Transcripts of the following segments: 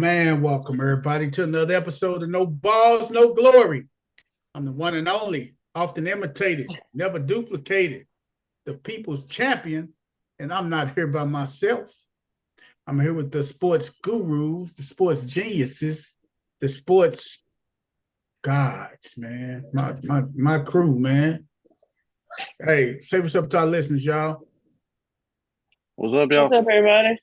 man. Welcome everybody to another episode of No Balls, No Glory. I'm the one and only, often imitated, never duplicated, the people's champion, and I'm not here by myself. I'm here with the sports gurus, the sports geniuses, the sports gods, man. My crew, man. Hey, say what's up to our listeners, y'all. What's up, y'all? What's up, everybody?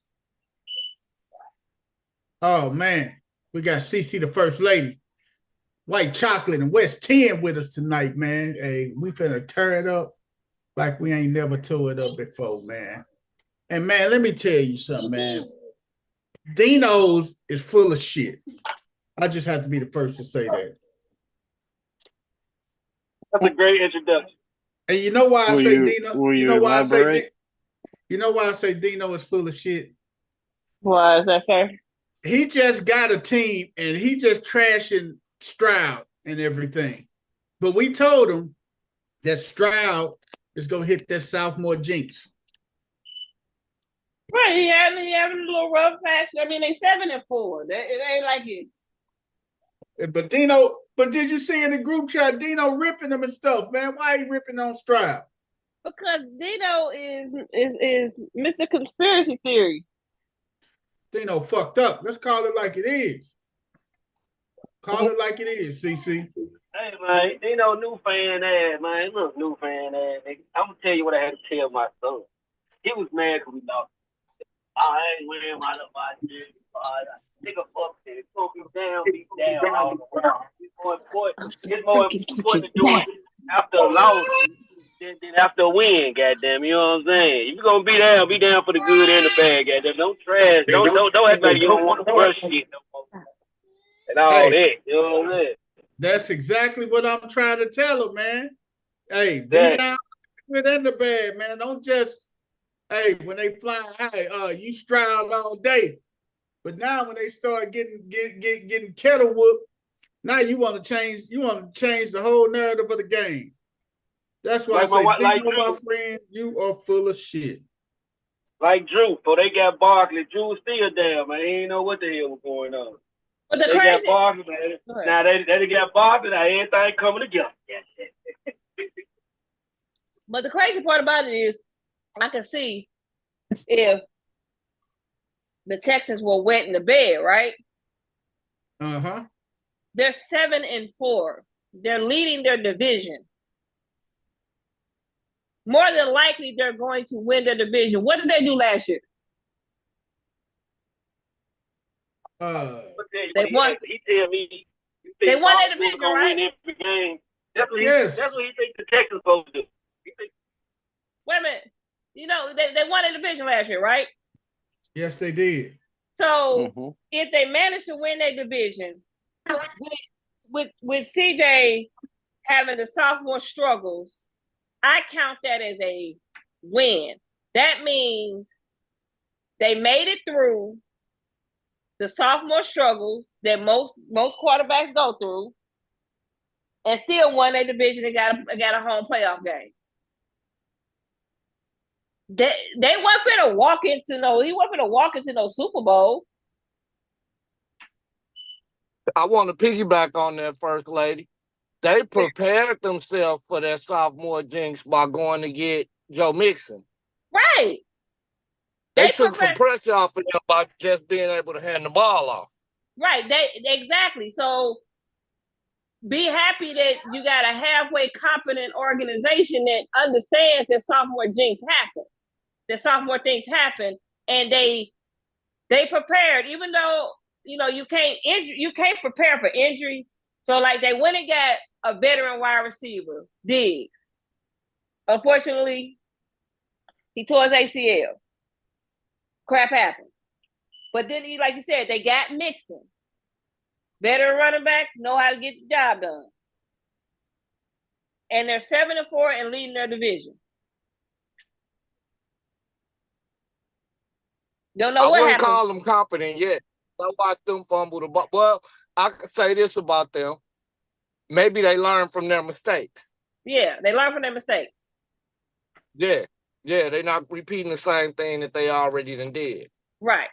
Oh man, we got CC the First Lady, White Chocolate, and West 10 with us tonight, man. Hey, we finna tear it up like we ain't never tore it up before, man. And man, let me tell you something, man. Dino's is full of shit. I just have to be the first to say that. That's a great introduction. And you know why I say Dino? You know why I say Dino is full of shit? Why is that, sir? He just got a team and he just trashing Stroud and everything. But we told him that Stroud is gonna hit that sophomore jinx. Right, he having a little rough patch. I mean, they 7-4. It ain't like it's. But Dino, did you see in the group chat Dino ripping him and stuff, man? Why he ripping on Stroud? Because Dino is Mr. Conspiracy Theory. Dino fucked up. Let's call it like it is. Call it like it is, CC. Hey, man, Dino new fan ass, man. Look, new fan ass, nigga. I'm going to tell you what I had to tell my son. He was mad because we lost. I ain't wearing my little shit. Nigga, fuck it. Fuck me down, beat down all around. It's more important to do it after a loss than after a win, goddamn. You know what I'm saying? If you're going to be down for the good and the bad, goddamn. Don't trash. Don't act like you don't want to brush shit no more. And all that. You know what I'm saying? That's exactly what I'm trying to tell him, man. Hey, be down good and the bad, man. Don't just, hey, when they fly high, you Stroud all day. But now when they start getting kettle whooped, now you want to change the whole narrative of the game. That's why I say, Dino, my friend, you are full of shit. Like Drew, so they got Barkley. Drew was still down, man. He didn't know what the hell was going on. But they got Barkley, man. Now they got Barkley. Now everything coming together. But the crazy part about it is, I can see if the Texans were wet in the bed, right? Uh-huh. They're 7-4. They're leading their division. More than likely, they're going to win their division. What did they do last year? They won. He tell me they won their division, right? Win every game. That's what he thinks the Texans supposed to do. Wait a minute. You know, they won their division last year, right? Yes, they did. So if they manage to win their division, with CJ having the sophomore struggles, I count that as a win. That means they made it through the sophomore struggles that most quarterbacks go through, and still won their division and got a home playoff game. They weren't gonna walk into no Super Bowl. I want to piggyback on that, First Lady. They prepared themselves for that sophomore jinx by going to get Joe Mixon. Right. They took some pressure off of them by just being able to hand the ball off. Right. Exactly. So be happy that you got a halfway competent organization that understands that sophomore jinx happen. That sophomore things happen, and they prepared, even though you can't prepare for injuries. So like they went and got a veteran wide receiver, Diggs. Unfortunately, he tore his ACL. Crap happens. But then, like you said, they got Mixon. Veteran running back, know how to get the job done. And they're 7-4 and leading their division. Don't know what happened. I wouldn't call them competent yet. I watched them fumble the ball. Well, I could say this about them. Maybe they learn from their mistakes. Yeah, they learn from their mistakes. Yeah, they're not repeating the same thing that they already done did. Right.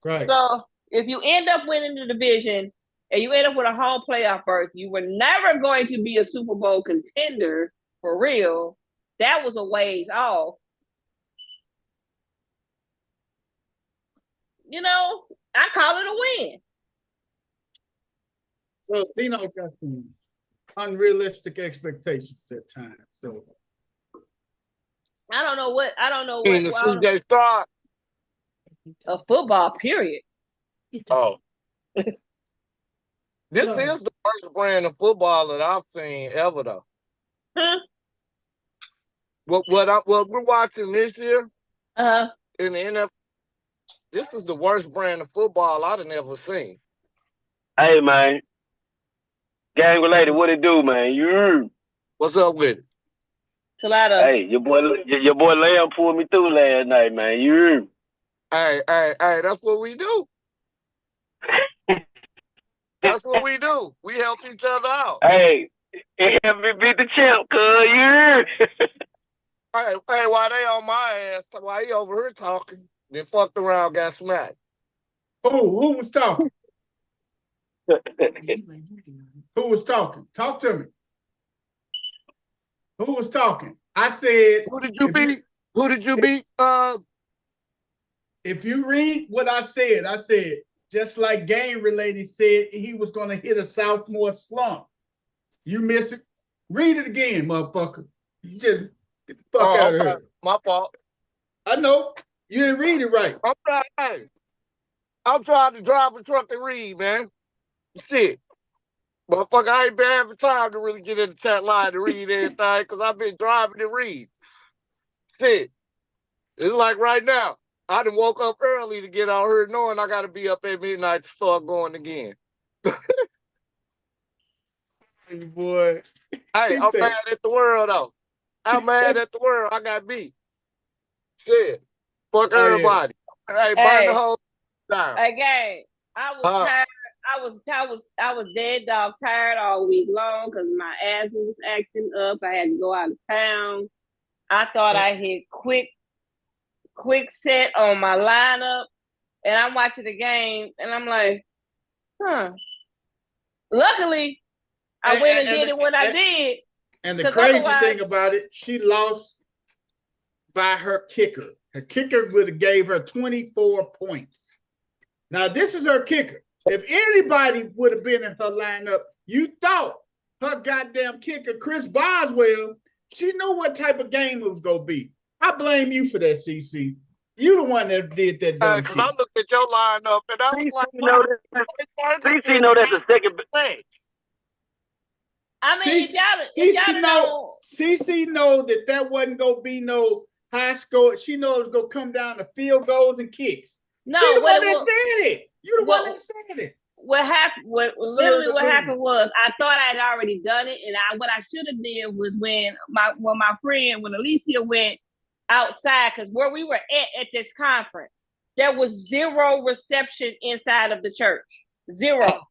Right. So if you end up winning the division and you end up with a home playoff berth, you were never going to be a Super Bowl contender for real. That was a ways off. You know, I call it a win. So Dino got some unrealistic expectations at times. So I don't know what In the CJ Stroud. a football period. Oh. This is the worst brand of football that I've seen ever, though. Huh? What we're watching this year Uh-huh. in the NFL, this is the worst brand of football I've ever seen. Hey, man. Gang related, what it do, man? You. What's up with it? It's a lot of Hey, your boy Lamb pulled me through last night, man. You. Hey, that's what we do. That's what we do. We help each other out. Hey, it helped me beat the champ, cuz. You. Hey, while they on my ass, while he over here talking, then fucked around, got smacked. who was talking? Who was talking? Talk to me. Who was talking? I said. Who did you beat? Who did you beat? If you read what I said, just like Game Related said, he was going to hit a sophomore slump. You miss it. Read it again, motherfucker. You just get the fuck out of here. My fault. I know. You didn't read it right. I'm trying to drive a truck and read, man. Shit. Motherfucker, I ain't been having time to really get in the chat line to read anything because I've been driving and read. Shit. It's like right now. I done woke up early to get out here knowing I got to be up at midnight to start going again. Boy. Hey, I'm mad at the world, though. I'm mad at the world. I got beat. Shit. Fuck everybody. Yeah. Hey, burn the whole down. Again, I was tired. I was dead dog tired all week long because my asthma was acting up. I had to go out of town. I thought I hit quick set on my lineup, and I'm watching the game, and I'm like, Luckily, I went and did it when I did. And the crazy thing about it, she lost by her kicker. Her kicker would have gave her 24 points. Now, this is her kicker. If anybody would have been in her lineup, you thought her goddamn kicker, Chris Boswell, she knew what type of game it was going to be. I blame you for that, CC. You the one that did that dumb shit. I looked at your lineup and I was like, CC know that's the second thing. I mean, CC know that wasn't going to be no high score. She knows it's going to come down to field goals and kicks. No, she the one that said it. You the one that said it. What happened was I thought I had already done it, and what I should have did was when Alicia went outside, because where we were at this conference, there was zero reception inside of the church. Zero.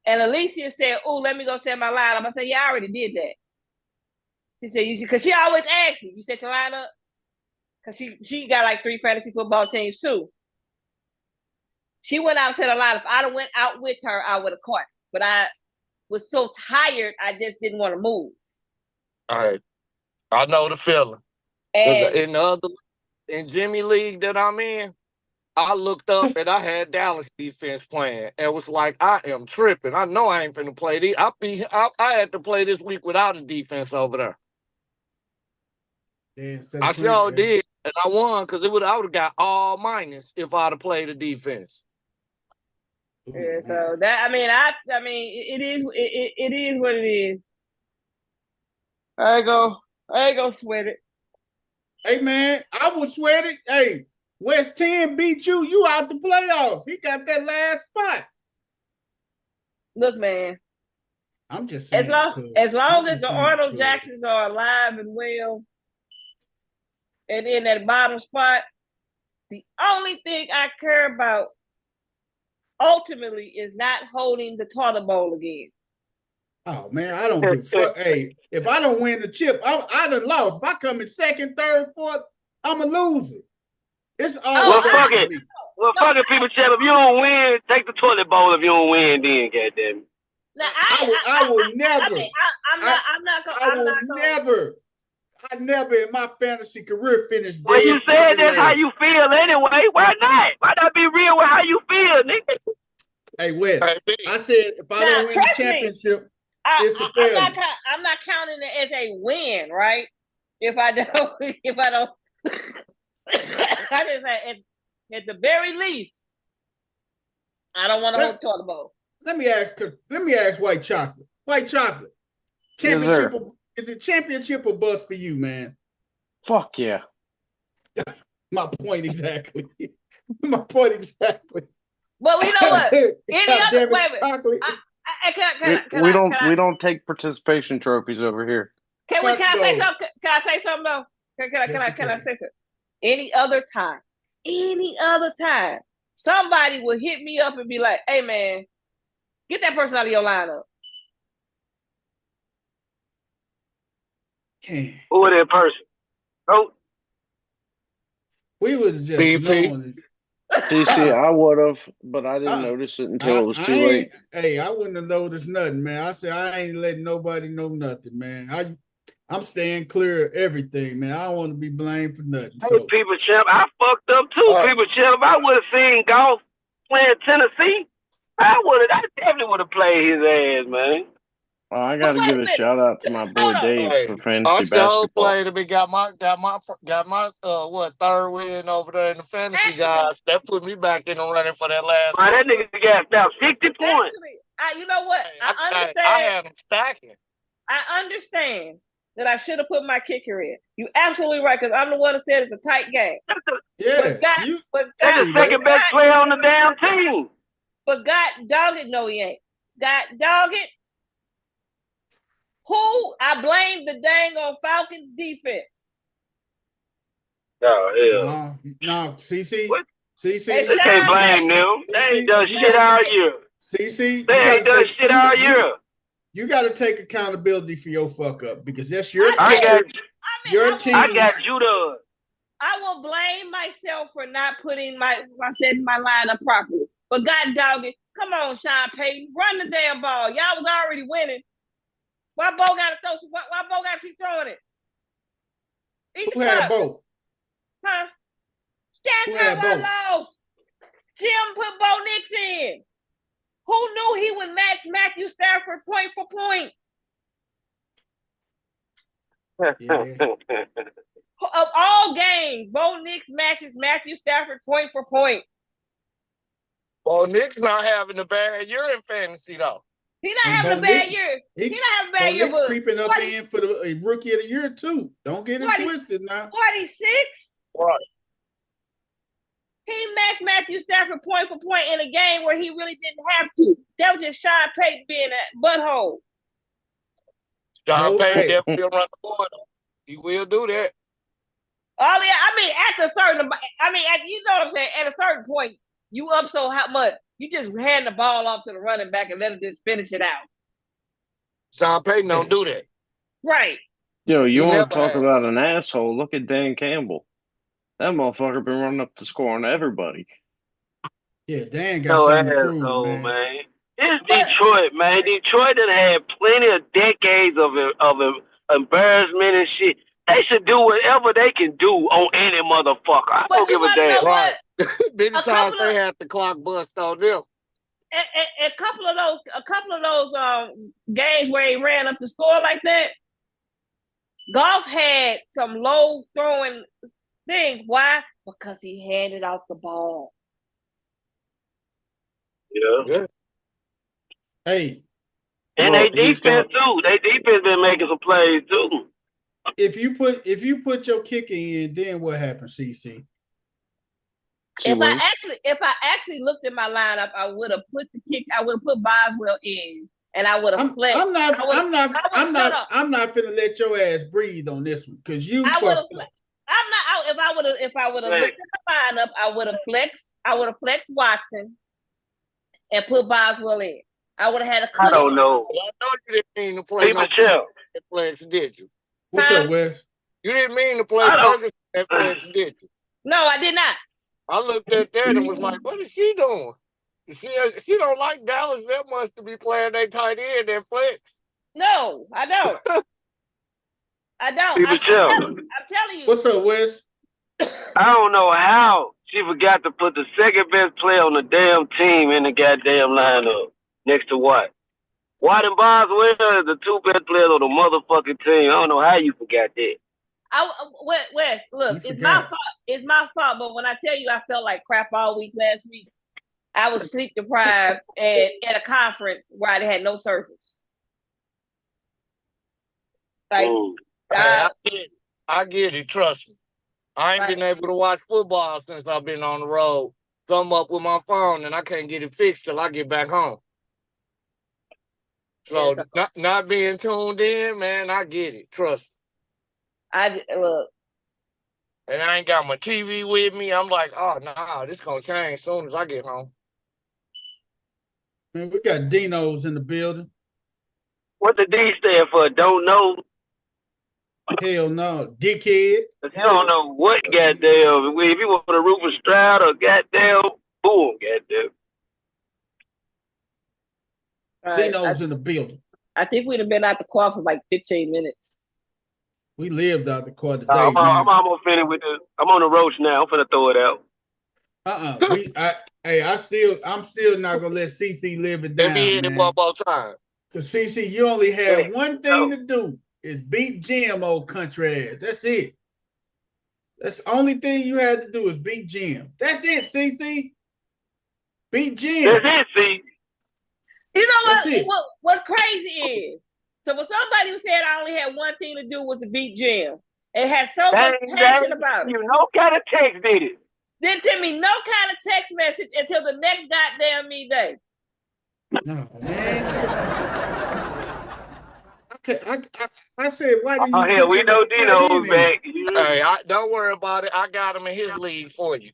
And Alicia said, "Oh, let me go set my lineup." I said, "Yeah, I already did that." She said, "You should," because she always asks me, "You set your lineup?" Because she got like 3 fantasy football teams too. She went out and set a lineup. If I'd have went out with her, I would have caught it. But I was so tired, I just didn't want to move. All right. I know the feeling. And in Jimmy League that I'm in, I looked up and I had Dallas defense playing and was like, I am tripping. I know I ain't finna play these. I had to play this week without a defense over there. Yeah, I sure did. And I won because I would have got all minus if I'd have played the defense. Yeah, so that I mean it is what it is. I ain't go sweat it. Hey man, I would sweat it. Hey, West 10 beat you. You out the playoffs. He got that last spot. Look, man. I'm just saying. As long as the Arnold Jacksons are alive and well, and in that bottom spot, the only thing I care about ultimately is not holding the toilet bowl again. Oh man, I don't give a fuck. Hey, if I don't win the chip, I done lost. If I come in second, third, fourth, I'm a loser. It's all fuck it. Well, fucking people champ. If you don't win, take the toilet bowl. If you don't win, then goddamn. Now, I will never. I mean, I'm not gonna. I never in my fantasy career finished. Well, you said that's how you feel anyway. Why not? Why not be real with how you feel, nigga? Hey, Wes, I said if I don't win the championship, it's a failure. I'm not counting it as a win, right? If I don't, I just say at the very least, I don't want to hold toilet bowl. Let me ask White Chocolate. White Chocolate, championship? Is it championship or bust for you, man? Fuck yeah. My point exactly. My point exactly. Well, you know what? Any other we don't take participation trophies over here. Can I say something? Can I say something though? Can I say something? Any other time, somebody will hit me up and be like, "Hey man, get that person out of your lineup." Who is that person? Oh, we would just known it. DC, I would have, but I didn't notice it until it was too late. Hey, I wouldn't have noticed nothing, man. I said I ain't letting nobody know nothing, man. I'm staying clear of everything, man. I don't want to be blamed for nothing. Hey, people champ, I fucked up too. People champ, I would have seen Golf playing Tennessee. I definitely would have played his ass, man. Oh, I got to give a shout out to my boy Dave for fantasy basketball. Played him and got my third win over there in the fantasy guys. That put me back in the running for that last. Man, that nigga got about 60 points. Actually, you know what? I understand. I had him stacking. I understand that I should have put my kicker in. You absolutely right, because I'm the one that said it's a tight game. Yeah, that's the second best player on the damn team. But God dog it, no, he ain't. God dog it. Who? I blame the dang on Falcons defense. Oh, hell. No, CC. What? CC. They can't blame them. They ain't done shit all year. CC. They ain't done shit all year. You got to take accountability for your fuck up because that's your team. Your team. I got Judah. I will blame myself for not putting my lineup properly. But God dog it. Come on, Sean Payton. Run the damn ball. Y'all was already winning. Why Bo got to throw? Why Bo got to keep throwing it? Who had Bo? Huh? That's how I lost. Jim put Bo Nix in. Who knew he would match Matthew Stafford point for point? Yeah. Of all games, Bo Nix matches Matthew Stafford point for point. Bo Nix not having a bad year in fantasy though. He's not having a bad year. He's not having a bad year. But creeping up in for the rookie of the year too. Don't get it twisted now. 46. Right. He matched Matthew Stafford point for point in a game where he really didn't have to. That was just Sean Payton being a butthole. Sean Payton definitely will run the board. He will do that. Oh yeah, I mean you know what I'm saying. At a certain point, you up so how much you just hand the ball off to the running back and let him just finish it out. Sean Payton don't do that. Right. Yo, you want to talk about an asshole? Look at Dan Campbell. That motherfucker been running up the score on everybody. Yeah, Dan got something to prove, man. It's Detroit, man. Detroit done had plenty of decades of embarrassment and shit. They should do whatever they can do on any motherfucker. I don't give a damn. Right. Many times they had the clock bust on them. A couple of those games where he ran up the score like that, Golf had some low throwing things. Why? Because he handed out the ball. Yeah. Hey. And they defense too. They defense been making some plays too. If you put your kicker in, then what happens, CC? If I actually looked at my lineup, I would have put Boswell in, and I would have flexed. I'm not finna let your ass breathe on this one because you. If I would have looked at the lineup, I would have flexed. I would have flexed Watson and put Boswell in. I would have had a cushion. I don't know. I know you didn't mean to play. Flex, did you? What's up, Wes? You didn't mean to play Ferguson at Flex, did you? No, I did not. I looked at that and was like, what is she doing? She don't like Dallas that much to be playing that tight end that flex. No, I don't. I don't. People I'm telling you. What's up, Wes? I don't know how she forgot to put the second best player on the damn team in the goddamn lineup next to Watt. Watt and Boswell are the two best players on the motherfucking team. I don't know how you forgot that. Wes, look, it's my fault. It's my fault. But when I tell you I felt like crap all week last week, I was sleep deprived at a conference where I had no service. Like, I get it. Trust me. I ain't been able to watch football since I've been on the road. Come up with my phone and I can't get it fixed till I get back home. So not being tuned in, man, I get it. Trust me. Look. And I ain't got my TV with me. I'm like, oh no, this gonna change as soon as I get home. Man, we got Dino's in the building. What the D stand for? Don't know. Hell no, dickhead. You don't know what goddamn. If you want a Rufus Stroud or goddamn boom, goddamn. Dino's in the building. I think we'd have been out the car for like 15 minutes. We lived out the car today. I'm almost finished with this. I'm on the roach now. I'm finna throw it out. I'm still not gonna let CC live it down. Let me hit it one more time. Cause CC, you only have one thing to do is beat Jim, old country ass. That's it. That's the only thing you had to do is beat Jim. That's it, CC. Beat Jim. That's it, C. You know what's crazy is, so when somebody said I only had one thing to do was to beat Jim, it had so much passion about it. You no kind of text did it. Didn't send me no kind of text message until the next goddamn me day. No, man. Okay, I said, why do you? Oh hell, we know Dino's back. Hey, don't worry about it. I got him in his league for you.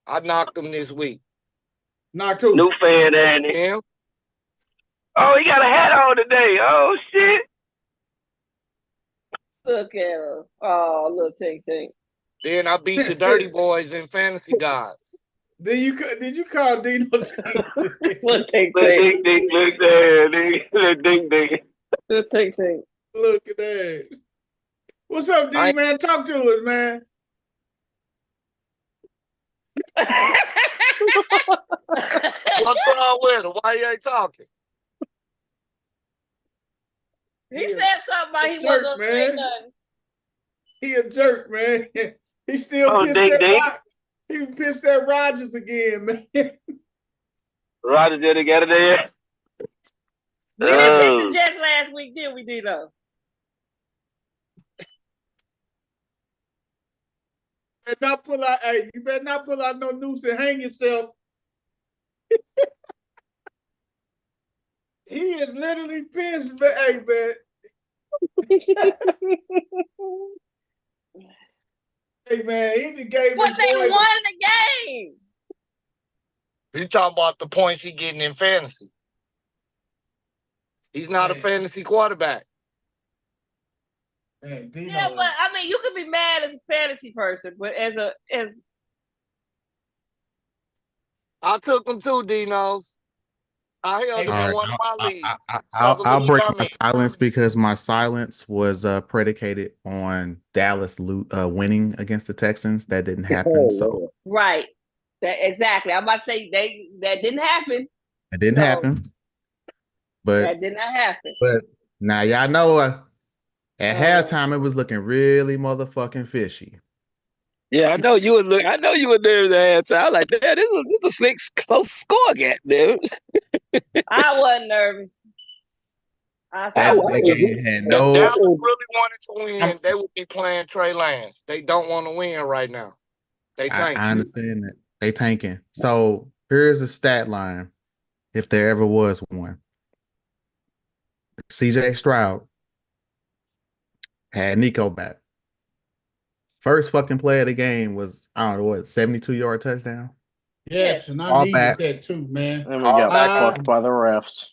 I knocked him this week. Knocked who? New fan, Andy. Him? Oh, he got a hat on today. Oh shit. Look at her. Oh, little Tink. Then I beat the Dirty Boys in Fantasy Gods. Did you call Dino? Look, Tink. Look there, nigga. Ding. Look, Tink. Look at that. What's up, D man? Talk to us, man. What's wrong with him? Why you ain't talking? He said something about he wasn't gonna say nothing. He a jerk, man. He still pissed that. He pissed that Rodgers again, man. Rodgers did it, got it there. We didn't pick the Jets last week, did we, Dino? You better not pull out no noose and hang yourself. He is literally pissed, but hey, man. Hey, man, he just gave But they won the game. You talking about the points he getting in fantasy. He's not a fantasy quarterback. Hey, Dino. Yeah, but I mean, you could be mad as a fantasy person, but as I took him too, Dino. I held him in one of my leagues. I'll break my silence because my silence was predicated on Dallas winning against the Texans. That didn't happen. So right, exactly. I'm about to say that didn't happen. It didn't happen. But that did not happen. But now y'all know at halftime it was looking really motherfucking fishy. Yeah, I know you were nervous at halftime. I was like, "Damn, this is a slick, close score, gap, dude." I wasn't nervous. If Dallas really wanted to win, they would be playing Trey Lance. They don't want to win right now. They tanking. I understand that. They tanking. So here's a stat line, if there ever was one. CJ Stroud had Nico back. First fucking play of the game was, I don't know what, 72-yard touchdown? Yes, and I needed that too, man. And we got fucked by the refs.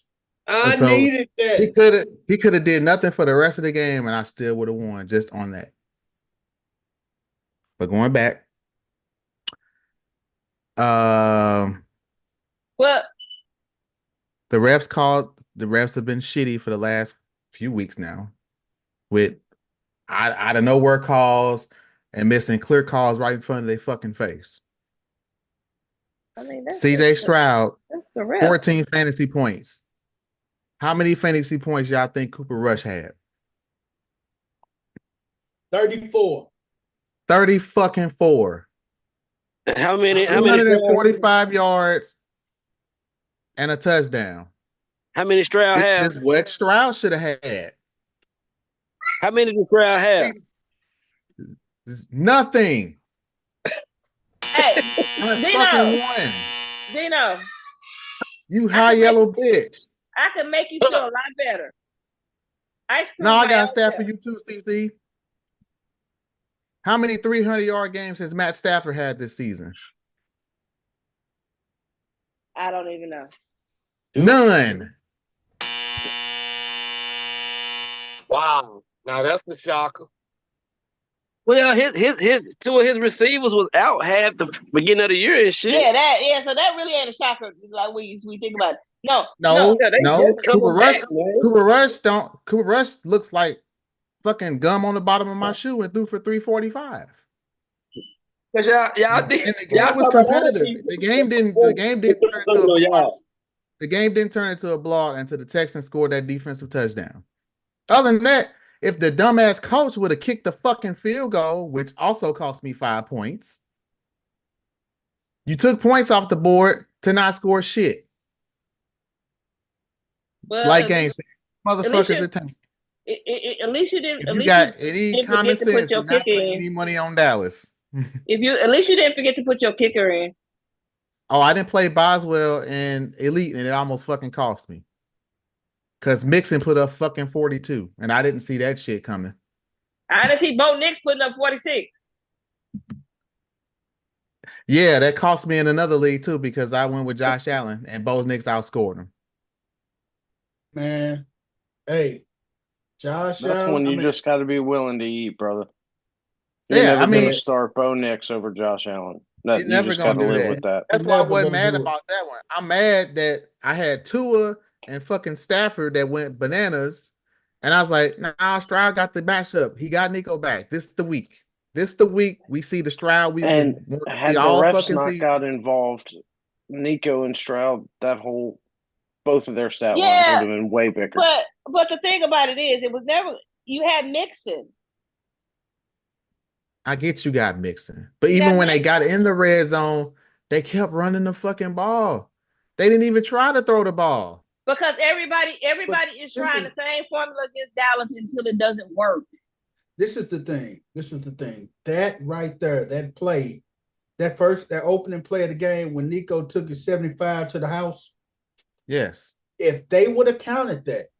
I needed that. He could have did nothing for the rest of the game, and I still would have won just on that. But going back, Well, The refs have been shitty for the last few weeks now, with out of nowhere calls and missing clear calls right in front of their fucking face. I mean, that's CJ Stroud, that's the ref. 14 fantasy points. How many fantasy points y'all think Cooper Rush had? 34. 30 fucking 4. How many? 245 yards and a touchdown. How many Stroud This have? is what Stroud should have had. How many did Stroud have? Nothing. Hey, Fucking one. Dino, You high yellow bitch. I can make you feel a lot better. Ice cream. No, I got a stat for you too, CC. How many 300-yard games has Matt Stafford had this season? I don't even know. None. Wow. Now that's the shocker. Well, his two of his receivers was out half the beginning of the year and shit. So that really ain't a shocker. Like we think about it. No. No. Just Cooper Rush. back, man. Cooper Rush looks like fucking gum on the bottom of my shoe and threw for 345. Cause y'all And the game was competitive. The game didn't turn into a blowout until the Texans scored that defensive touchdown. Other than that, if the dumbass coach would have kicked the fucking field goal, which also cost me 5 points, you took points off the board to not score shit. Well, like games, motherfuckers are tanking. At least you didn't. If you got any common sense, do not put any money on Dallas. At least you didn't forget to put your kicker in. Oh, I didn't play Boswell in Elite, and it almost fucking cost me. Because Mixon put up fucking 42, and I didn't see that shit coming. I didn't see Bo Nix putting up 46. Yeah, that cost me in another league, too, because I went with Josh Allen, and Bo Nix outscored him. Man, hey, Josh That's Allen. when you just got to be willing to eat, brother. You're never going to start Bo Nix over Josh Allen. You never just got to live that. with that. That's why I wasn't mad about that one. I'm mad that I had Tua and fucking Stafford that went bananas, and I was like, nah, Stroud got the matchup. He got Nico back. This is the week. We see the Stroud we and see all refs fucking not season. got involved, Nico and Stroud, both of their stat lines would have been way bigger. But the thing about it is, it was never you had Mixon. I get you got Mixon, but even when they got in the red zone, they kept running the fucking ball. They didn't even try to throw the ball. Because everybody is trying the same formula against Dallas until it doesn't work. This is the thing. That right there, that play, that opening play of the game when Nico took his 75 to the house. Yes. If they would have counted that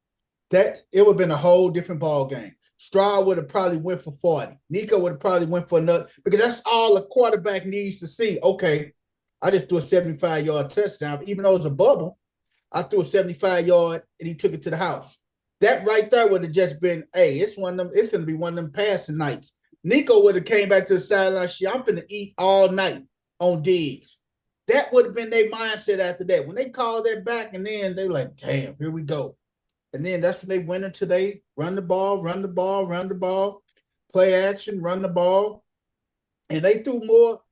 it would have been a whole different ball game. Stroud would have probably went for 40. Nico would have probably went for another, because that's all a quarterback needs to see. Okay, I just threw a 75-yard touchdown. Even though it was a bubble, I threw a 75-yard and he took it to the house. That right there would have just been, hey, it's going to be one of them passing nights. Nico would have came back to the sideline, shit, I'm going to eat all night on Diggs. That would have been their mindset after that. When they called that back, and then they like, damn, here we go. And then that's when they went into they run the ball, play action, run the ball. And he threw more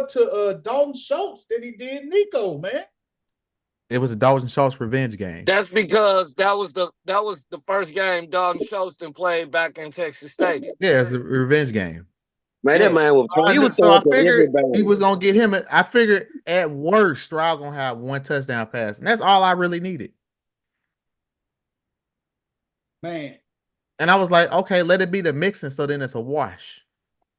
to Dalton Schultz than he did Nico, man. It was a Dalton Schultz revenge game. That's because that was the first game Dalton Schultz played back in Texas Stadium. Yeah, it's a revenge game. Man, that man was. I figured he was gonna get him. I figured at worst, Stroud gonna have one touchdown pass, and that's all I really needed. Man. And I was like, okay, let it be the Mixon, so then it's a wash.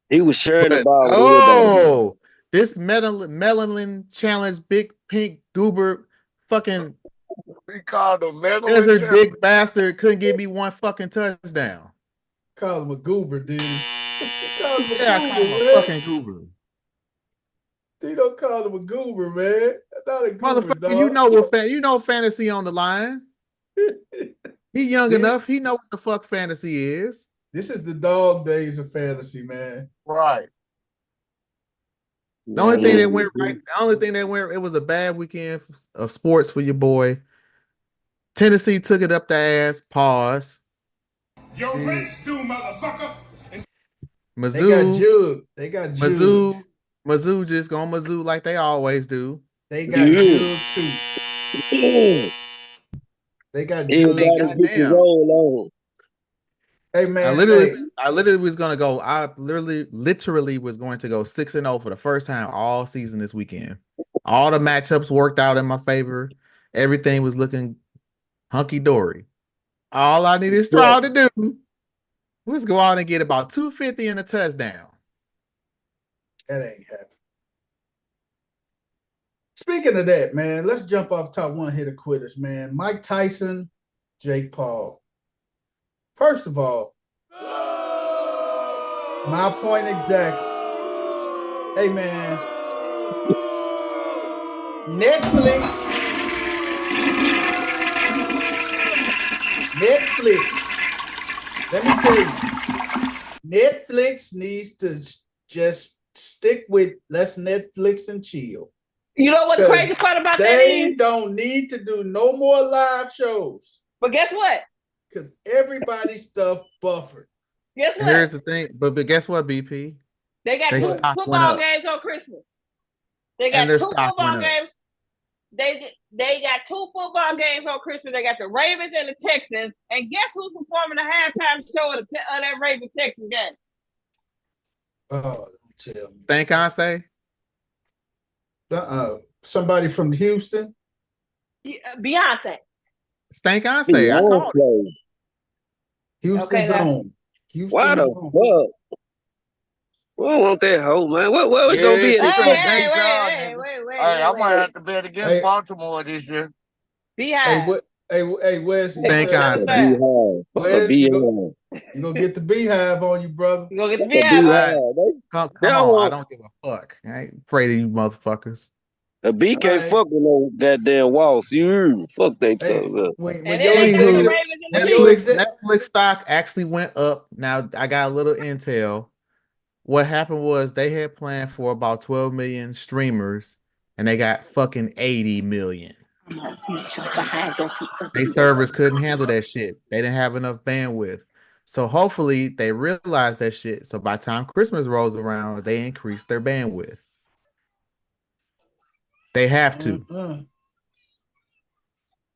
He was sharing the ball. Oh, this melanin challenge, big pink goober, fucking. We called him melanin. Desert dick bastard couldn't give me one fucking touchdown. Call him a goober, dude. I call him a fucking goober. They don't call him a goober, man. That's not a goober, motherfucker. dog. You know fantasy on the line. He young enough. He know what the fuck fantasy is. This is the dog days of fantasy, man. Right. The only thing that went right, it was a bad weekend of sports for your boy. Tennessee took it up the ass. Pause. Your rent's due, motherfucker. Mizzou. They got juked. Mizzou just gonna Mizzou like they always do. They got juked too. They got juked. Goddamn. Hey man, I literally was gonna go. I literally was going to go 6-0 for the first time all season this weekend. All the matchups worked out in my favor. Everything was looking hunky dory. All I needed Stroud to do was go out and get about 250 and a touchdown. That ain't happening. Speaking of that, man, let's jump off top one hitter quitters, man. Mike Tyson, Jake Paul. First of all, my point exactly. Hey, man. Netflix. Let me tell you. Netflix needs to just stick with let's Netflix and chill. You know what the crazy part about that is? They don't need to do no more live shows. But guess what? Because everybody's stuff buffered. Guess what? Here's the thing, but guess what, BP? They got two football games on Christmas. They got two football games. They got two football games on Christmas. They got the Ravens and the Texans. And guess who's performing the halftime show of that Ravens Texans game? Oh, tell me. Think I say? Somebody from Houston. Beyonce. Stank I say. I called it. Houston's on. Why the fuck? We don't want that hoe, man. What was gonna be? Hey, I might have to bet against Baltimore this year. Beehive. Hey, Wes. Thank God. You gonna get the beehive on you, brother. You gonna get the beehive. Come on, I don't give a fuck. I ain't afraid of you motherfuckers. A B can't fuck with no goddamn walls. You fuck they toes up. Netflix stock actually went up. Now I got a little intel. What happened was they had planned for about 12 million streamers, and they got fucking 80 million. They servers couldn't handle that shit. They didn't have enough bandwidth. So hopefully they realized that shit. So by the time Christmas rolls around, they increase their bandwidth. They have to.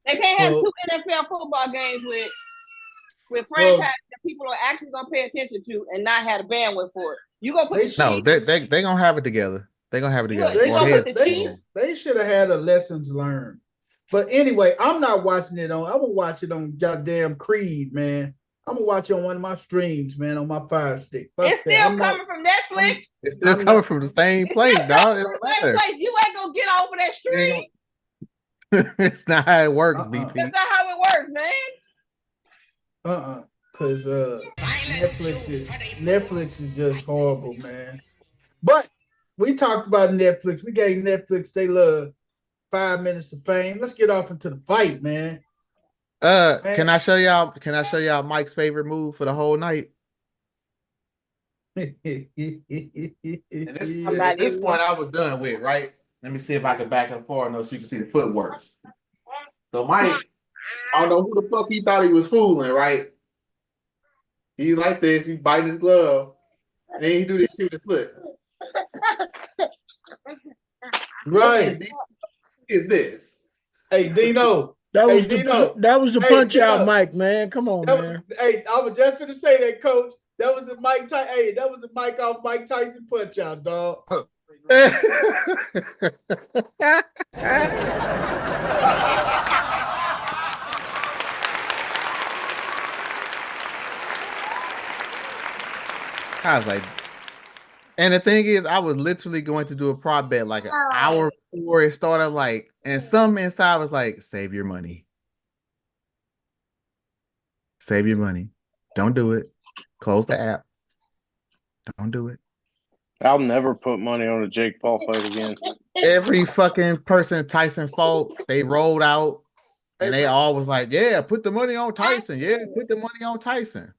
They can't have two NFL football games with franchises that people are actually gonna pay attention to and not have the bandwidth for it. You gonna put they gonna have it together. They gonna have it together. They should have had a lessons learned. But anyway, I'm not watching it on. I'm gonna watch it on goddamn Creed, man. I'm gonna watch it on one of my streams, man, on my Fire Stick. It's still coming from Netflix. It's still coming from the same place, dog. It don't matter. You ain't gonna get over that stream. It's not how it works, BP. That's not how it works, man. Because Netflix is just horrible, man. But we talked about Netflix. We gave Netflix they love 5 minutes of fame. Let's get off into the fight, man. Can I show y'all Mike's favorite move for the whole night? At this point I was done with, right? Let me see if I can back up far enough so you can see the footwork. So Mike, I don't know who the fuck he thought he was fooling, right? He's like this, he's biting his glove, and then he do this shit with his foot. Right. What is this? Hey, Dino. That was the punch out, Mike, man. Come on, man. I was just gonna say that, Coach. That was the Mike Tyson. Hey, that was the Mike off Mike Tyson punch out, dog. I was like, and the thing is, I was literally going to do a prop bet like an hour before it started, like, and some inside was like, save your money. Save your money. Don't do it. Close the app. Don't do it. I'll never put money on a Jake Paul fight again. Every fucking person Tyson fought, they rolled out, and they all was like, yeah, put the money on Tyson. Yeah, put the money on Tyson.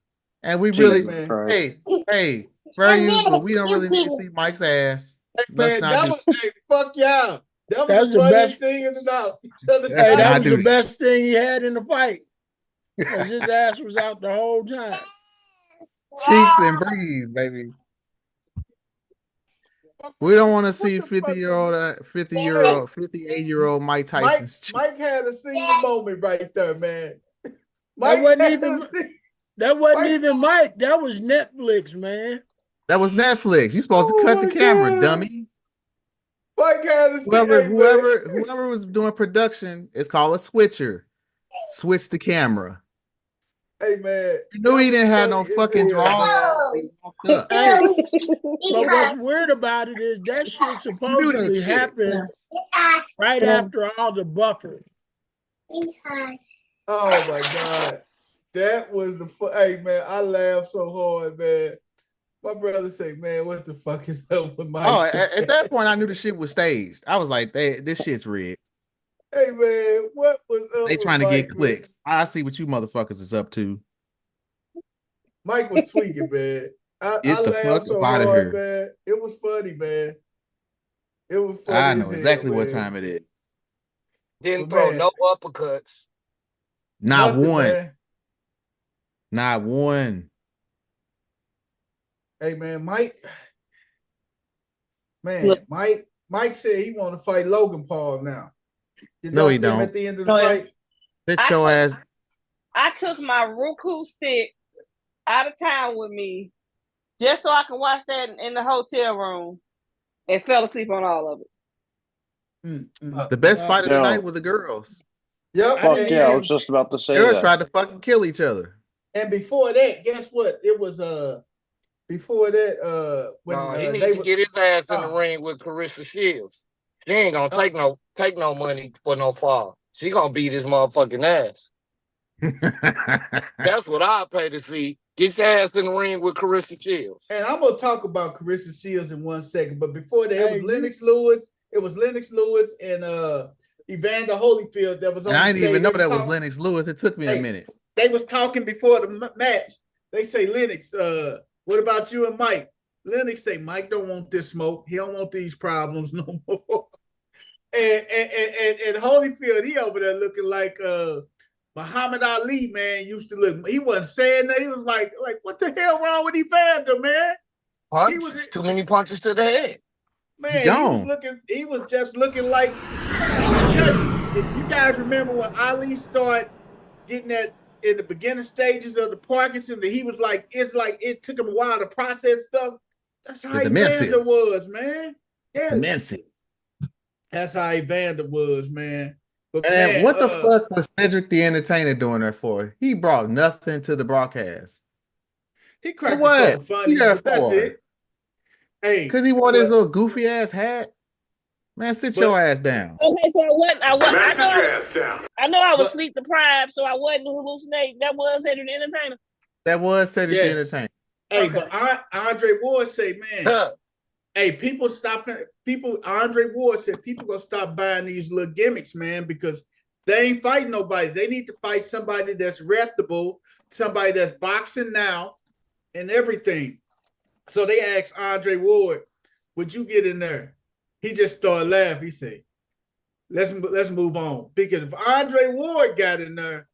And we really, hey, very useful. We don't really need to see Mike's ass. Let's Man, not that do. was fuck y'all. That That's was the the funniest best- thing in the night. That's Hey, not that was do the that. best thing he had in the fight. 'Cause his ass was out the whole time. Cheeks and breathe, baby. We don't want to see 58-year-old Mike Tyson's cheek. Mike had a single moment right there, man. That Mike wasn't had even a sing- that wasn't Mike- even Mike. That was Netflix, man. That was Netflix. You supposed to Oh cut the my camera, God. dummy. Mike had a Whoever was doing production is called a switcher. Switch the camera. Hey man, You knew he didn't have no funny as fucking hell, drawers. man. He walked up. Hey, but what's weird about it is that shit supposedly shit. happened right after all the buffering. Oh my God. That was hey man, I laughed so hard, man. My brother said, man, what the fuck is up with Mike? Oh, at that point, I knew the shit was staged. I was like, this shit's rigged. Hey man, what was up? They with trying to Mike, get clicks. I see what you motherfuckers is up to. Mike was tweaking, man. I Get the laughed fuck so up outta hard, here. man. It was funny, man. It was funny. I know as hell, exactly what man. time it is. Didn't But, throw man, no uppercuts. Not nothing, one. man. Not one. Hey man, Mike. Man, Look. Mike said he want to fight Logan Paul now. Did No, y'all he see him don't. at the end of the No, fight? Sit your ass. I took my Roku stick out of town with me just so I can watch that in the hotel room and fell asleep on all of it. The best fight of the Yo. night were the girls. Yep. Fuck and, yeah, I and- was just about to say Girls that. tried to fucking kill each other. and before that, guess what? It was before that when He needs they to were get his ass in the ring with Carissa Shields. She ain't gonna take no money for no fall. She gonna beat his motherfucking ass. That's what I pay to see. Get your ass in the ring with Carissa Shields. And I'm gonna talk about Carissa Shields in 1 second, but before that, it was Hey, Lennox Lewis. It was Lennox Lewis and Evander Holyfield that was on. And I the didn't even stage. know They that was talking- Lennox Lewis. It took me a Hey. minute. They was talking before the match. They say, Lennox, what about you and Mike? Lennox say, Mike don't want this smoke. He don't want these problems no more. and Holyfield, he over there looking like Muhammad Ali, man, used to look. He wasn't saying that. He was like, what the hell wrong with Evander, man? Punch, He was- too many punches to the head. Man, Gone. he was just looking like, I tell you, if you guys remember when Ali started getting that in the beginning stages of the Parkinson, that he was like, it took him a while to process stuff. That's how The dementia. Evander was, man. Yes. Immense. That's how Evander was, man. But And man, what the fuck was Cedric the Entertainer doing there for? He brought nothing to the broadcast. He cracked What? a couple funny, He there but that's for? it. Hey, Because he wore this but- little goofy ass hat. Man, sit But- your ass down. Okay, so down. I know I was But- sleep deprived, so I wasn't hallucinating. That was Cedric the Entertainer. That was Cedric Yes. the Entertainer. Hey, Okay. but Andre Ward say, man, hey, Andre Ward said people gonna stop buying these little gimmicks, man, because they ain't fighting nobody. They need to fight somebody that's reputable, somebody that's boxing now and everything. So they asked Andre Ward, would you get in there? He just started laughing. He said, let's move on. Because if Andre Ward got in there,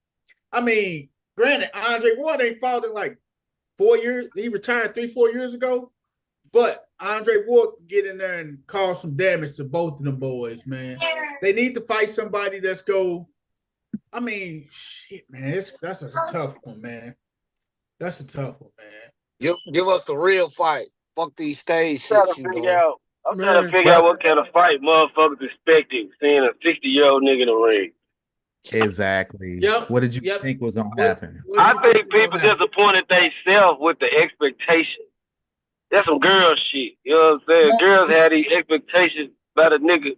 I mean, granted, Andre Ward ain't fought in like 4 years. He retired 3-4 years ago. But Andre Ward can get in there and cause some damage to both of them boys, man. They need to fight somebody that's go. I mean, shit, man. That's a tough one, man. That's a tough one, man. Give us a real fight. Fuck these stage I'm shit trying you to doing. figure out. I'm trying Man. to figure out what kind of fight motherfuckers expecting seeing a 60-year-old nigga in the ring. Exactly. Yep. What did you Yep. think was going to happen? What I you think people was gonna happen? disappointed themselves with the expectation. That's some girl shit. You know what I'm saying? Girls had these expectations about a nigga,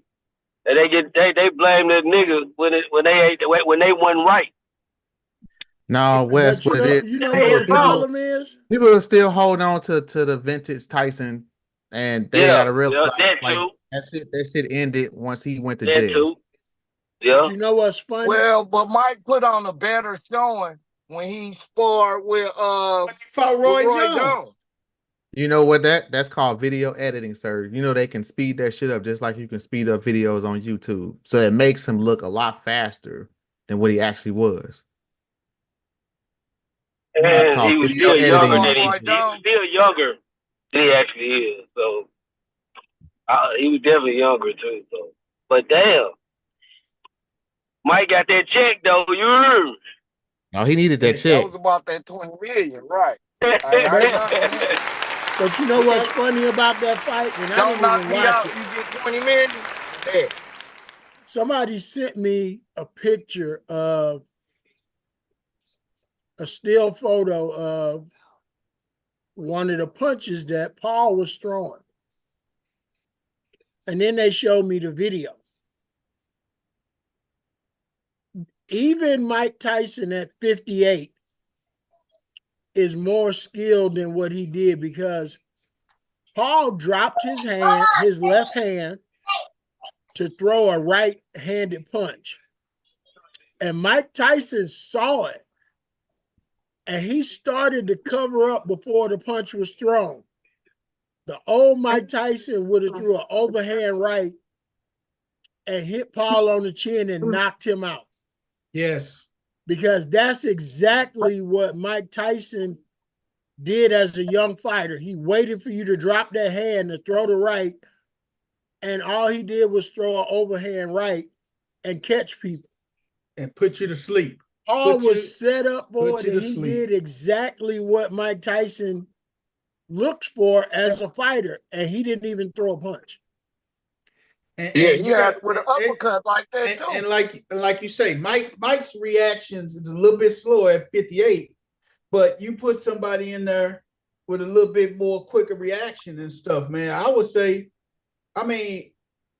and they blame that nigga when they wasn't right. No, Wes, But what it is. you know Hey, what the it's wrong. problem is? People are still holding on to the vintage Tyson, and they gotta realize that like too. that shit ended once he went to That jail. too. Yeah. You know what's funny? Well, but Mike put on a better showing when he sparred with When he fought Roy Jones. You know what that's called video editing, sir. You know they can speed that shit up just like you can speed up videos on YouTube. So it makes him look a lot faster than what he actually was. And he was still younger than he was still younger than he actually is. So he was definitely younger too. So, but damn, Mike got that check though. You heard? No, he needed that check. That was about that 20 million, right? But you know what's funny about that fight? And Don't knock me out. It. You get 20 million. Yeah. Somebody sent me a picture of a still photo of one of the punches that Paul was throwing. And then they showed me the video. Even Mike Tyson at 58 is more skilled than what he did because Paul dropped his left hand to throw a right-handed punch. And Mike Tyson saw it. And he started to cover up before the punch was thrown. The old Mike Tyson would have threw an overhand right and hit Paul on the chin and knocked him out. Yes. Because that's exactly what Mike Tyson did as a young fighter. He waited for you to drop that hand to throw the right, and all he did was throw an overhand right and catch people. And put you to sleep. Paul was set up for it, and he did exactly what Mike Tyson looks for as a fighter, and he didn't even throw a punch. And you got with an uppercut like that too. And like you say, Mike's reactions is a little bit slower at 58, but you put somebody in there with a little bit more quicker reaction and stuff, man. I would say, I mean,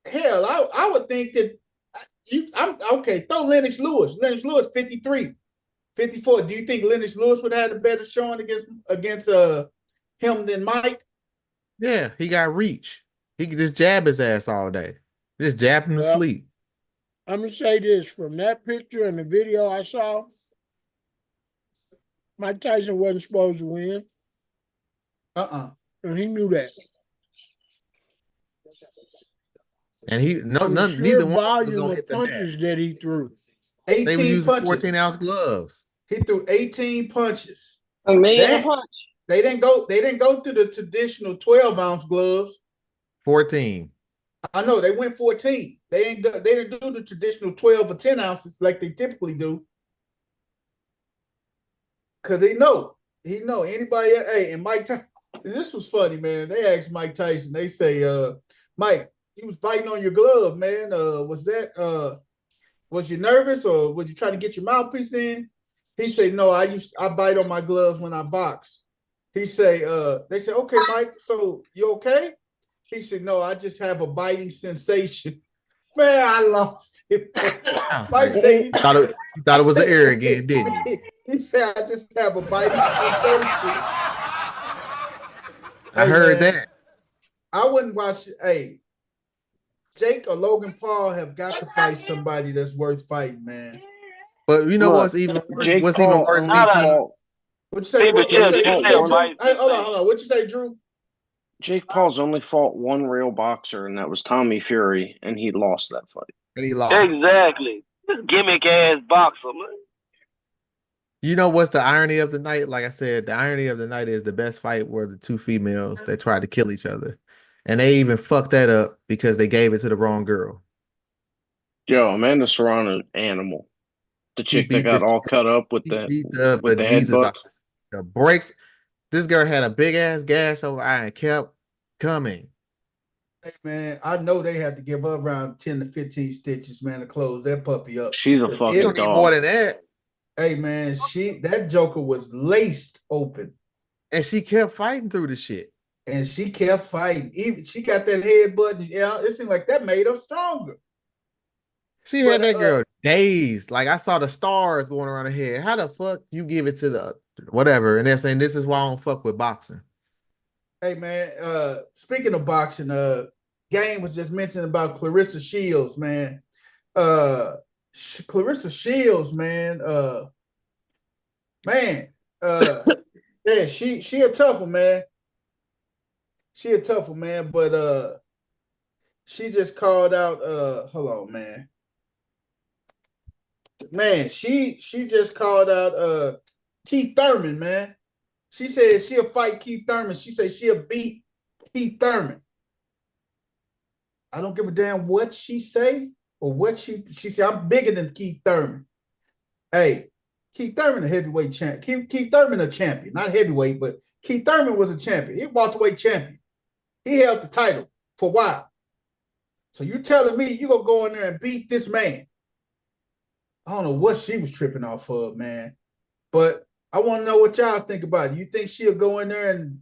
hell, I would think that I'm okay. Throw Lennox Lewis. Lennox Lewis 53, 54. Do you think Lennox Lewis would have had a better showing against him than Mike? Yeah, he got reach. He could just jab his ass all day. Just jab him to sleep. I'm gonna say this from that picture and the video I saw. Mike Tyson wasn't supposed to win. And he knew that. And neither one was gonna hit the punches that he threw. 18 they were using punches. 14-ounce gloves. He threw 18 punches. A million punch. They didn't go to the traditional 12-ounce gloves. 14. I know they went 14. They didn't do the traditional 12 or 10 ounces like they typically do. Cause he know anybody. Hey, and Mike, this was funny, man. They asked Mike Tyson. They say, Mike, he was biting on your glove, man. Was you nervous or was you trying to get your mouthpiece in? He said, no, I bite on my gloves when I box. He say, they said, okay, Mike, so you okay? He said, no, I just have a biting sensation. Man, I lost it. Mike said you thought it was an error again, didn't you? He said, I just have a biting sensation. I heard that. I wouldn't watch. Hey, Jake or Logan Paul have got to fight somebody that's worth fighting, man. But you know what's even worse? What's even worse? What you say? Hold on. What you say, Drew? Jake Paul's only fought one real boxer, and that was Tommy Fury, and he lost that fight. And he lost. Exactly. This gimmick ass boxer, man. You know what's the irony of the night? Like I said, the irony of the night is the best fight were the two females that tried to kill each other. And they even fucked that up because they gave it to the wrong girl. Yo, Amanda Serrano, animal. The chick that got all cut up with the headbutts. The breaks. This girl had a big ass gash over eye and kept coming. Hey man, I know they had to give her around 10 to 15 stitches, man, to close that puppy up. She's a fucking dog. More than that. Hey man, that joker was laced open. And she kept fighting through the shit. And she kept fighting. Even she got that headbutt. Yeah, it seemed like that made her stronger. She had that girl dazed. Like I saw the stars going around her head. How the fuck you give it to the whatever? And they're saying this is why I don't fuck with boxing. Hey man, speaking of boxing, Game was just mentioning about Clarissa Shields, man. Clarissa Shields, man. Yeah, she a tough one, man. she a tough one, man. But she just called out. Hold on, man. Man, she just called out Keith Thurman, man. She said she'll fight Keith Thurman. She said she'll beat Keith Thurman. I don't give a damn what she say or what she said. I'm bigger than Keith Thurman. Hey, Keith Thurman a heavyweight champion. Keith Thurman a champion, not heavyweight, but Keith Thurman was a champion. He welterweight champion. He held the title for a while. So you telling me you gonna go in there and beat this man? I don't know what she was tripping off of, man. But I want to know what y'all think about it. You think she'll go in there and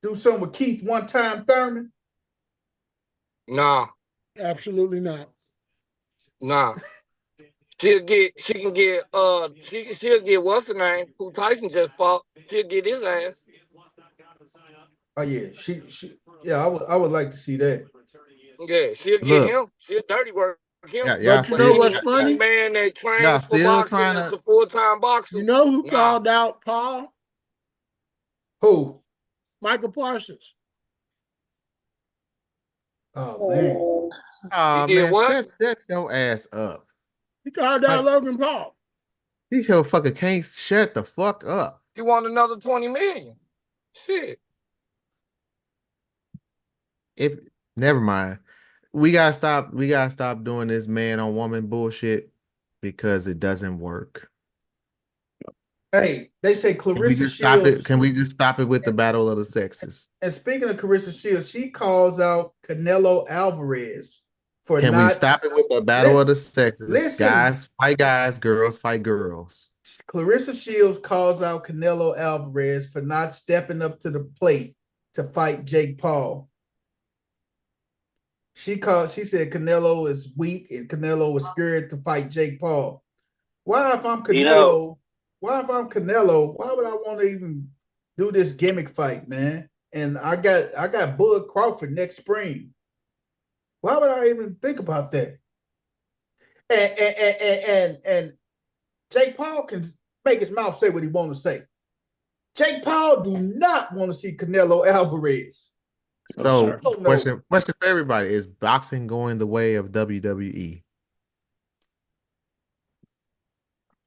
do something with Keith one time Thurman? Nah. Absolutely not. Nah. She'll get what's the name? Who Tyson just fought. She'll get his ass. Oh yeah, I would like to see that. Yeah, she'll get him. She'll dirty work him. But you know what's funny? Man that trains for boxing is a full-time boxer. You know who called out Paul? Who? Michael Parsons. Oh man. Oh man, shut your ass up. He called out Logan Paul. He can't shut the fuck up. He won another 20 million. Shit. Never mind. We gotta stop doing this man on woman bullshit because it doesn't work. Hey, they say Clarissa Shields. Can we just stop it with the battle of the sexes? And speaking of Clarissa Shields, she calls out Canelo Alvarez for Can we stop it with the battle of the sexes? Listen, guys fight guys, girls fight girls. Clarissa Shields calls out Canelo Alvarez for not stepping up to the plate to fight Jake Paul. She said Canelo is weak and Canelo was scared to fight Jake Paul. Why if I'm Canelo? Why would I want to even do this gimmick fight, man? And I got Bud Crawford next spring. Why would I even think about that? And Jake Paul can make his mouth say what he want to say. Jake Paul do not want to see Canelo Alvarez. So, question for everybody: is boxing going the way of WWE?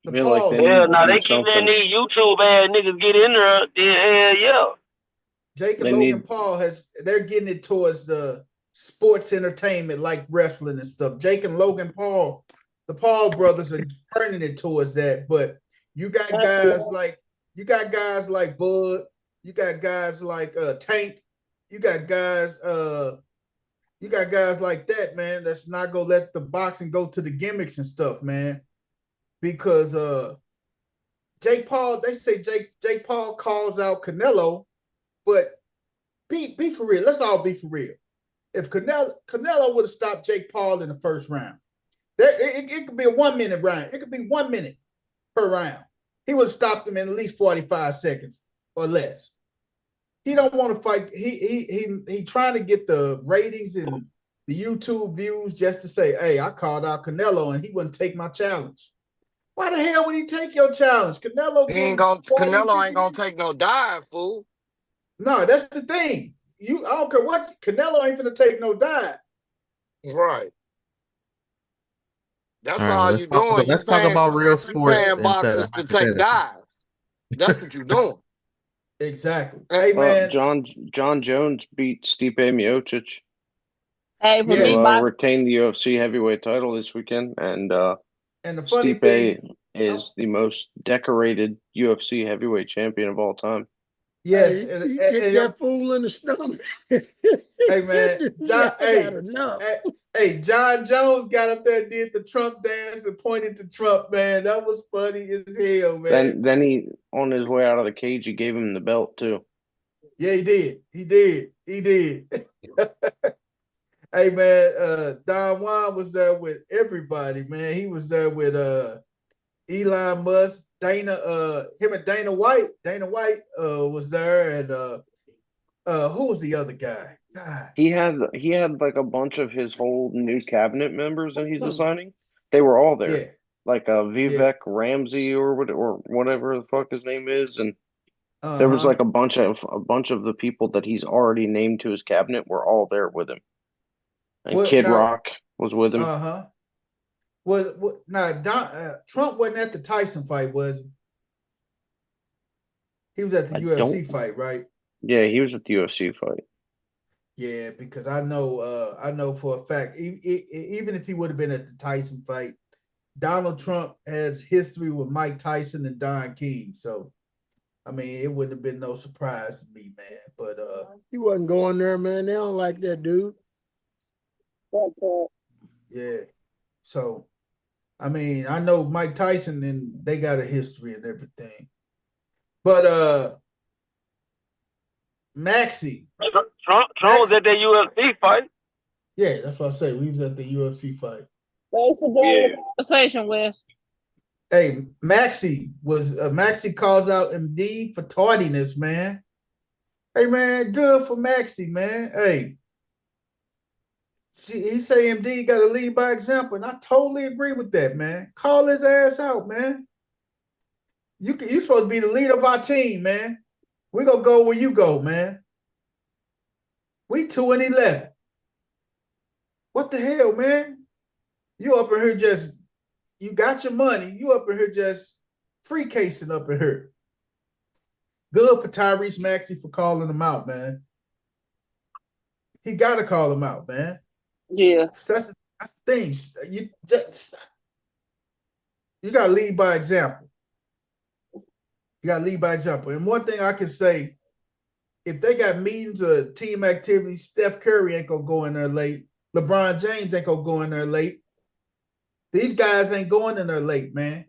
They keep letting these YouTube ass niggas get in there. Yeah. Jake and Logan Paul they're getting it towards the sports entertainment like wrestling and stuff. Jake and Logan Paul, the Paul brothers are turning it towards that. But you got guys like Bud, you got guys like Tank, you got guys like that, man. That's not gonna let the boxing go to the gimmicks and stuff, man. Because Jake Paul, they say Jake Paul calls out Canelo, but be for real. Let's all be for real. If Canelo would have stopped Jake Paul in the first round, it could be a 1 minute round. It could be 1 minute per round. He would have stopped him in at least 45 seconds or less. He don't want to fight. He trying to get the ratings and the YouTube views just to say, hey, I called out Canelo and he wouldn't take my challenge. Why the hell would he take your challenge? Canelo ain't gonna take no dive, fool. No, that's the thing. I don't care what, Canelo ain't gonna take no dive. Right. That's all you doing. Let's talk about real sports instead of to take dives. That's what you're doing. Exactly. Hey man, John Jones beat Stipe Miocic. Hey, for me, retained the UFC heavyweight title this weekend, and the funny Stipe is the most decorated UFC heavyweight champion of all time. Yes, and get that fool in the stomach. Hey man, John Jones got up there and did the Trump dance and pointed to Trump, man. That was funny as hell, man. Then he, on his way out of the cage, he gave him the belt too. Yeah, he did. Hey man, Don Juan was there with everybody, man. He was there with Elon Musk, him and Dana White. Dana White was there, and who was the other guy? God. He had like a bunch of his whole new cabinet members that he's assigning. They were all there. Yeah. Like Vivek Ramsey or whatever the fuck his name is, and There was Uh-huh. like a bunch of the people that he's already named to his cabinet were all there with him. And What Kid now? Rock was with him. Uh-huh. What now? Trump wasn't at the Tyson fight, was he? He was at the I UFC don't. fight, right? Yeah, he was at the UFC fight. Yeah, because I know for a fact, even if he would have been at the Tyson fight, Donald Trump has history with Mike Tyson and Don King. So, I mean, it wouldn't have been no surprise to me, man. But He wasn't going there, man. They don't like that dude. yeah. So, I mean, I know Mike Tyson and they got a history and everything. But Maxie. Trump was at the UFC fight. Yeah, that's what I say. We was at the UFC fight. Thanks for joining the conversation, Wes. Hey, Maxie calls out MD for tardiness, man. Hey, man, good for Maxie, man. Hey, he say MD got to lead by example, and I totally agree with that, man. Call his ass out, man. You supposed to be the leader of our team, man. We gonna go where you go, man. We 2-11. What the hell, man? You up in here just, you got your money. You up in here just free casing up in here. Good for Tyrese Maxey for calling him out, man. He got to call him out, man. Yeah. That's the thing. You got to lead by example. You got to lead by example. And one thing I can say, if they got meetings or team activities, Steph Curry ain't going to go in there late. LeBron James ain't going to go in there late. These guys ain't going in there late, man.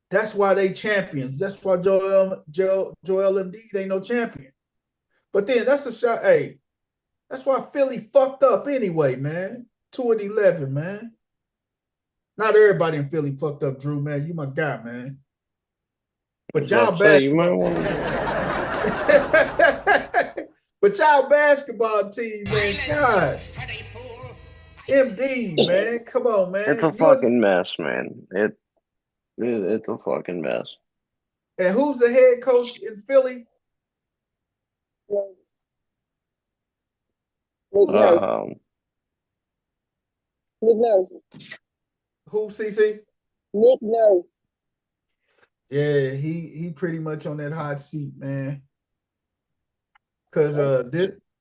That's why they champions. That's why Joel Embiid ain't no champion. But then that's a shot. Hey, that's why Philly fucked up anyway, man. 2-11, man. Not everybody in Philly fucked up, Drew, man. You my guy, man. But y'all basketball. But y'all basketball team, man, God. MD, man. Come on, man. It's a fucking mess, man. It's a fucking mess. And who's the head coach in Philly? Nick Nurse. Who, CC? Nick Nurse. Yeah, he pretty much on that hot seat, man. Because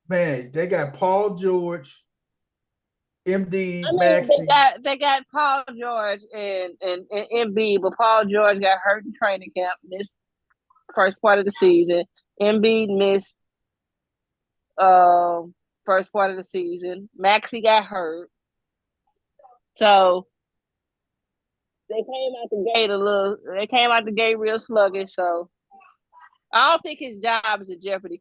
they got Paul George, MD, Maxey. They got Paul George and MB, but Paul George got hurt in training camp this first part of the season. MB missed first part of the season. Maxey got hurt. So they came out the gate real sluggish. So I don't think his job is in jeopardy.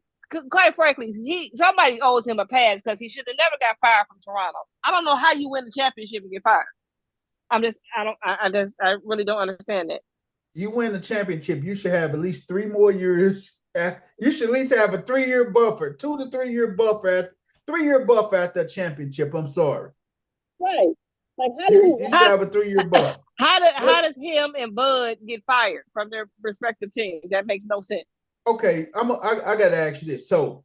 Quite frankly, somebody owes him a pass because he should have never got fired from Toronto. I don't know how you win the championship and get fired. I really don't understand that. You win the championship, you should have at least 3 more years. You should at least have a 3-year buffer, 2 to 3 year buffer, 3-year buffer at that championship. I'm sorry. Right. Like you should have a 3-year buffer. How does him and Bud get fired from their respective teams? That makes no sense. Okay, I got to ask you this. So,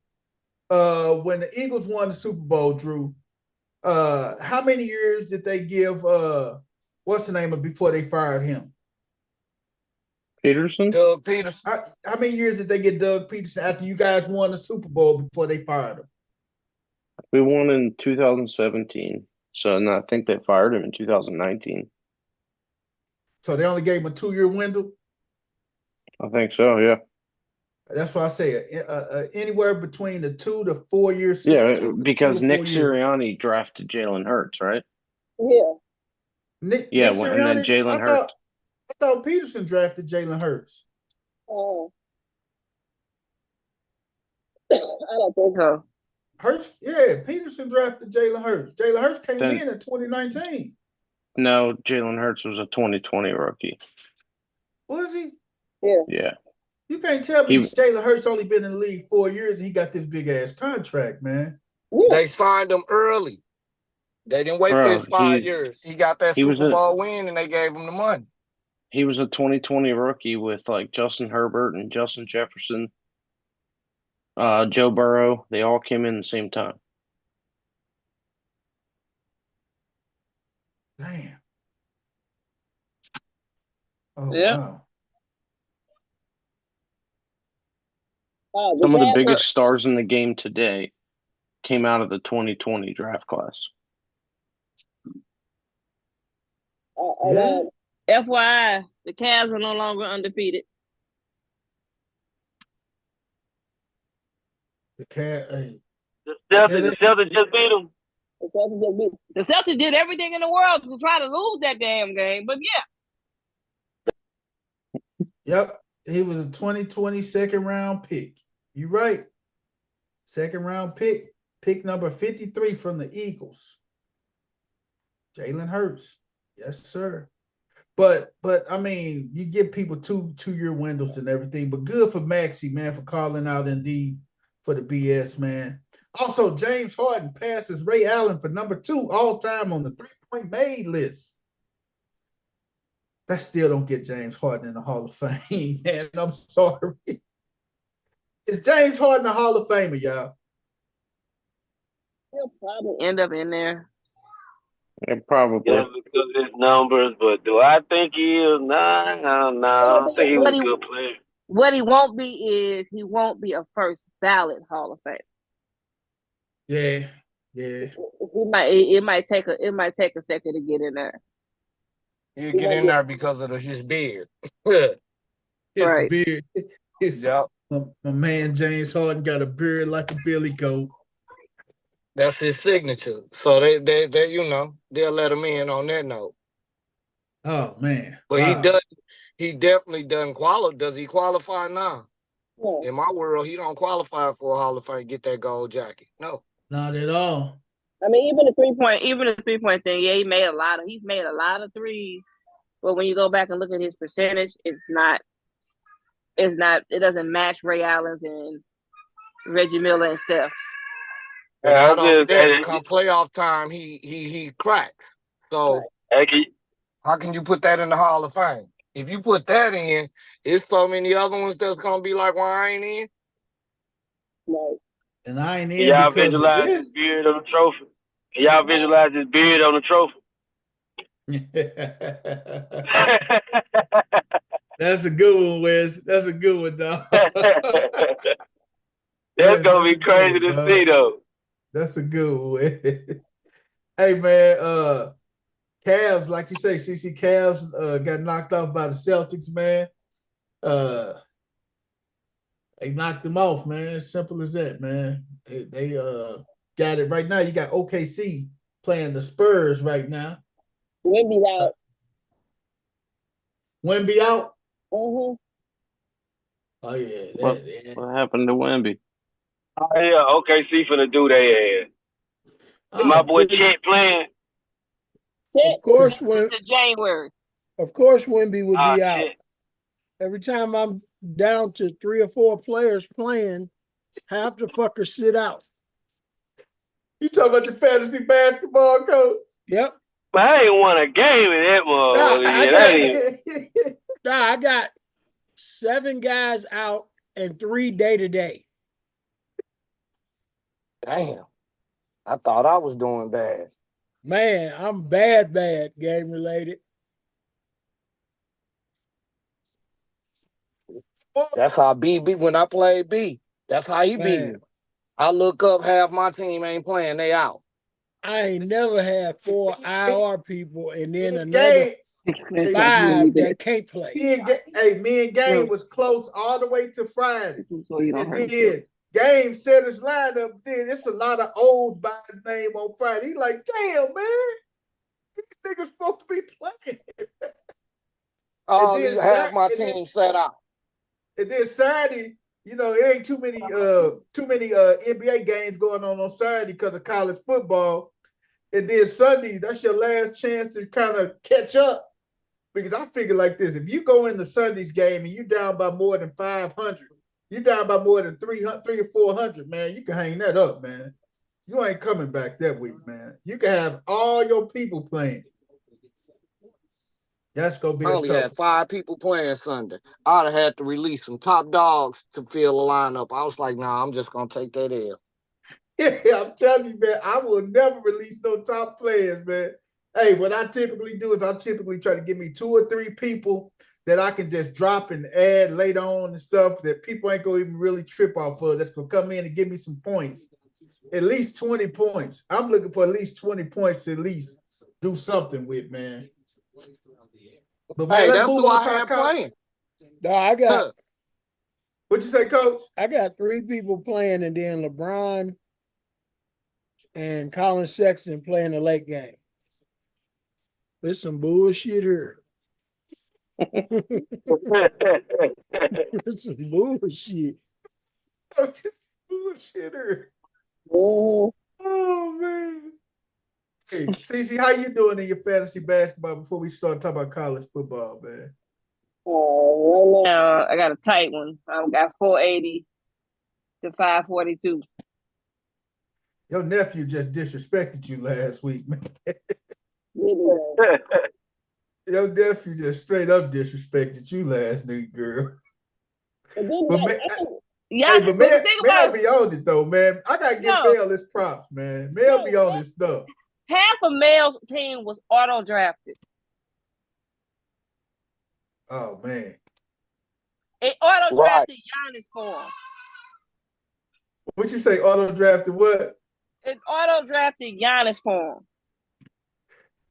when the Eagles won the Super Bowl, Drew, how many years did they give? What's the name of before they fired him? Peterson. Doug Peterson. How many years did they get Doug Peterson after you guys won the Super Bowl before they fired him? We won in 2017, so I think they fired him in 2019. So they only gave him a 2-year window. I think so. Yeah. That's what I say. Anywhere between the 2 to 4 years. Yeah, because Nick Sirianni drafted Jalen Hurts, right? Yeah. Nick and then Jalen Hurts. I thought Peterson drafted Jalen Hurts. Oh. I don't think so. Hurts, yeah, Peterson drafted Jalen Hurts. Jalen Hurts came in 2019. No, Jalen Hurts was a 2020 rookie. Was he? Yeah. Yeah. You can't tell me Jalen Hurts only been in the league 4 years and he got this big ass contract, man. They signed him early. They didn't wait for his 5 years. He got that Super Bowl win and they gave him the money. He was a 2020 rookie with like Justin Herbert and Justin Jefferson, Joe Burrow. They all came in the same time. Damn. Oh, Yeah. wow. Some of the biggest stars in the game today came out of the 2020 draft class. Yeah. FYI, the Cavs are no longer undefeated. The cat. Hey. The Celtics just beat them. The Celtics did everything in the world to try to lose that damn game, but yeah. Yep. He was a 2020 second round pick. You're right. Second round pick. Pick number 53 from the Eagles. Jalen Hurts. Yes, sir. But I mean, you give people two-year windows and everything, but good for Maxey, man, for calling out Indeed for the BS, man. Also, James Harden passes Ray Allen for number 2 all-time on the three-point made list. That still don't get James Harden in the Hall of Fame, man. I'm sorry. Is James Harden a Hall of Famer, y'all? He'll probably end up in there. Yeah, probably. Yeah, because of his numbers, but do I think he is? Nah. I don't think he was a good player. What he won't be is he won't be a first ballot Hall of Fame. Yeah. It might take a second to get in there. You get in there because of his beard. His Right. beard. Yep. My man James Harden got a beard like a billy goat. That's his signature. So they they'll let him in on that note. Oh man. But wow. he definitely doesn't qualify. Does he qualify now? Yeah. In my world, he don't qualify for a Hall of Fame, get that gold jacket. No. Not at all. I mean, even the 3-point thing, yeah, he's made a lot of threes. But when you go back and look at his percentage, it doesn't match Ray Allen's and Reggie Miller and Steph. Yeah, come playoff time, he cracked. So how can you put that in the Hall of Fame? If you put that in, it's so many other ones that's gonna be like, "Why I ain't in?" Right. And I ain't in. Y'all visualize his beard on the trophy. Y'all visualize his beard on the trophy. That's a good one, Wes. That's a good one, dog. That's gonna be crazy to see, though. That's a good one. Hey, man, Cavs, like you say, CC Cavs got knocked off by the Celtics, man. They knocked them off, man. As simple as that, man. They got it right now. You got OKC playing the Spurs right now. Wemby out. Wemby out? Mm-hmm. Oh, yeah. What happened to Wemby? Oh, yeah, OKC finna do their ass. My boy Chet playing. Of course, January. Of course, Wemby would be out. Shit. Every time I'm down to 3 or 4 players playing, half the fuckers sit out. You talking about your fantasy basketball coach? Yep. But I ain't won a game in that motherfucker. I got 7 guys out and 3 day-to-day. Damn. I thought I was doing bad. Man, I'm bad game related. That's how B when I played B. That's how he beat me. I look up, half my team ain't playing, they out. I ain't never had 4 IR people and then another 5 that can't play. Me and Game was close all the way to Friday. And then Game set his lineup. Then it's a lot of O's by his name on Friday. He's like, damn, man. These niggas supposed to be playing. Oh, half my team set out. And then Saturday, it ain't too many NBA games going on Saturday because of college football. And then Sunday, that's your last chance to kind of catch up. Because I figure like this: if you go into Sunday's game and you're down by more than 500, you're down by more than 300 or 400, man, you can hang that up, man. You ain't coming back that week, man. You can have all your people playing. That's gonna be I a only tough. had 5 people playing Sunday. I'd have had to release some top dogs to fill the lineup. I was like, nah, I'm just gonna take that L. Yeah, I'm telling you, man, I will never release no top players, man. Hey, what I typically do is I typically try to give me 2 or 3 people that I can just drop and add later on and stuff that people ain't gonna even really trip off of. That's gonna come in and give me some points. At least 20 points. I'm looking for at least 20 points to at least do something with, man. But man, Hey, let's that's move who on I to our had college. playing. No, I got What you say, Coach? 3 people playing, and then LeBron and Colin Sexton playing the late game. There's some bullshit here. There's some bullshit. Oh, just bullshitter. Oh, Oh man. Hey, Cece, how you doing in your fantasy basketball before we start talking about college football, man? right now I got a tight one. I got 480 to 542. Your nephew just disrespected you last week, man. Your nephew just straight up disrespected you last week, girl. But man, Yeah, but but man, think Mel about be on it though, man. I gotta give No. Mel his props, man. Mel be on his stuff. half of Mel's team was auto drafted. Oh man. It auto drafted Giannis for him. What you say? Auto drafted what? It auto drafted Giannis for him.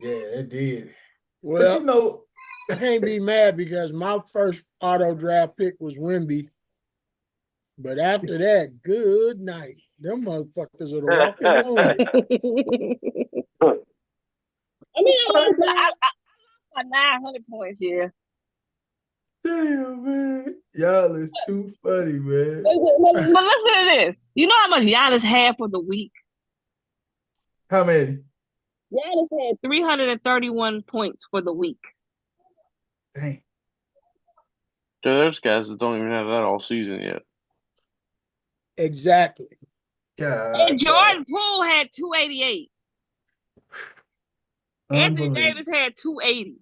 Yeah, it did. Well, But you know, I can't be mad because my first auto draft pick was Wemby. But after that, good night. Them motherfuckers are the walking wounded. I mean, I lost by 900 points, yeah. damn man, y'all is too funny, man. But listen to this. You know how much Giannis had for the week? How many? Giannis had 331 points for the week. Dang. There's guys that don't even have that all season yet. Exactly. God, And Jordan Poole had 288. Anthony Davis had 280.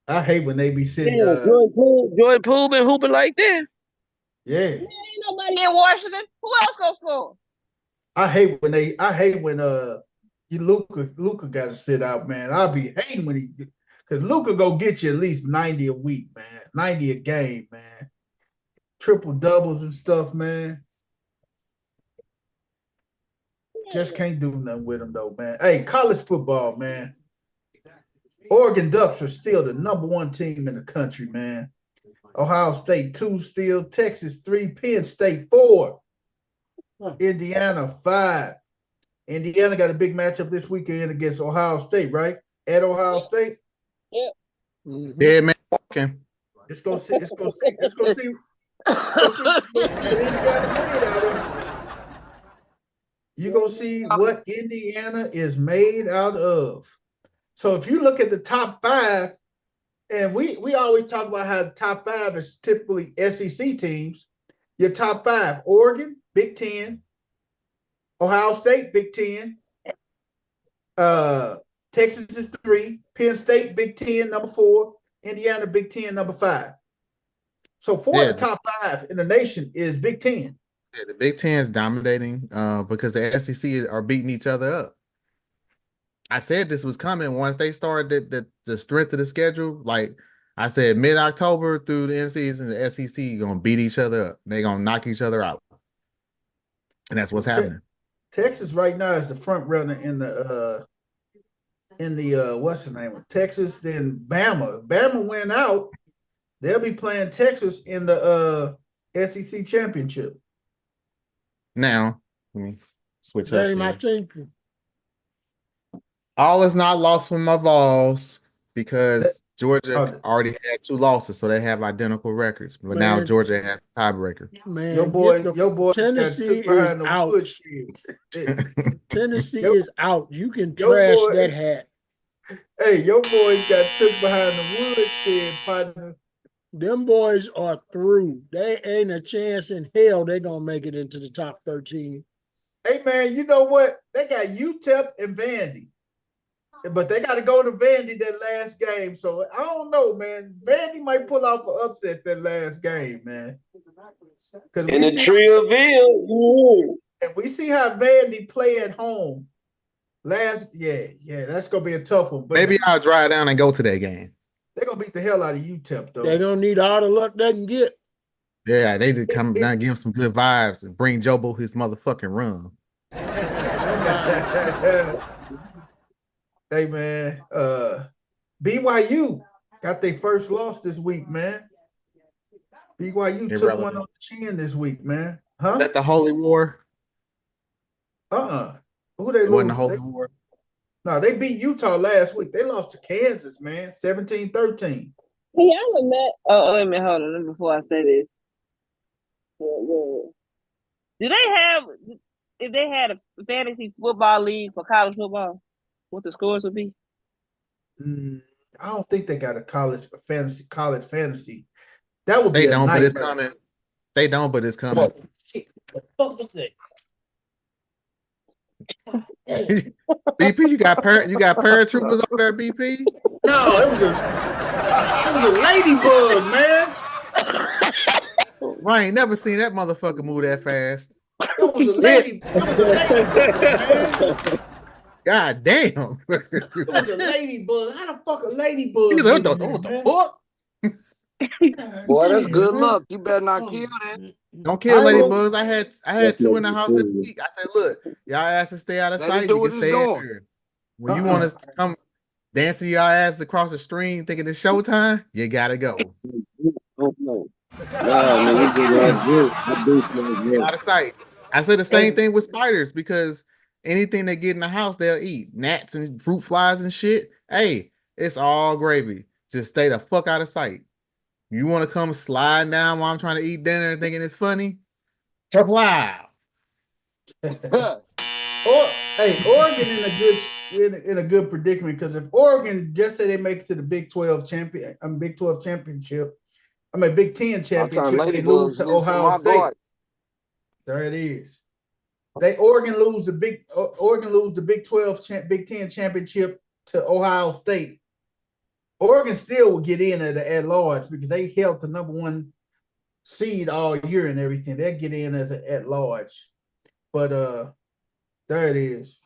I hate when they be sitting. Jordan Poole been hooping like that. Yeah, Ain't nobody in Washington. Who else gonna score? I hate when Luka got to sit out, man. I'll be hating when because Luka go get you at least 90 a week, man. 90 a game, man. Triple doubles and stuff, man. Just can't do nothing with them though, man. Hey, college football, man. Oregon Ducks are still the #1 team in the country, man. Ohio State 2 still, Texas 3, Penn State 4, Indiana 5. Indiana got a big matchup this weekend against Ohio State, right? At Ohio State. Yeah. Yeah, man. Walking. Let's go see what Indiana made out of. You gonna see what Indiana is made out of. So if you look at the top 5, and we always talk about how the top 5 is typically SEC teams. Your top 5: Oregon, Big Ten; Ohio State, Big Ten; Texas is 3; Penn State, Big Ten, #4; Indiana, Big Ten, #5. So 4 of the top 5 in the nation is Big Ten. Yeah, the Big Ten is dominating because the SEC are beating each other up. I said this was coming once they started the strength of the schedule. Like I said, mid-October through the end season, the SEC going to beat each other up. They're going to knock each other out. And that's what's happening. Texas right now is the front runner in the what's the name of Texas, then Bama. If Bama went out, they'll be playing Texas in the SEC championship. Now, let me switch up. Very much thinking. All is not lost for my Vols because Georgia already had 2 losses, so they have identical records. But now Georgia has a tiebreaker. Man, your boy Tennessee is out. Tennessee is out. You can trash that hat. Hey, your boys got took behind the woodshed, partner. Them boys are through. They ain't a chance in hell they're gonna make it into the top 13. Hey man, you know what? They got UTEP and Vandy. But they got to go to Vandy that last game. So I don't know, man. Vandy might pull off an upset that last game, man. In the Trillville. And we see how Vandy play at home. Yeah, that's gonna be a tough one. But maybe I'll drive down and go to that game. They're gonna beat the hell out of UTEP, though. They don't need all the luck they can get. Yeah, they just come down, give him some good vibes, and bring Jobo his motherfucking run. Hey man, BYU got their first loss this week, man. BYU took one on the chin this week, man. Huh? That the Holy War? Who they lose? Wasn't the Holy War? No, they beat Utah last week. They lost to Kansas, man, 17-13. Hey, y'all met. Oh, wait a minute, hold on. Before I say this, do they have? If they had a fantasy football league for college football, what the scores would be? I don't think they got a college fantasy. That would be. They don't, but it's coming. They don't, but it's coming. What the fuck was that? BP, you got paratroopers over there, BP? No, it was a ladybug, man. I ain't never seen that motherfucker move that fast. It was a ladybug, man. God damn. It was a ladybug. How the fuck a ladybug? What the fuck? Boy, that's good luck. You better not kill that. Don't kill ladybugs. I had two in the house this week. I said, look, y'all ass to stay out of sight. You can stay in here. When you want to come dancing your ass across the stream thinking it's showtime, you gotta go. Out of sight. I said the same thing with spiders because anything they get in the house, they'll eat. Gnats and fruit flies and shit. Hey, it's all gravy. Just stay the fuck out of sight. You want to come slide down while I'm trying to eat dinner and thinking it's funny? Wow. Oregon in a good predicament because if Oregon just say they make it to the Big 12 championship, Big 10 championship, they lose to Ohio State. There it is. Oregon lose the Big 12 Big 10 championship to Ohio State. Oregon still will get in at large because they held the number one seed all year and everything. They'll get in as at large. But there it is.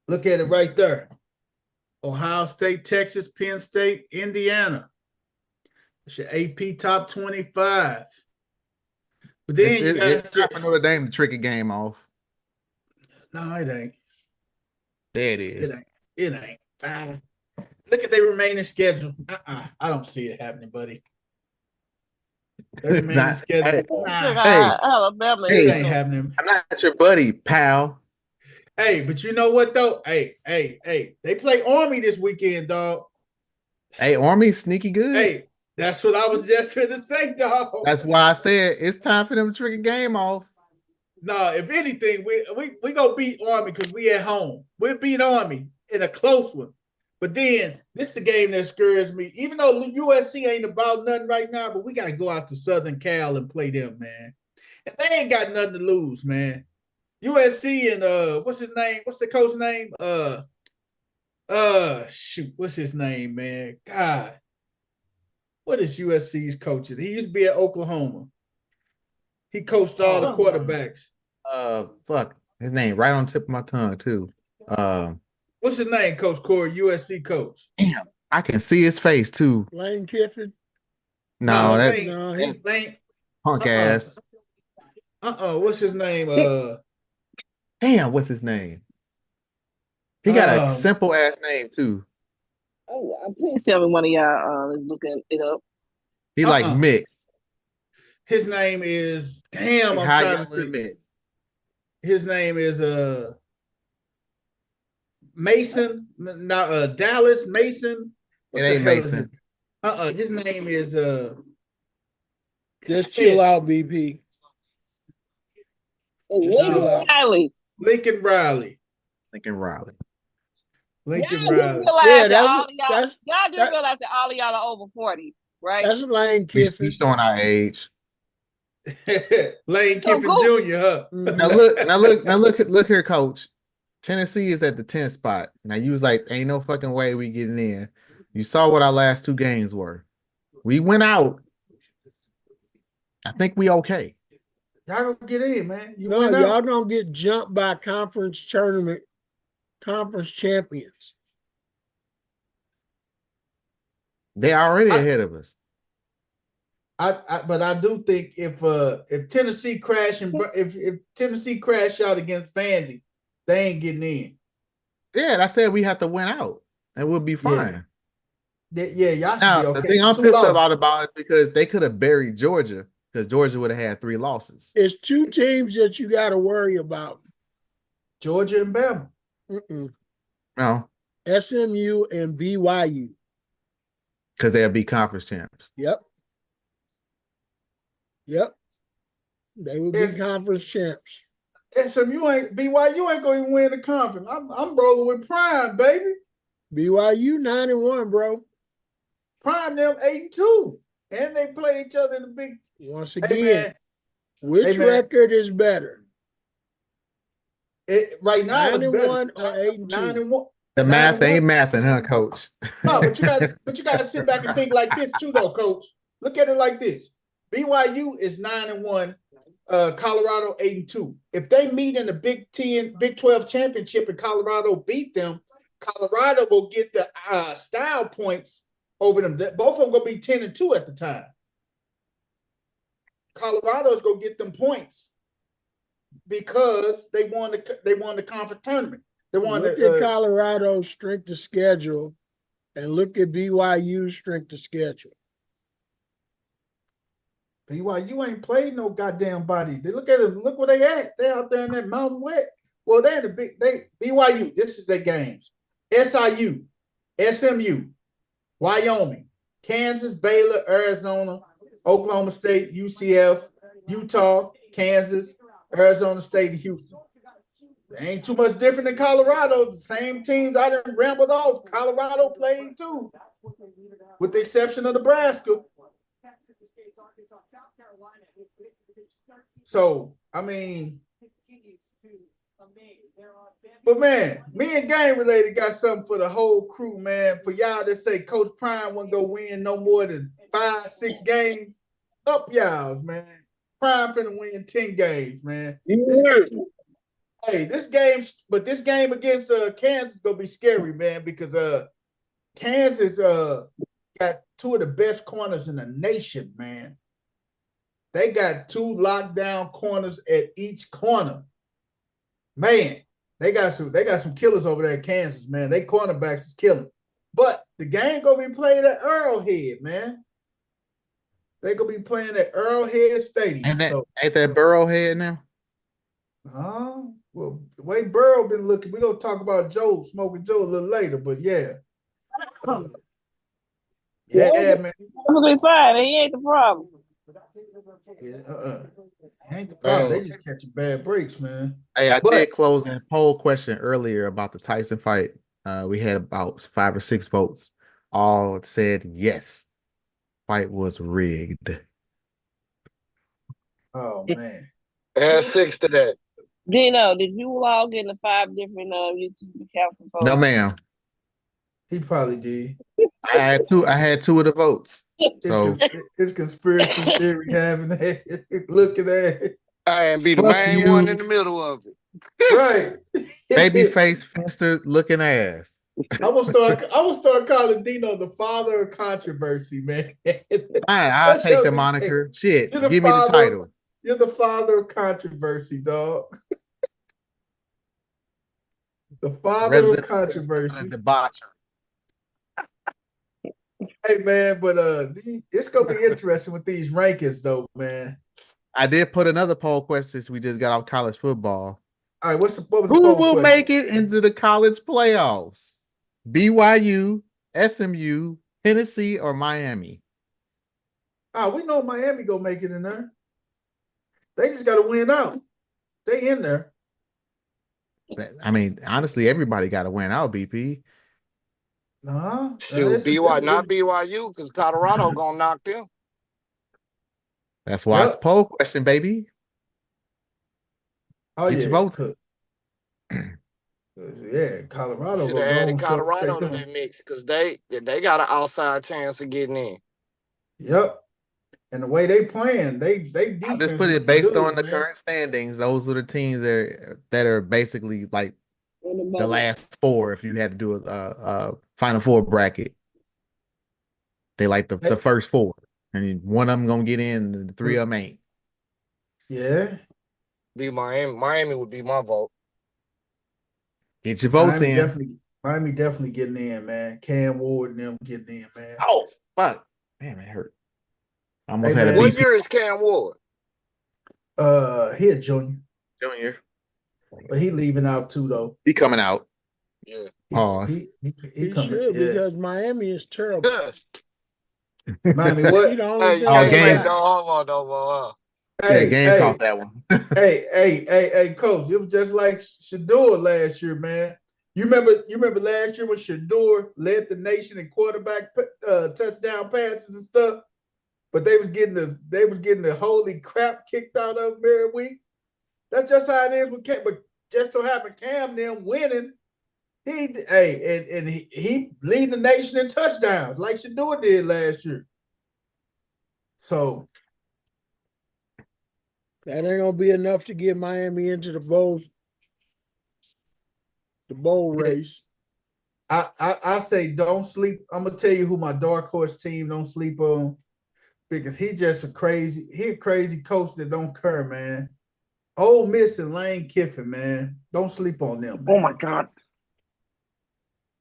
Look at it right there. Ohio State, Texas, Penn State, Indiana. It's your AP top 25. But then it's time for Notre Dame to trick a game off. No, it ain't. There it is. It ain't. Look at their remaining schedule. I don't see it happening, buddy. Their remaining schedule. It ain't happening. I'm not your buddy, pal. Hey, but you know what though? Hey. They play Army this weekend, dog. Hey, Army's sneaky good. Hey, that's what I was just going to say, dog. That's why I said it's time for them to trick a game off. No, if anything, we gonna beat Army because we at home. We'll beat Army in a close one. But then this is the game that scares me. Even though USC ain't about nothing right now, but we gotta go out to Southern Cal and play them, man. And they ain't got nothing to lose, man. USC and what's his name? What's the coach's name? What's his name, man? God. What is USC's coaching? He used to be at Oklahoma. He coached all the quarterbacks. Fuck. His name right on the tip of my tongue, too. What's his name, Coach Corey? USC coach. Damn, I can see his face too. Lane Kiffin. No, Lane. Punk ass. What's his name? Damn, what's his name? He got a simple ass name too. Oh, please tell me one of y'all is looking it up. He like mixed. His name is damn. His name is Mason, not Dallas Mason. It ain't Mason. His name is just chill out, BP. Lincoln Riley. Lincoln Riley. Yeah, y'all do realize that all of y'all are over 40, right? That's Lane Kiffin. He's showing our age. Lane Kiffin Jr., huh? Now look here, coach. Tennessee is at the 10th spot. Now you was like, ain't no fucking way we getting in. You saw what our last 2 games were. We went out. I think we okay. Y'all gonna get in, man. You No, went y'all out. gonna get jumped by conference champions. They already ahead of us. But I do think if Tennessee crash and if Tennessee crash out against Vandy, they ain't getting in. Yeah, I said we have to win out, and we'll be fine. Yeah, y'all should Now be okay. the thing I'm 2 pissed losses. about is because they could have buried Georgia because Georgia would have had 3 losses. It's 2 teams that you got to worry about. Georgia and Bama. No, SMU and BYU. because they'll be conference champs. Yep. They will be conference champs. SMU ain't BYU ain't gonna even win the conference. I'm rolling with Prime, baby. BYU 9-1, bro. Prime them 82, and they play each other in the big. Once Hey, again, man. which Hey, man. record is better? Right now it's 9-1 better. or 8-2? 9-1. The math 9-1. ain't mathing, huh, Coach? No, but you gotta sit back and think like this too, though, Coach. Look at it like this: BYU is 9-1, Colorado 8-2. If they meet in the Big 12 championship and Colorado beat them, Colorado will get the style points over them. Both of them gonna be 10-2 at the time. Colorado's gonna get them points because they won the conference tournament. They won Look at Colorado's strength of schedule and look at BYU's strength of schedule. BYU ain't played no goddamn body. They look at it. Look where they at. They out there in that Mountain West. Well, they're in the BYU. This is their games. SIU, SMU, Wyoming, Kansas, Baylor, Arizona, Oklahoma State, UCF, Utah, Kansas, Arizona State, and Houston. They ain't too much different than Colorado. The same teams I done rambled off. Colorado played too, with the exception of Nebraska. So, I mean, but man, me and Game Related got something for the whole crew, man. For y'all that say Coach Prime won't go win no more than 5-6 games, up y'all's, man. Prime finna win 10 games, man. This game against Kansas is gonna be scary, man, because Kansas got 2 of the best corners in the nation, man. They got 2 lockdown corners at each corner. Man, they got some killers over there at Kansas, man. They cornerbacks is killing. But the game gonna be played at Arrowhead, man. They gonna be playing at Arrowhead Stadium. Ain't that Burrowhead now? Well, the way Burrow been looking, we're gonna talk about Smoking Joe a little later, but yeah. Yeah, man. Perfectly fine. He ain't the problem. Yeah, ain't the problem. They just catching bad breaks, man. Hey, I did close that poll question earlier about the Tyson fight. We had about 5 or 6 votes. All said yes. Fight was rigged. Oh man. Add 6 to that. Dino, did you log into 5 different YouTube accounts? No, ma'am. He probably did. I had 2 of the votes. So it's conspiracy theory having that. Look at that. I ain't be the main one in the middle of it. Right. Babyface Fester looking ass. I will start calling Dino the father of controversy, man. I'll take the moniker. Shit. Give me the title. You're the father of controversy, dog. The father of controversy. Debauchery. Hey man, but it's gonna be interesting with these rankings, though, man. I did put another poll question since we just got off college football. All right, what was the Who poll will question? make it into the college playoffs? BYU, SMU, Tennessee, or Miami? We know Miami gonna make it in there. They just gotta win out. They in there. I mean, honestly, everybody got to win out, BP. Shoot, not BYU, because Colorado gonna knock them. That's why it's a poll question, baby. Oh, Get your votes. Yeah, Colorado Should will have go added and Colorado take to them. that mix because they got an outside chance of getting in. Yep. And the way they playing, they I'll just defense put it looking based good, on the man. current standings. Those are the teams that are basically like the last four. If you had to do a Final Four bracket, they like the first four, and one of them gonna get in, and the three of them ain't. Yeah. Be Miami. Miami would be my vote. Get your votes Miami in. Miami definitely getting in, man. Cam Ward and them getting in, man. Oh fuck, damn, it hurt. I almost Hey, had a man. What BP year is Cam Ward? He a junior, junior. but he leaving out too though. He coming out. Yeah. Pause. He He coming. should Yeah. because Miami is terrible. Miami He what? the only Hey, you thing Oh, can't they game. say got. no homo no more. Yeah, game caught that one. Hey, coach. It was just like Shador last year, man. You remember last year when Shador led the nation in quarterback touchdown passes and stuff, but they was getting the holy crap kicked out of them every week. That's just how it is with Cam. But just so happened Cam them winning. He leading the nation in touchdowns like Shador did last year. So That ain't gonna be enough to get Miami into the bowl race. I say don't sleep. I'm gonna tell you who my dark horse team don't sleep on because he a crazy coach that don't care, man. Ole Miss and Lane Kiffin, man. Don't sleep on them, man. Oh my God.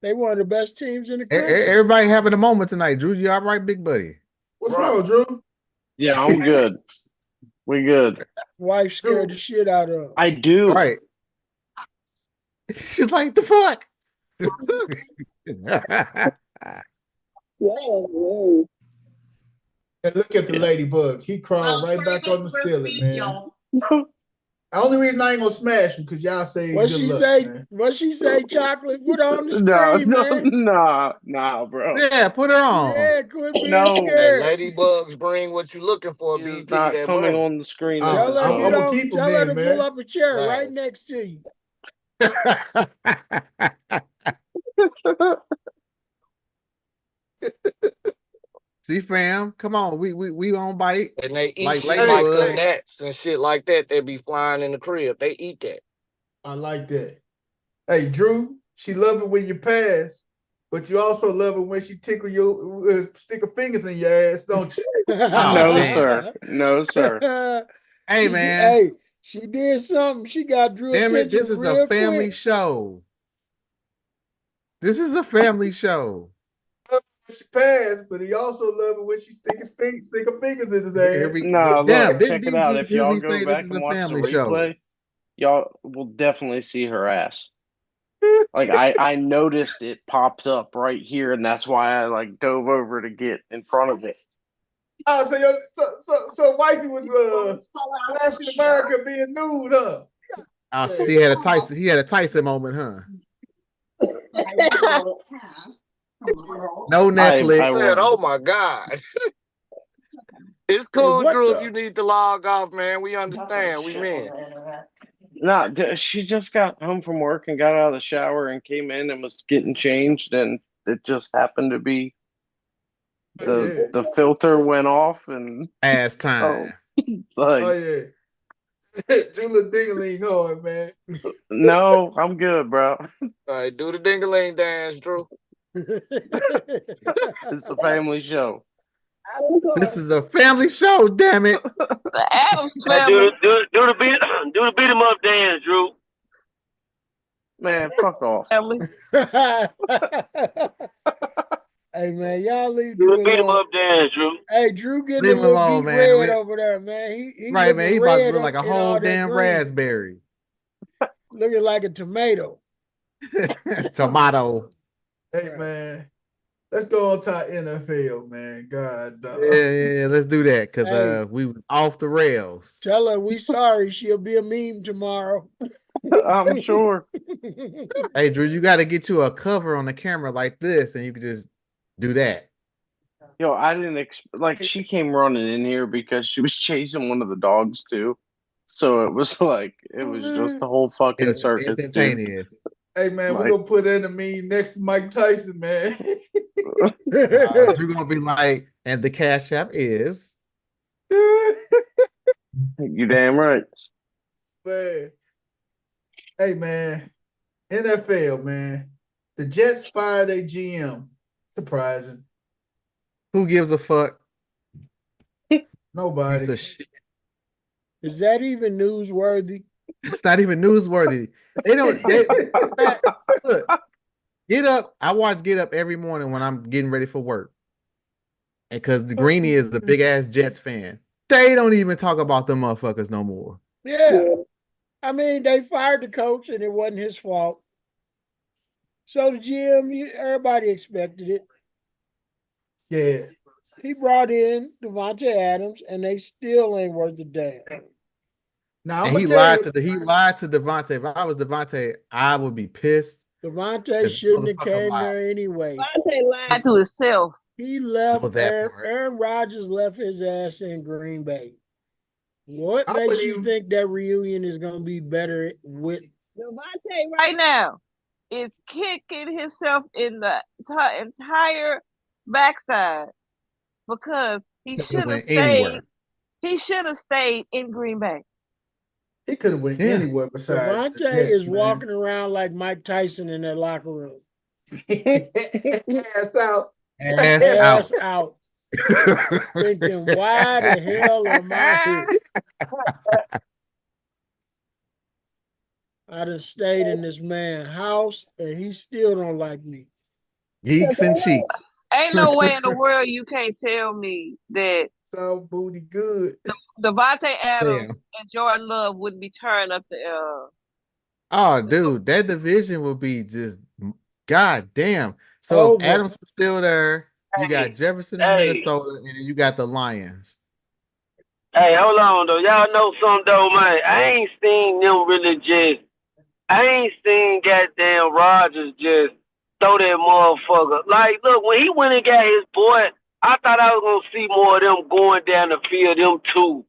They one of the best teams in the country. Everybody having a moment tonight. Drew, you all right, big buddy? What's wrong, Drew? Yeah, I'm good. We good. Wife scared the shit out of him. I do. Right. She's like, the fuck? And look at the ladybug. He crawled right back on the ceiling, man. The only reason I ain't gonna smash him because y'all say What good she luck, say? man. What she say? Chocolate? Put her on the screen, man. Nah, bro. Yeah, put her on. Yeah, quit being No. scared. Hey, ladybugs bring what you looking for, He's BP. not That coming money. on the screen Oh, at Tell this her, I'm get gonna moment. on, keep him tell her then, to man. pull up a chair Right. right next to you. See, fam, come on, we on bite. And they eat Like shit like Ladybug. the gnats and shit like that. They be flying in the crib. They eat that. I like that. Hey, Drew, she love it when you pass, but you also love it when she tickle your stick her fingers in your ass, don't you? Oh, No, damn. sir. No, sir. Hey, man. Hey, she did something. She got Drew Damn it, attention this is real a family quick. show. This is a family show. She passed, but he also love it when she stick her fingers in his Here ass. we No, Damn, look, didn't check it you out. just If hear y'all me go say back this is and a watch the family show? replay, y'all will definitely see her ass. Like I noticed it popped up right here, and that's why I like dove over to get in front of it. Oh, so wifey was flashing America being nude, huh? Oh, he had a Tyson moment, huh? No Netflix. I said, oh my God. It's cool, what Drew, the- if you need to log off, man. We understand. We men. No, she just got home from work and got out of the shower and came in and was getting changed, and it just happened to be the filter went off and Ass time. like Oh yeah. Jula Dingaling hard, man. no, I'm good, bro. All right, do the ding-a-ling dance, Drew. It's a family show. This is a family show, damn it. The Adams Hey, family. do the beat 'em up dance, Drew. Man, fuck off. family. Hey man, y'all leave Do the Drew beat 'em alone. up dance, Drew. Hey, Drew getting Leave a him little alone, deep man. red over there, man. He Right, man. He looking about to red look like a in all whole that damn green. raspberry. Looking like a tomato. Tomato. Hey man. Let's go on to our NFL, man. God dog. Yeah, let's do that because Hey. we was off the rails. Tell her we sorry. She'll be a meme tomorrow. I'm sure. Hey, Drew, you got to get you a cover on the camera like this, and you can just do that. Yo, I didn't like she came running in here because she was chasing one of the dogs too. So it was like it was just the whole fucking It's circus, dude. instantaneous. Hey man, we're Mike. gonna put that in a meme next to Mike Tyson, man. You're gonna be like, and the cash app is. You damn right. Man. Hey man, NFL, man. The Jets fired their GM. Surprising. Who gives a fuck? Nobody. Piece of shit. Is that even newsworthy? It's not even newsworthy. They don't. Look, Get Up. I watch Get Up every morning when I'm getting ready for work, and because the Greenie is the big ass Jets fan, they don't even talk about them motherfuckers no more. Yeah. I mean, they fired the coach and it wasn't his fault. So the GM, everybody expected it. Yeah. He brought in Devontae Adams, and they still ain't worth a damn. Now And he lied to Devontae. If I was Devontae, I would be pissed. Devontae shouldn't have came there anyway. Devontae lied to himself. He left. Well, that part. Aaron Rodgers left his ass in Green Bay. What I makes wouldn't you even- think that reunion is going to be better with? Devontae right now is kicking himself in the entire backside because he Could've should have went stayed. anywhere. He should have stayed in Green Bay. He could have went Yeah. anywhere besides the Devontae Jets, is man. walking around like Mike Tyson in that locker room. Ass out. Ass Ass out. out. Thinking, why the hell am I here? I done stayed in this man's house and he still don't like me. Geeks and cheeks. Ain't no way in the world you can't tell me that So booty good. Devontae Adams Damn. and Jordan Love wouldn't be turning up the Oh, dude, that division would be just goddamn. So if Over. Adams was still there, you got Jefferson in Hey. Minnesota, and then you got the Lions. Hey, hold on though. Y'all know something though, man. I ain't seen them really just. I ain't seen goddamn Rodgers just throw that motherfucker. Like, look, when he went and got his boy, I thought I was gonna see more of them going down the field, them two.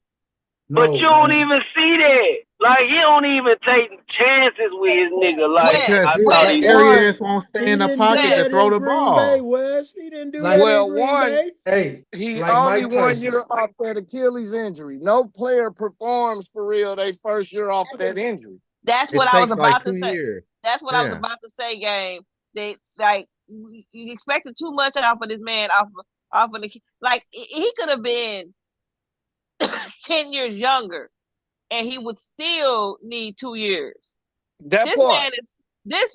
But No, you don't man. even see that. Like, he don't even take chances with his nigga. Like, Because I his thought that he area would. ass won't stay He in the didn't pocket do to that throw in the Green ball. Bay, Wes. He didn't do Like- that Well, in Green one, Bay. Hey, he like only Mike 1 Tyson. year off that Achilles injury. No player performs for real they first year off of that injury. That's It what I was takes like about 2 to say. years. That's what I was Yeah. about to say, game. They like you expected too much off of this man, off of the like he could have been 10 years younger, and he would still need 2 years. That This part.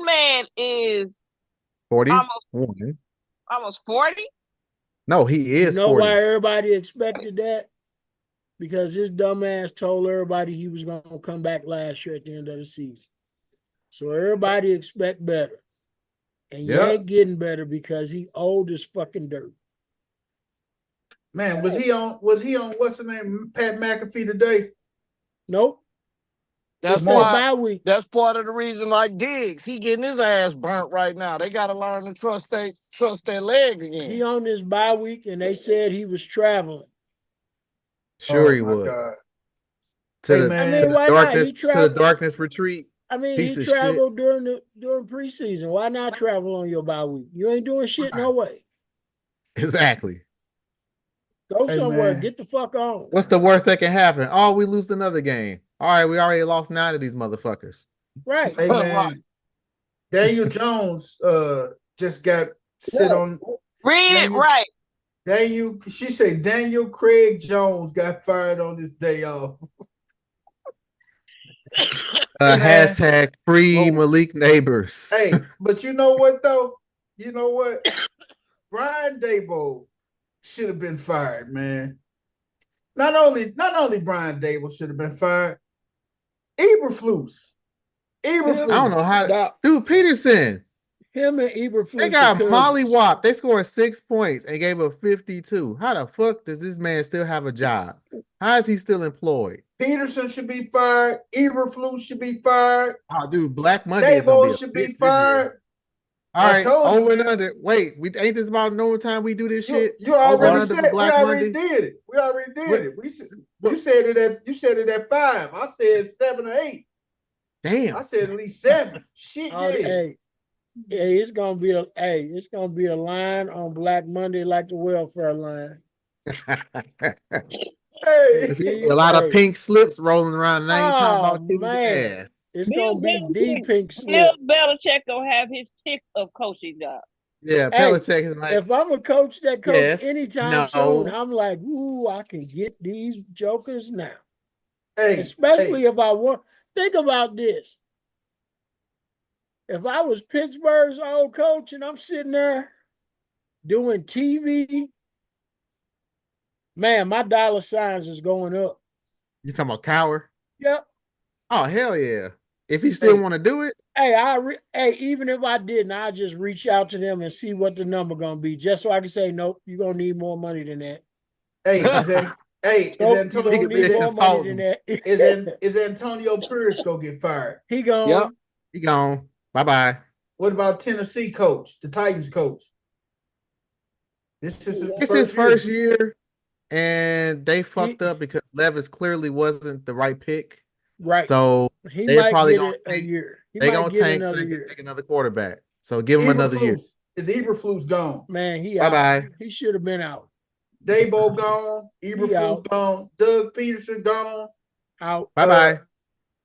man is 41. almost 40. No, he You is know 40. why everybody expected that? Because his dumb ass told everybody he was going to come back last year at the end of the season. So everybody expect better. And you Yeah. ain't getting better because he old as fucking dirt. Man, was he on what's the name? Pat McAfee today? Nope. That's It's their why. bye week. That's part of the reason. Like Diggs, he getting his ass burnt right now. They got to learn to trust their leg He again. on his bye week and they said he was traveling. Sure Oh, he my would. God. To Hey, the, man. I to mean, the why not? darkness, He to the traveled. darkness retreat. I mean, Piece he of shit. traveled during preseason. Why not travel on your bye week? You ain't doing shit no way. Exactly. Go Hey, somewhere. man. Get the fuck on. What's the worst that can happen? Oh, we lose another game. All right, we already lost 9 of these motherfuckers. Right. Hey man, Daniel Jones just got sit on Read it Daniel- right. She said Daniel Craig Jones got fired on his day off. Man. Hashtag free Oh. Malik Neighbors. Hey, but you know what though? You know what? Brian Daboll should have been fired, man. Not only Brian Daboll should have been fired, Eberflus. I don't know how. Now, Dude, Peterson. him and Eberflus. They got are cousins. mollywopped. They scored 6 points and gave up 52. How the fuck does this man still have a job? How is he still employed? Peterson should be fired. Eberflus should be fired. Oh, dude, Black Monday is gonna Daboll be a should bitch be this fired. year. All I right, told you, over and man. under. Wait, ain't this about no time we do this shit? You Over and already under said for we Black already Monday? did it. We already did What- it. You said it at 5. I said 7 or 8. Damn. I said at least 7. Shit, Oh, yeah. hey, it's gonna be a line on Black Monday like the welfare line. Hey, A lot of pink slips rolling around, and I ain't talking Oh about Timmy's man, ass. it's Bill gonna be the Belichick, pink Bill slip. Belichick gonna have his pick of coaching job. Yeah, Hey, Belichick is like, if I'm a coach that coach yes, anytime soon, no. I'm like, ooh, I can get these jokers now. hey, Especially if I want. Think about this. If I was Pittsburgh's old coach and I'm sitting there doing TV, man, my dollar signs is going up. You talking about Cowher? Yep. Oh, hell yeah. If he still want to do it. Hey, even if I didn't, I just reach out to them and see what the number gonna be, just so I can say, nope, you're gonna need more money than that. Hey, is Antonio is Antonio Pierce gonna get fired? He gone. Yep. He gone. Bye-bye. What about Tennessee coach, the Titans coach? This is his first year, and they fucked up because Levis clearly wasn't the right pick. Right. So he they're might probably get gonna a year. They're gonna tank so they can take another quarterback. So give him another year. Is Eberflus gone? Man, Bye-bye. He should have been out. Dabo gone. Eberflus gone. Doug Peterson gone. Out. Bye-bye.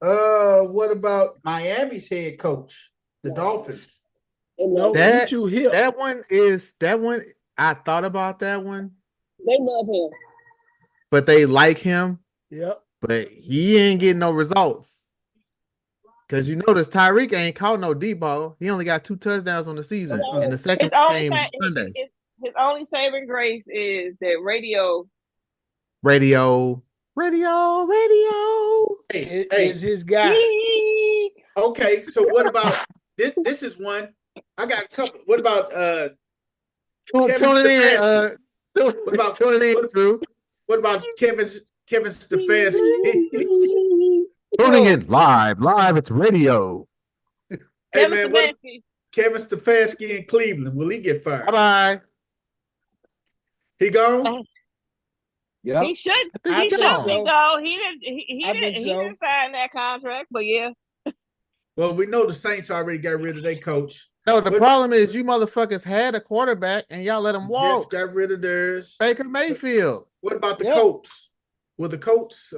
What about Miami's head coach, the Dolphins? That one. I thought about that one. They love him, but they like him. Yep. But he ain't getting no results. Because you notice Tyreek ain't caught no deep ball. He only got 2 touchdowns on the season. And the second came Sunday. His only saving grace is that radio. Hey, is his guy. Okay, so what about this? This is one. I got a couple. What about tune it in? What about tuning in, Drew? What about Kevin Stefanski? Tuning in live. It's radio. Hey man, Kevin Stefanski in Cleveland. Will he get fired? Bye-bye. He gone? Yeah. He should be gone. He didn't sign that contract, but yeah. Well, we know the Saints already got rid of their coach. No, the problem is you motherfuckers had a quarterback and y'all let him walk. Jets got rid of theirs. Baker Mayfield. What about the Colts? Will the Colts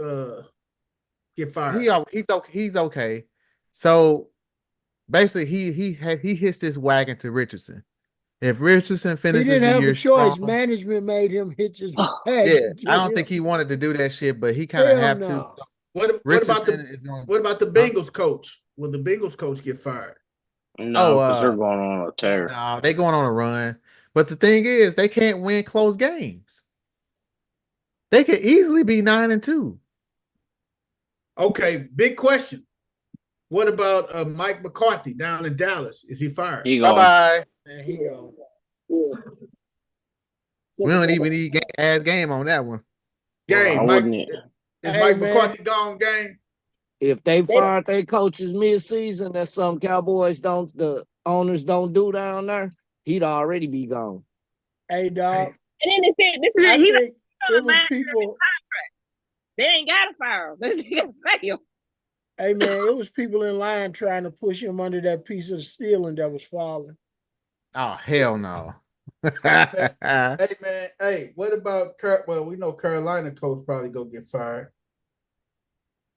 get fired? He's okay. So basically, he hitched his wagon to Richardson. If Richardson finishes he didn't have a choice. strong, management made him hitch his wagon. Yeah, I don't think he wanted to do that shit, but he kind of have to. So what about the Bengals coach? Will the Bengals coach get fired? No, because they're going on a tear. No, they're going on a run. But the thing is, they can't win close games. They could easily be 9-2. Okay, big question. What about Mike McCarthy down in Dallas? Is he fired? Bye-bye. We don't even need add game on that one. Game. Mike McCarthy gone game? If they fired their coaches mid-season, that's something the owners don't do down there, he'd already be gone. Hey, dog. And then they said, this is he's on the contract. They ain't got to fire him. They got to pay him. Hey, man, it was people in line trying to push him under that piece of ceiling that was falling. Oh, hell no. Hey, man. Hey, what about well, we know Carolina coach probably go get fired.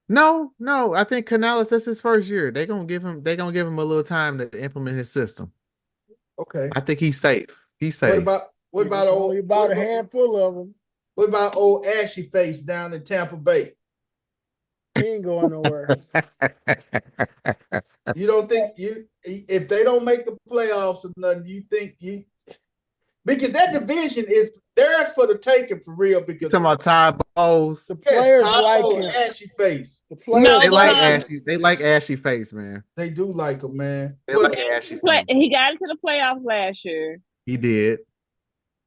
No. I think Canales, that's his first year. They're gonna give him a little time to implement his system. Okay. I think he's safe. What about a handful of them? What about old Ashy Face down in Tampa Bay? He ain't going nowhere. You don't think if they don't make the playoffs or nothing, you think because that division is there for the taking for real. Because talking about Todd Bowles, the players like him. Ashy Face. The players they like Ashy Face, man. They do like him, man. They like Ashy Face. He got into the playoffs last year. He did.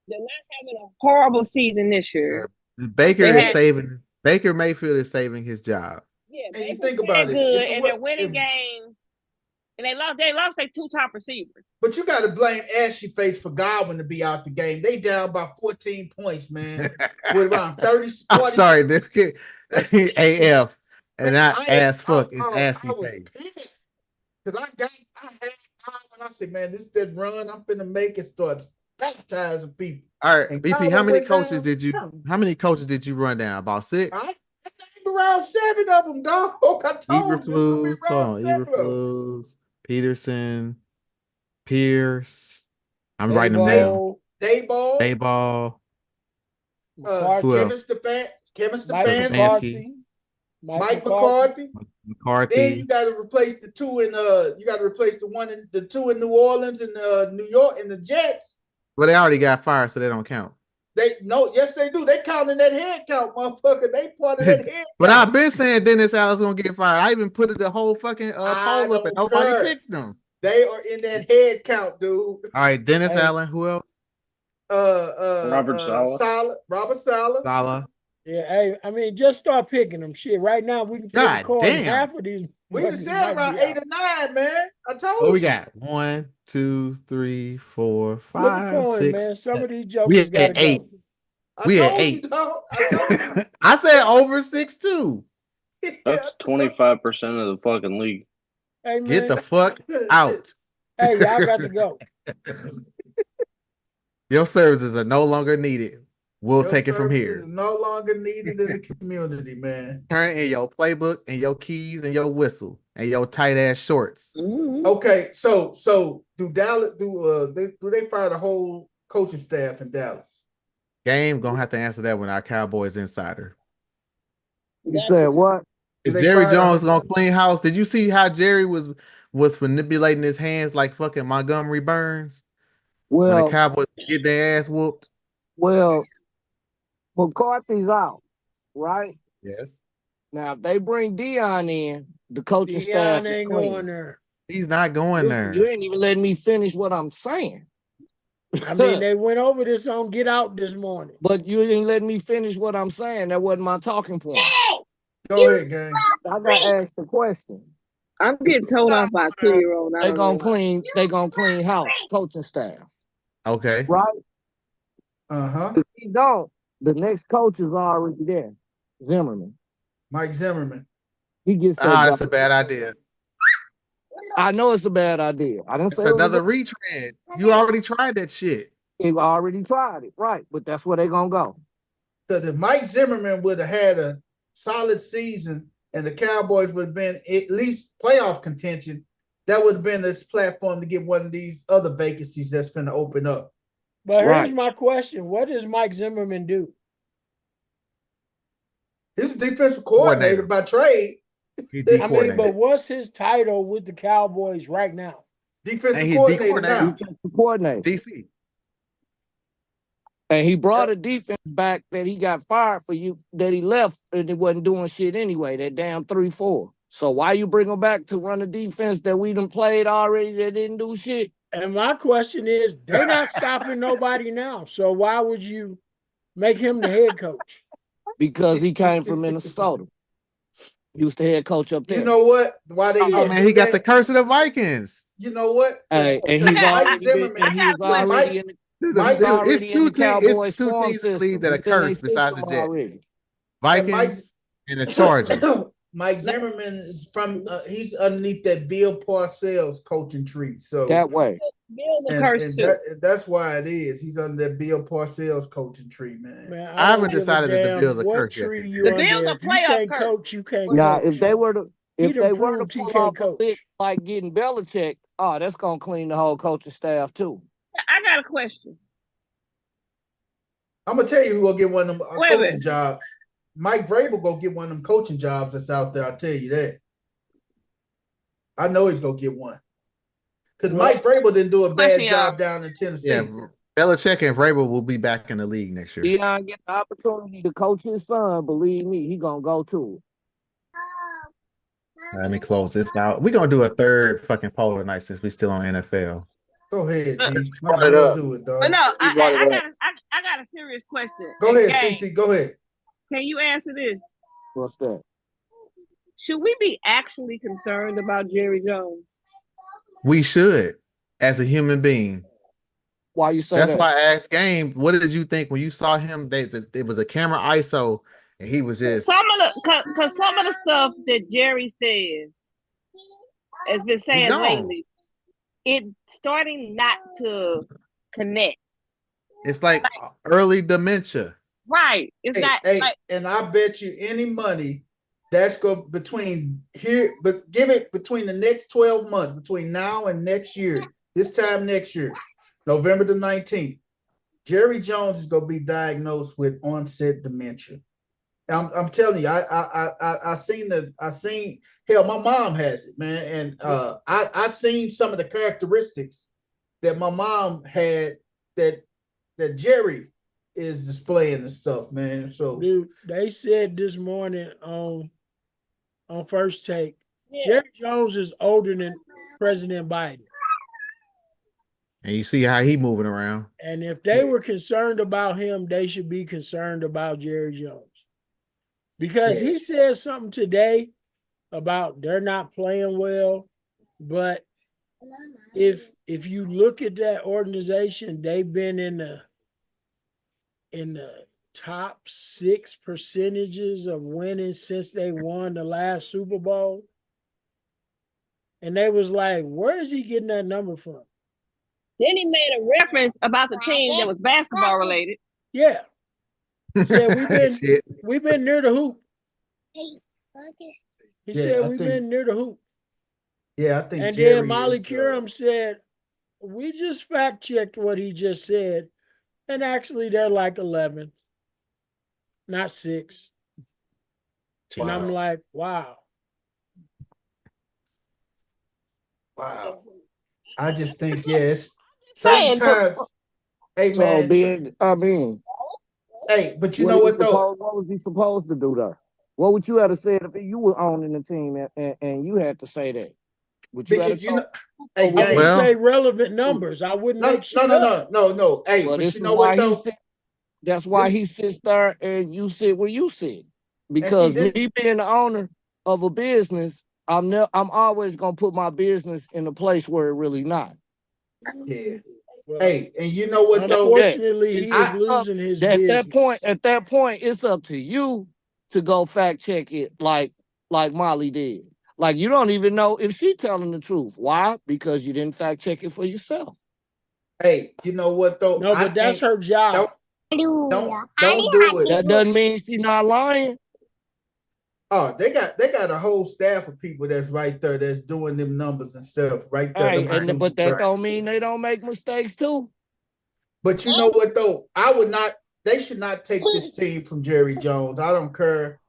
They're not having a horrible season this year. Baker Mayfield is saving his job. Yeah, and you think about it, good, and they're winning games. And they lost their 2 top receivers. But you got to blame Ashy Face for Godwin to be out the game. They down by 14 points, man. With around 30. 40. I'm sorry, dude. AF. And not ass fuck, it's I assy was face. pissed. Cause I had time when I said, man, this is that run I'm finna make it start baptizing people. All right, And BP, Kyler how many went coaches down. how many coaches did you run down? About 6? I named around 7 of them, dog. I told you. Eberflus, hold on, Eberflus, Peterson, Pierce. I'm writing them down. Dayball. Who else? Kevin Mike Stefanski. McCarthy. Mike McCarthy. Then McCarthy. you got to replace the 2 in you got to replace the 2 in New Orleans and New York and the Jets. Well, they already got fired, so they don't count. Yes, they do. They counting that head count, motherfucker. They part of that head But count. I've been saying Dennis Allen's gonna get fired. I even put the whole fucking poll up and nobody picked them. They are in that head count, dude. All right, Dennis Allen. Who else? Robert Saleh. Robert Saleh. Saleh. Yeah, hey, I mean, just start picking them. Shit, right now we can God record damn. half of these. We just said around 8 or 9, man. I told you. What we got? 1, 2, 3, 4, Look 5, at 6. man. Some of these We jokers got at 8. go. We at 8. I said over 6 too. That's 25% of the fucking league. Hey, man. Get the fuck out. Hey, y'all got to go. Your services are no longer needed. We'll take it from here. No longer needed in the community, man. Turn in your playbook and your keys and your whistle and your tight ass shorts. Okay, so do Dallas do they fire the whole coaching staff in Dallas? Game gonna have to answer that when our Cowboys insider. You said what? Is Jerry Jones gonna clean house? Did you see how Jerry was manipulating his hands like fucking Montgomery Burns? When the Cowboys get their ass whooped. Well, McCarthy's out, right? Yes. Now, if they bring Dion in, the coaching staff ain't is clean. going there. He's not going there. You ain't even letting me finish what I'm saying. I mean, they went over this on Get Out this morning. But you ain't letting me finish what I'm saying. That wasn't my talking point. Go ahead, gang. I got asked the question. I'm getting told off by a 2-year-old. They gonna clean house, coaching staff. Okay. Right? Uh-huh. If he don't, the next coach is already there. Zimmerman. Mike Zimmerman. He gets that's a bad idea. I know it's a bad idea. I didn't say it's another retread. You already tried that shit. They've already tried it, right? But that's where they're gonna go. Because if Mike Zimmerman would have had a solid season and the Cowboys would have been at least playoff contention, that would have been this platform to get one of these other vacancies that's going to open up. But here's my question: what does Mike Zimmerman do? He's a defensive coordinator by trade. I mean, but what's his title with the Cowboys right now? Defensive coordinator now. Defensive coordinator. DC. And he brought a defense back that he got fired for that he left and it wasn't doing shit anyway. That damn 3-4. So why you bring him back to run a defense that we done played already that didn't do shit? And my question is, they're not stopping nobody now. So why would you make him the head coach? Because he came from Minnesota. He was the head coach up there. You know what? Why they? Oh man, he got the curse of the Vikings. You know what? Hey, and he's already in the. It's two teams in the league that are cursed besides the Jets. Vikings and the Chargers. Mike Zimmerman is from he's underneath that Bill Parcells coaching tree. So that way. Bill's a curse too. That's why it is. He's under that Bill Parcells coaching tree, man. I haven't decided that the Bills are cursed yet. The Bills are playoff curse. Coach, you can't. Now, if they were to pull off coach. a bit like getting Belichick, that's gonna clean the whole coaching staff too. I got a question. I'm gonna tell you who will get one of them coaching jobs. Mike Vrabel go get one of them coaching jobs that's out there. I'll tell you that. I know he's gonna get one. Because Mike Vrabel didn't do a bad job down in Tennessee. Yeah, Belichick and Vrabel will be back in the league next year. Deion get the opportunity to coach his son. Believe me, he gonna go to it. Let me close this out. We're gonna do a third fucking poll tonight since we're still on NFL. Go ahead, G. Brought it up. Do it, dog. But no, I got a serious question. Go ahead, CC. Go ahead. Can you answer this? What's that? Should we be actually concerned about Jerry Jones? We should, as a human being. Why you say That's that? why I asked Game, what did you think when you saw him? It was a camera ISO, And he was just some of the stuff that Jerry says has been saying gone. lately, it's starting not to connect. It's like early dementia. Right. It's not like, and I bet you any money that's go between here, but give it between the next 12 months, between now and next year, this time next year, November the 19th, Jerry Jones is gonna be diagnosed with onset dementia. I'm telling you, I seen hell, my mom has it, man, and I seen some of the characteristics that my mom had that Jerry is displaying and stuff, man. So dude, they said this morning on First Take, Jerry Jones is older than President Biden. And you see how he moving around. And if they were concerned about him, they should be concerned about Jerry Jones. Because he said something today about they're not playing well. But if you look at that organization, they've been in the top 6 percentages of winning since they won the last Super Bowl. And they was like, where is he getting that number from? Then he made a reference about the team that was basketball related. Yeah. He said we've been near the hoop. He said we've been near the hoop. Yeah, I think. And then Molly Curum said, we just fact checked what he just said. And actually they're like 11, not 6. Wow. And I'm like, wow. Wow. I just think, yes. Sometimes, hey, man. Hey, but you know what, though? What was he supposed to do, though? What would you have said if you were owning the team and you had to say that? Would you because have I would say relevant numbers. I wouldn't make shit up. No. Hey, well, but you know what, though? That's why he sits there and you sit where you sit. Because me being the owner of a business, I'm always gonna put my business in a place where it really not. Yeah. Well, hey, and you know what, though? Unfortunately, he is losing his business. At that point, it's up to you to go fact check it like Molly did. Like, you don't even know if she's telling the truth. Why? Because you didn't fact check it for yourself. Hey, you know what, though? No, but that's her job. Don't do it. That doesn't mean she's not lying. Oh, they got a whole staff of people that's right there that's doing them numbers and stuff right there. Hey, but that don't mean they don't make mistakes too. But you know what, though? They should not take this team from Jerry Jones. I don't care.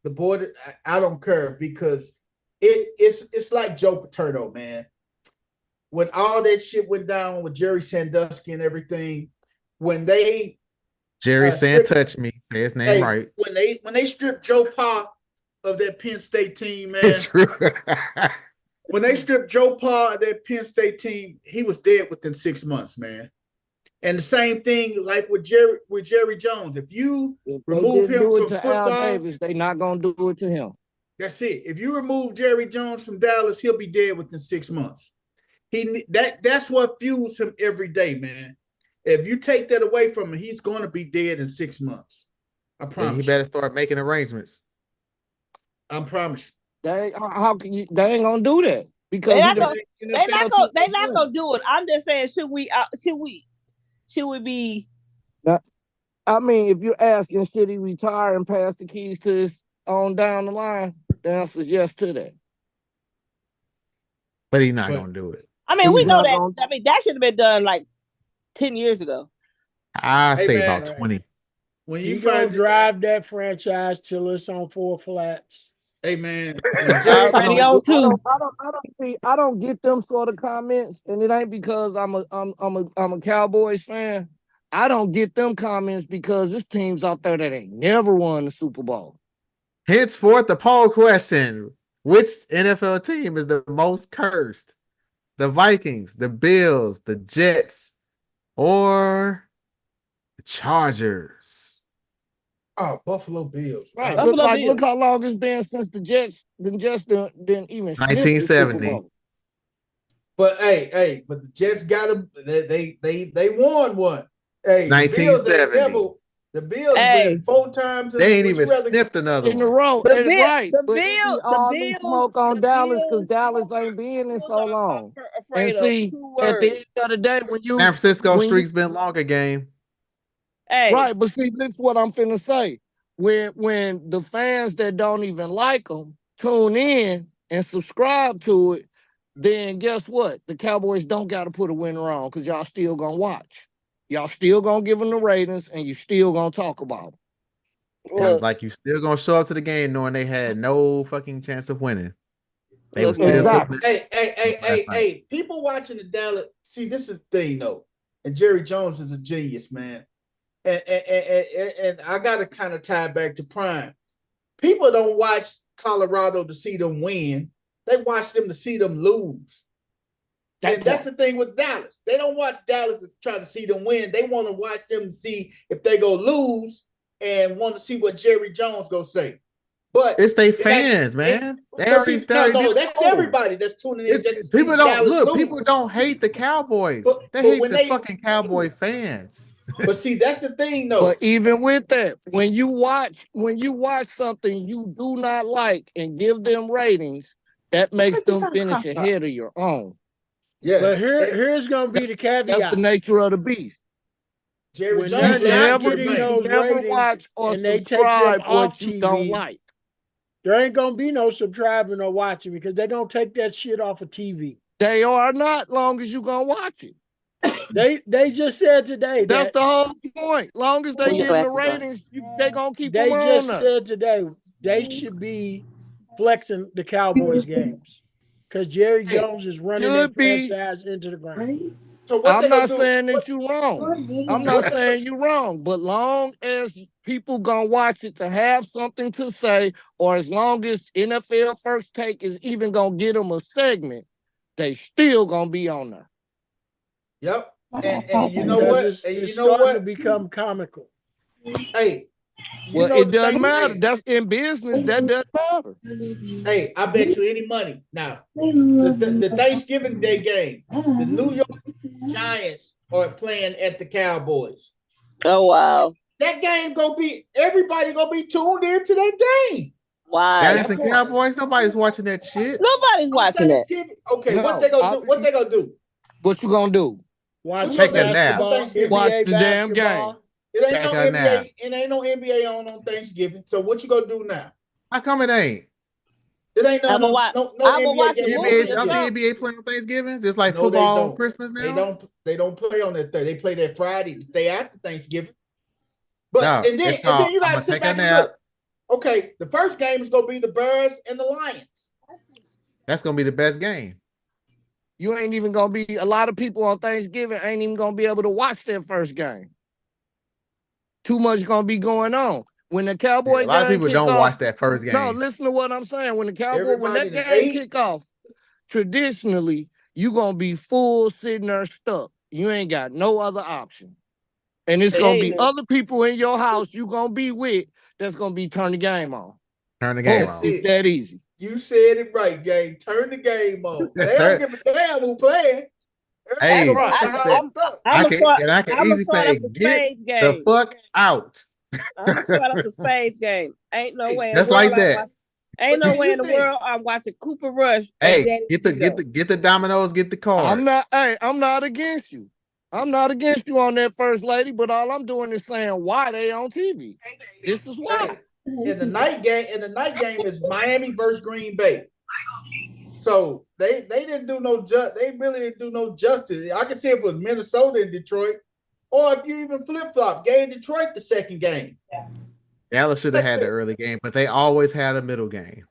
The board, I don't care, because it's like Joe Paterno, man. When all that shit went down with Jerry Sandusky and everything, when they Jerry Sand touch me, say his name right. When they stripped Joe Pa of that Penn State team, man. It's true. When they stripped Joe Pa of that Penn State team, he was dead within 6 months, man. And the same thing like with Jerry Jones. If you remove him from football, Al Davis, they not gonna do it to him. That's it. If you remove Jerry Jones from Dallas, he'll be dead within 6 months. That's what fuels him every day, man. If you take that away from him, he's going to be dead in 6 months. I promise. He better start making arrangements. I promise. How can you? They ain't gonna do that because they're not gonna do it. I'm just saying, should we be? I mean, if you're asking, should he retire and pass the keys to his on down the line? The answer is yes to that. But he's not gonna do it. I mean, we know that. I mean, that should have been done like 10 years ago. I say about 20. When you gonna drive that franchise till it's on 4 flats. Hey, man. I don't get them sort of comments, and it ain't because I'm a Cowboys fan. I don't get them comments because there's teams out there that ain't never won the Super Bowl. Henceforth, the poll question: which NFL team is the most cursed? The Vikings, the Bills, the Jets, or the Chargers? Oh, Buffalo Bills. Right. Look how long it's been since the Jets didn't even 1970. But but the Jets got them. They won one. Hey, 1970. The Bills Hey. win 4 times. They ain't Would you even rather- sniffed another in a one. row. The and Bill- right. the but it Bill- be the all this Bills- smoke on the Dallas because Bills- Dallas ain't been in so long. Afraid And see, of 2 at the words. end of the day, when you San Francisco when you- streak's been longer, game. Hey, right, but see, this is what I'm finna say. When the fans that don't even like them tune in and subscribe to it, then guess what? The Cowboys don't got to put a winner on because y'all still gonna watch. Y'all still gonna give them the ratings, and you still gonna talk about them. look, Like you still gonna show up to the game knowing they had no fucking chance of winning. They Look, were still exactly. flipping it. Hey, people watching the Dallas. See, this is the thing though. And Jerry Jones is a genius, man. And I gotta kind of tie back to Prime. People don't watch Colorado to see them win. They watch them to see them lose. And that's the thing with Dallas. They don't watch Dallas to try to see them win. They want to watch them to see if they go lose and want to see what Jerry Jones go say. But It's they fans, man. They already started. No, that's everybody that's tuning in. Just to see People don't Dallas look. lose. People don't hate the Cowboys. But They hate when the fucking Cowboy fans. But see, that's the thing, though. But even with that, when you watch something you do not like and give them ratings, that makes them finish ahead of your own. Yes. But here's gonna be the caveat. That's the nature of the beast. Jerry When Jones they're not never, getting those never ratings watch or and they take them subscribe off what you TV, don't like. there ain't gonna be no subscribing or watching because they're gonna take that shit off of TV. They are not, long as you gonna watch it. They just said today That's that the whole point. Long as they Put your give the glasses on. ratings, they gonna keep they them just on there. said today they should be flexing the Cowboys games because Jerry Jones is running that Should be. franchise into the ground. So what I'm they not gonna do? saying that you're wrong. I'm not saying you're wrong, but long as people gonna watch it to have something to say, or as long as NFL First Take is even gonna get them a segment, they still gonna be on there. Yep. And you know Because what? It's, And it's you know starting to what? become comical. Hey, you Well, know it the doesn't thing- matter. That's in business. That doesn't matter. Hey, I bet you any money. Now, the Thanksgiving Day game, the New York Giants are playing at the Cowboys. oh wow, That game gonna be everybody gonna be tuned into that game. why? Giants and Cowboys. Nobody's watching that shit. Nobody's watching that. Thanksgiving. Okay, No, what they gonna do? What they gonna do? What you gonna do? Watch Take a nap. basketball, Watch NBA the damn basketball. It ain't Take no a nap. NBA. It ain't no NBA on Thanksgiving. So what you gonna do now? How come it ain't? It ain't I'ma no watch- no I'ma NBA watch the game. movie NBA, and don't the stuff. NBA play on Thanksgiving? Just like No, football they on don't. Christmas now? They don't play on that Thursday. They play that Friday, the day after Thanksgiving. But No, and then it's called, you gotta I'ma sit take a back and nap. look. Okay, the first game is gonna be the Bears and the Lions. That's gonna be the best game. You ain't even gonna be. A lot of people on Thanksgiving ain't even gonna be able to watch their first game. Too much gonna be going on. When the Cowboy A lot of game people kick don't off- watch that first game. No, listen to what I'm saying. When that Everybody game that ate- kick off, traditionally you gonna be full sitting there stuck. You ain't got no other option. And it's gonna be Hey. other people in your house you gonna be with that's gonna be turn the game on. Turn the game Boom. on. It's that easy. You said it right, gang. Turn the game on. They Turn- don't give a damn who playing. Hey, Right. I'm I gonna can start. and I can I'm gonna easily start say up the get Spades the game. fuck out. I'm gonna start up the Spades game. Ain't no way. in the Just world like I'm that. watching- Ain't What no do way you in the think? world I'm watching Cooper Rush. Hey, and Danny get DeVito. the dominoes, get the cards. I'm not against you. I'm not against you on that, First Lady, but all I'm doing is saying why they on TV. This is why. In the night game, is Miami versus Green Bay. So they didn't do no they really didn't do no justice. I can see if it was Minnesota and Detroit, or if you even flip flop, gave Detroit the second game. Dallas should have had the early game, but they always had a middle game.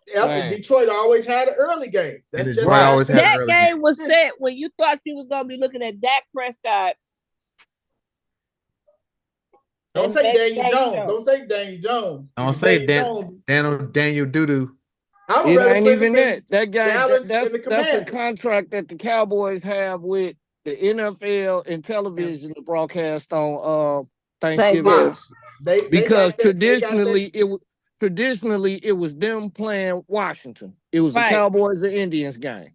Yep, Right. Detroit always had an early game. And That's Detroit just how always it had is. an That early game game. was set when you thought you was gonna be looking at Dak Prescott. Don't and say Daniel Daniel Jones. Jones. Don't say Daniel Jones. Don't say Daniel Jones. Daniel Doodoo. I would It rather ain't play even the that game. Dallas That's and the a Commanders. contract that the Cowboys have with the NFL and television to broadcast on Thanksgiving. Fox. They Because got that- they got that- traditionally it was them playing Washington. It was Right. the Cowboys and Indians game.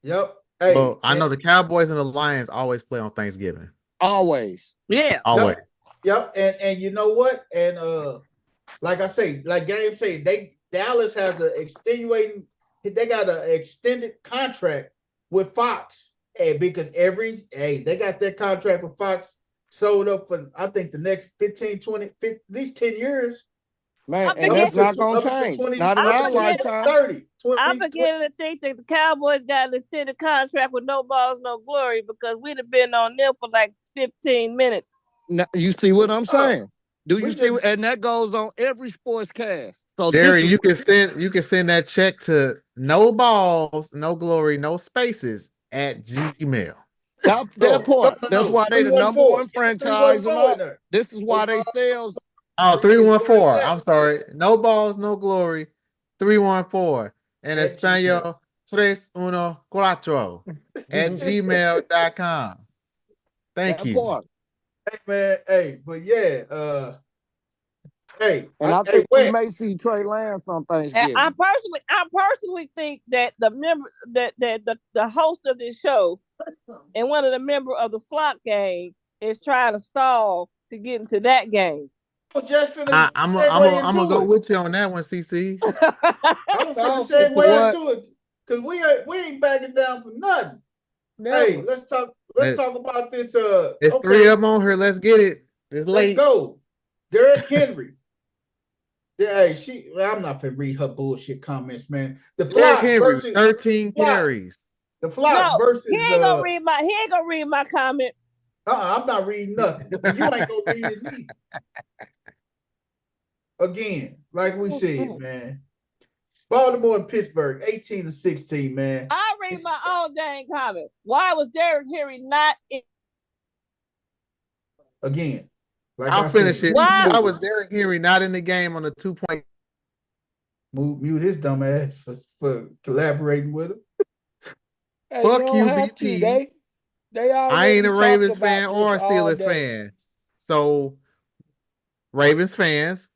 Yep. Hey, Well, I know the Cowboys and the Lions always play on Thanksgiving. Always. Yeah. Always. Yep, and you know what? And like I say, like Game said, Dallas has an extenuating. They got an extended contract with Fox, because they got that contract with Fox sold up for I think the next 15, 20, 50, at least 10 years. Man, I'm and that's not gonna change. Not in our lifetime. 30, 20, I'm beginning to think that the Cowboys got an extended contract with no balls, no glory, because we'd have been on them for like 15 minutes. Now, you see what I'm saying? Do you we see? just- And that goes on every sports cast. So Jerry, this is- you can send that check to no balls, no glory, no spaces at Gmail. that part. No. That's why they the number 314. one franchise. 314 in there. This is why they sales. Oh, 314. I'm sorry. No balls, no glory. 314. In At Espanol, 314 at gmail.com. Thank That you. part. Hey man, hey, but yeah, hey, And I think we Wes, may see Trey Lance on And Thanksgiving. I personally think that the host of this show and one of the members of the flock gang is trying to stall to get into that game. just finna I'm segue gonna into go it. with you on that one, CC. I was finna segue into it because we ain't backing down for nothing. Never. Hey, let's talk about this. It's okay, 3 of them on here. Let's get it. It's let's late. go. Derrick Henry. I'm not finna read her bullshit comments, man. The Derrick Flock Henry, versus 13 Flock. carries. The Flock No, versus. he ain't gonna read my comment. I'm not reading nothing. You ain't gonna read it either. Again, like we said, man. Baltimore and Pittsburgh, 18-16, man. I read my own dang comment. Why was Derrick Henry not in? Again, like I'll finish it. Why? Why was Derrick Henry not in the game on a 2-point? Mute his dumb ass for collaborating with him. Hey, Fuck don't you, have to. BP. They I already ain't a talked Ravens about fan or a this all Steelers day. fan. So, Ravens fans,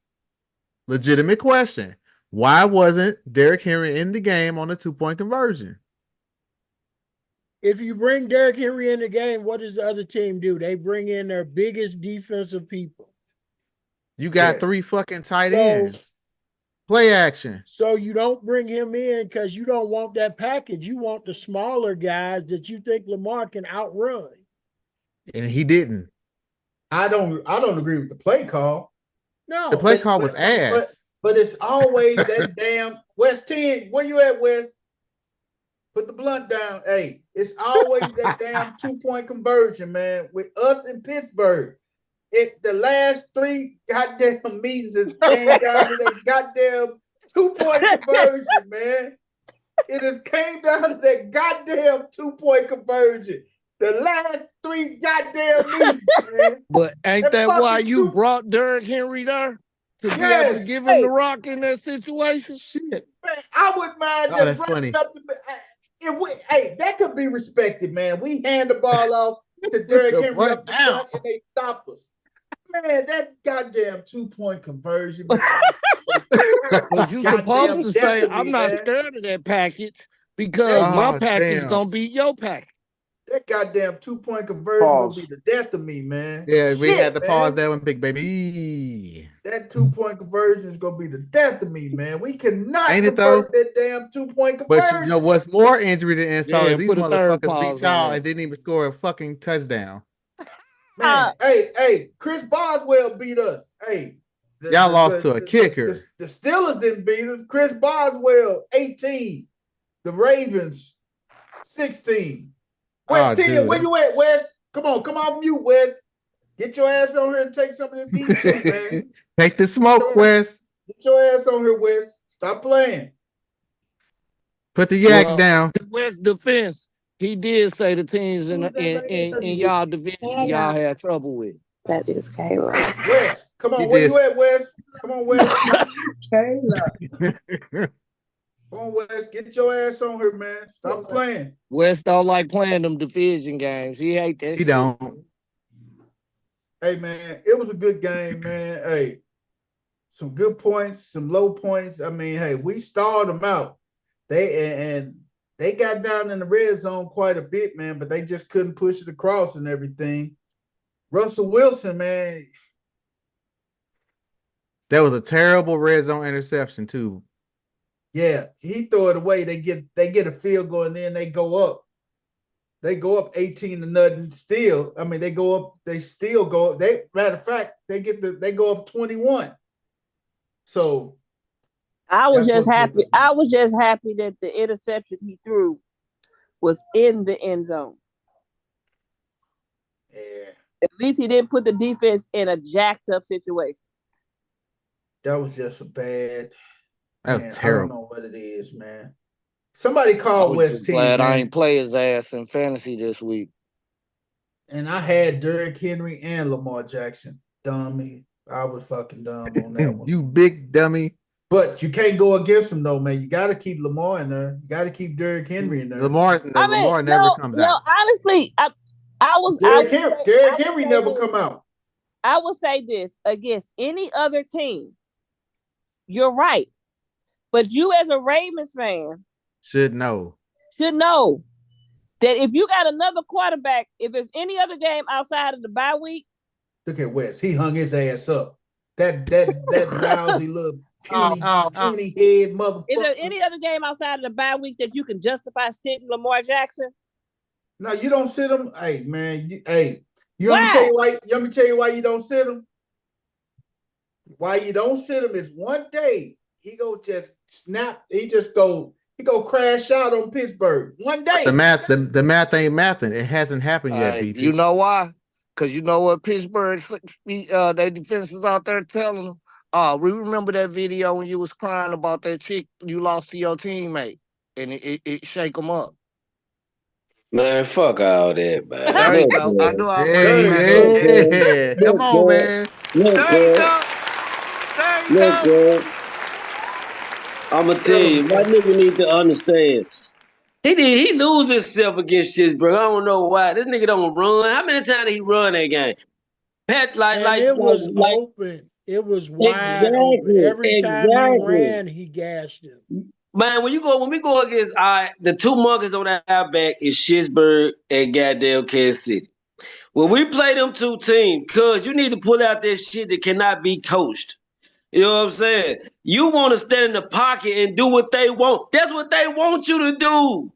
legitimate question. Why wasn't Derrick Henry in the game on a 2-point conversion? If you bring Derrick Henry in the game, what does the other team do? They bring in their biggest defensive people. You got Yes. 3 fucking tight So- ends. Play action. So you don't bring him in because you don't want that package. You want the smaller guys that you think Lamar can outrun. And he didn't. I don't agree with the play call. No. The play call was ass. But it's always that damn West 10. Where you at, West? Put the blunt down. Hey, it's always that damn 2-point conversion, man. With us in Pittsburgh. The last 3 goddamn meetings it came down to that goddamn 2-point conversion, man. It has came down to that goddamn 2-point conversion. The last 3 goddamn meetings, man. But ain't That that why fucking you two- brought Derrick Henry there? To be able Yes. to give him the rock in that situation? Shit. Man, I wouldn't mind Oh, just that's running funny. up hey, that could be respected, man. We hand the ball off to Derrick Henry Run up the down. front and they stop us. Man, that goddamn 2-point conversion. Man. But you Goddamn supposed to say, death to I'm me, not man. scared of that package because Oh, my package damn. gonna beat your package. That goddamn 2-point conversion Pause. gonna be the death of me, man. Yeah, we Shit, had to pause man. that one, big baby. That 2-point conversion is gonna be the death of me, man. We cannot Ain't it, convert that damn 2-point But conversion. you know what's more injury than insult Yeah, is these put a third motherfuckers pause beat y'all on and didn't even score a fucking touchdown. Man, hey, Chris Boswell beat us. Hey, Y'all lost to a kicker. The Steelers didn't beat us. Chris Boswell, 18. The Ravens, 16. West 10, dude. where you at, Wes? Come on mute, Wes. Get your ass on here and take some of this heat, shit, man. Take the smoke, Wes. Get your ass on here, Wes. Stop playing. Put the yak Well, down. In West defense, he did say the teams in y'all division y'all had trouble with. That is Kayla. Wes, come on, He where did. you at, Wes? Come on, Wes. Come on, Wes. Get your ass on here, man. Stop playing. West don't like playing them division games. He hate that He shit. don't. Hey, man, it was a good game, man. Hey, some good points, some low points. I mean, hey, we stalled them out. They got down in the red zone quite a bit, man, but they just couldn't push it across and everything. Russell Wilson, man, That was a terrible red zone interception too. Yeah, he throw it away. They get a field goal and then they go up. They go up 18-0 still. I mean, they go up, they still go up. Matter of fact, they go up 21. So I was just happy. I was just happy that the interception he threw was in the end zone. Yeah. At least he didn't put the defense in a jacked up situation. That was just a bad. That was terrible. I don't know what it is, man. Somebody called West Team. Glad I ain't play his ass in fantasy this week. And I had Derrick Henry and Lamar Jackson. Dummy. I was fucking dumb on that one. You big dummy. But you can't go against him though, man. You got to keep Lamar in there. You got to keep Derrick Henry in there. Lamar never comes out. Honestly, Derrick Henry never come out. I will say this against any other team. You're right. But you as a Ravens fan should know that if you got another quarterback, if there's any other game outside of the bye week. Look at West. He hung his ass up. That lousy little puny head motherfucker. Is there any other game outside of the bye week that you can justify sitting Lamar Jackson? No, you don't sit him. Hey, man. You want me to tell you why you don't sit him? Why you don't sit him is one day he go just snap. He go crash out on Pittsburgh one day. The math ain't mathing. It hasn't happened yet, BP. You know why? Because you know what Pittsburgh, their defense is out there telling them. We remember that video when you was crying about that chick you lost to your teammate, and it shake them up. Man, fuck all that, man. There you go. I knew I was Come on, man. Look, bro. I'm gonna tell you, my nigga need to understand. He lose himself against Pittsburgh. I don't know why. This nigga don't run. How many times did he run that game? It was open. It was wide open. Every time he ran, he gashed him. Man, when we go against the two monkeys on our back is Pittsburgh and goddamn Kansas City. When we play them two teams, cuz you need to pull out that shit that cannot be coached. You know what I'm saying? You want to stand in the pocket and do what they want. That's what they want you to do.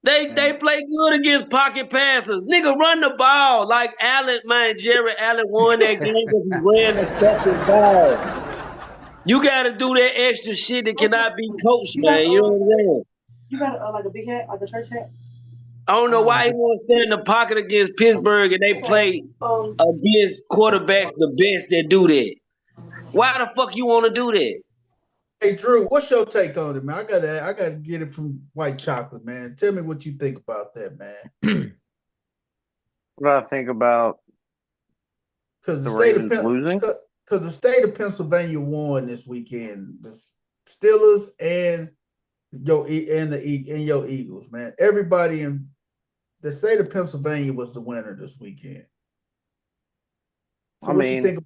They play good against pocket passes. Nigga, run the ball like Jerry Allen won that game because he ran the fucking ball. You got to do that extra shit that cannot be coached, man. You know what I'm saying? You got like a big hat, like a church hat? I don't know why he want to stand in the pocket against Pittsburgh and they play against quarterbacks the best that do that. Why the fuck you want to do that? Hey Drew, what's your take on it, man? I gotta get it from White Chocolate, man. Tell me what you think about that, man. What I think about the Ravens losing? Because the state of Pennsylvania won this weekend. The Steelers and your Eagles, man. Everybody in the state of Pennsylvania was the winner this weekend. So what you think?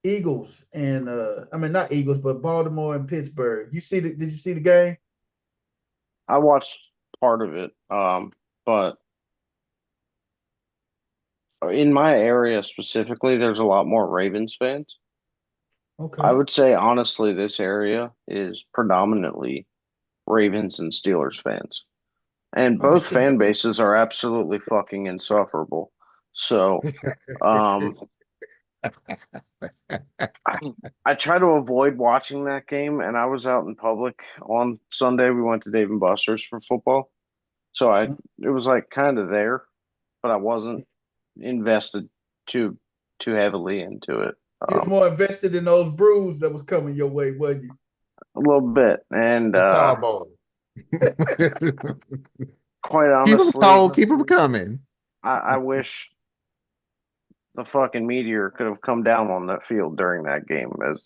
Eagles and not Eagles, but Baltimore and Pittsburgh. Did you see the game? I watched part of it, but in my area specifically, there's a lot more Ravens fans. Okay. I would say honestly, this area is predominantly Ravens and Steelers fans, and both fan bases are absolutely fucking insufferable. So, I try to avoid watching that game, and I was out in public on Sunday. We went to Dave & Buster's for football, so it was like kind of there, but I wasn't invested too heavily into it. You're more invested in those brews that was coming your way, wasn't you? A little bit, and quite honestly, keep them coming. I wish the fucking meteor could have come down on that field during that game as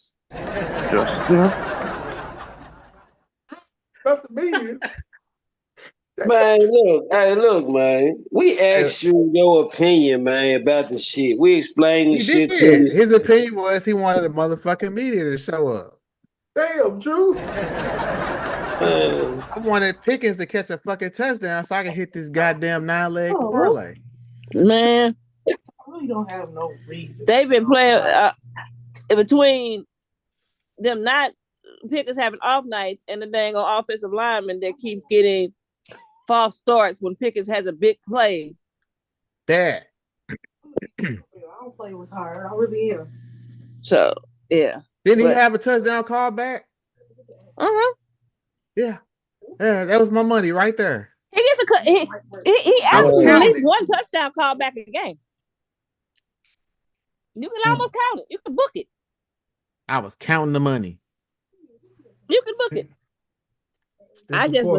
just not the meteor. Man, look, man. We asked you your opinion, man, about the shit. We explained the shit. His opinion was he wanted a motherfucking meteor to show up. Damn, Drew. I wanted Pickens to catch a fucking touchdown so I can hit this goddamn 9-leg parlay. Man. I really don't have no reason. They've been playing. between them not Pickens having off nights and the dang on offensive lineman that keeps getting false starts when Pickens has a big play. That. I don't play with her. I really am. So yeah. Didn't he have a touchdown call back? Yeah. Yeah, that was my money right there. He gets he averages at least one touchdown call back a game. You can almost count it. You can book it. I was counting the money. You can book it. I just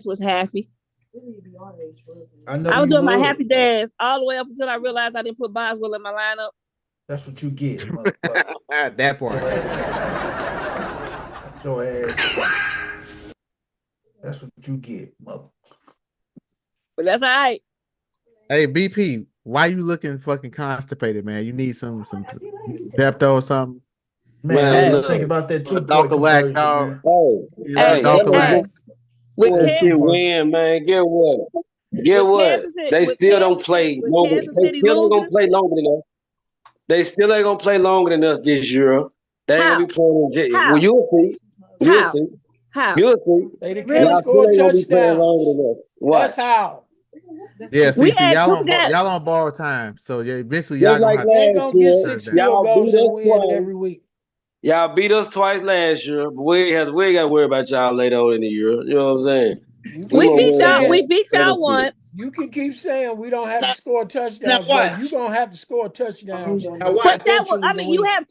was happy. I was doing my happy dance all the way up until I realized I didn't put Boswell in my lineup. That's what you get. That part. Your ass. That's what you get, mother. But that's all right. Hey, BP, why you looking fucking constipated, man? You need some Pepto or something? Man, I was thinking about that too. Dulcolax, dog. Hey, Dulcolax. With Kansas win, man. Get what? Get what? They still don't play longer. They still ain't gonna play longer than us. They still ain't gonna play longer than us this year. They ain't gonna be playing. Well, you'll see. You'll see. How? You'll see. They can't score a touchdown. That's how. Yeah, see, y'all on borrowed time. So yeah, eventually y'all like gonna get 6 field goals and win every week. Y'all beat us twice last year, but we ain't got to worry about y'all later on in the year. You know what I'm saying? We beat y'all once. You can keep saying we don't have to score touchdowns, but you're gonna have to score touchdowns. But that was, I mean, you have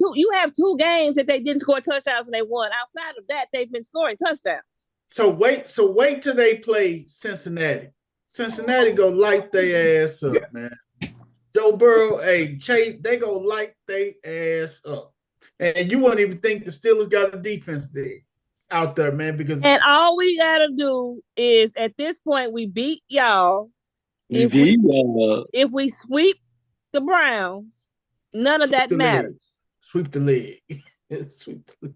two games that they didn't score touchdowns and they won. Outside of that, they've been scoring touchdowns. So wait till they play Cincinnati. Cincinnati go light their ass up, man. Joe Burrow, Chase, they go light their ass up. And you won't even think the Steelers got a defense there out there, man. And all we gotta do is at this point we beat y'all. If we sweep the Browns, none of that matters. Sweep the leg. Sweep the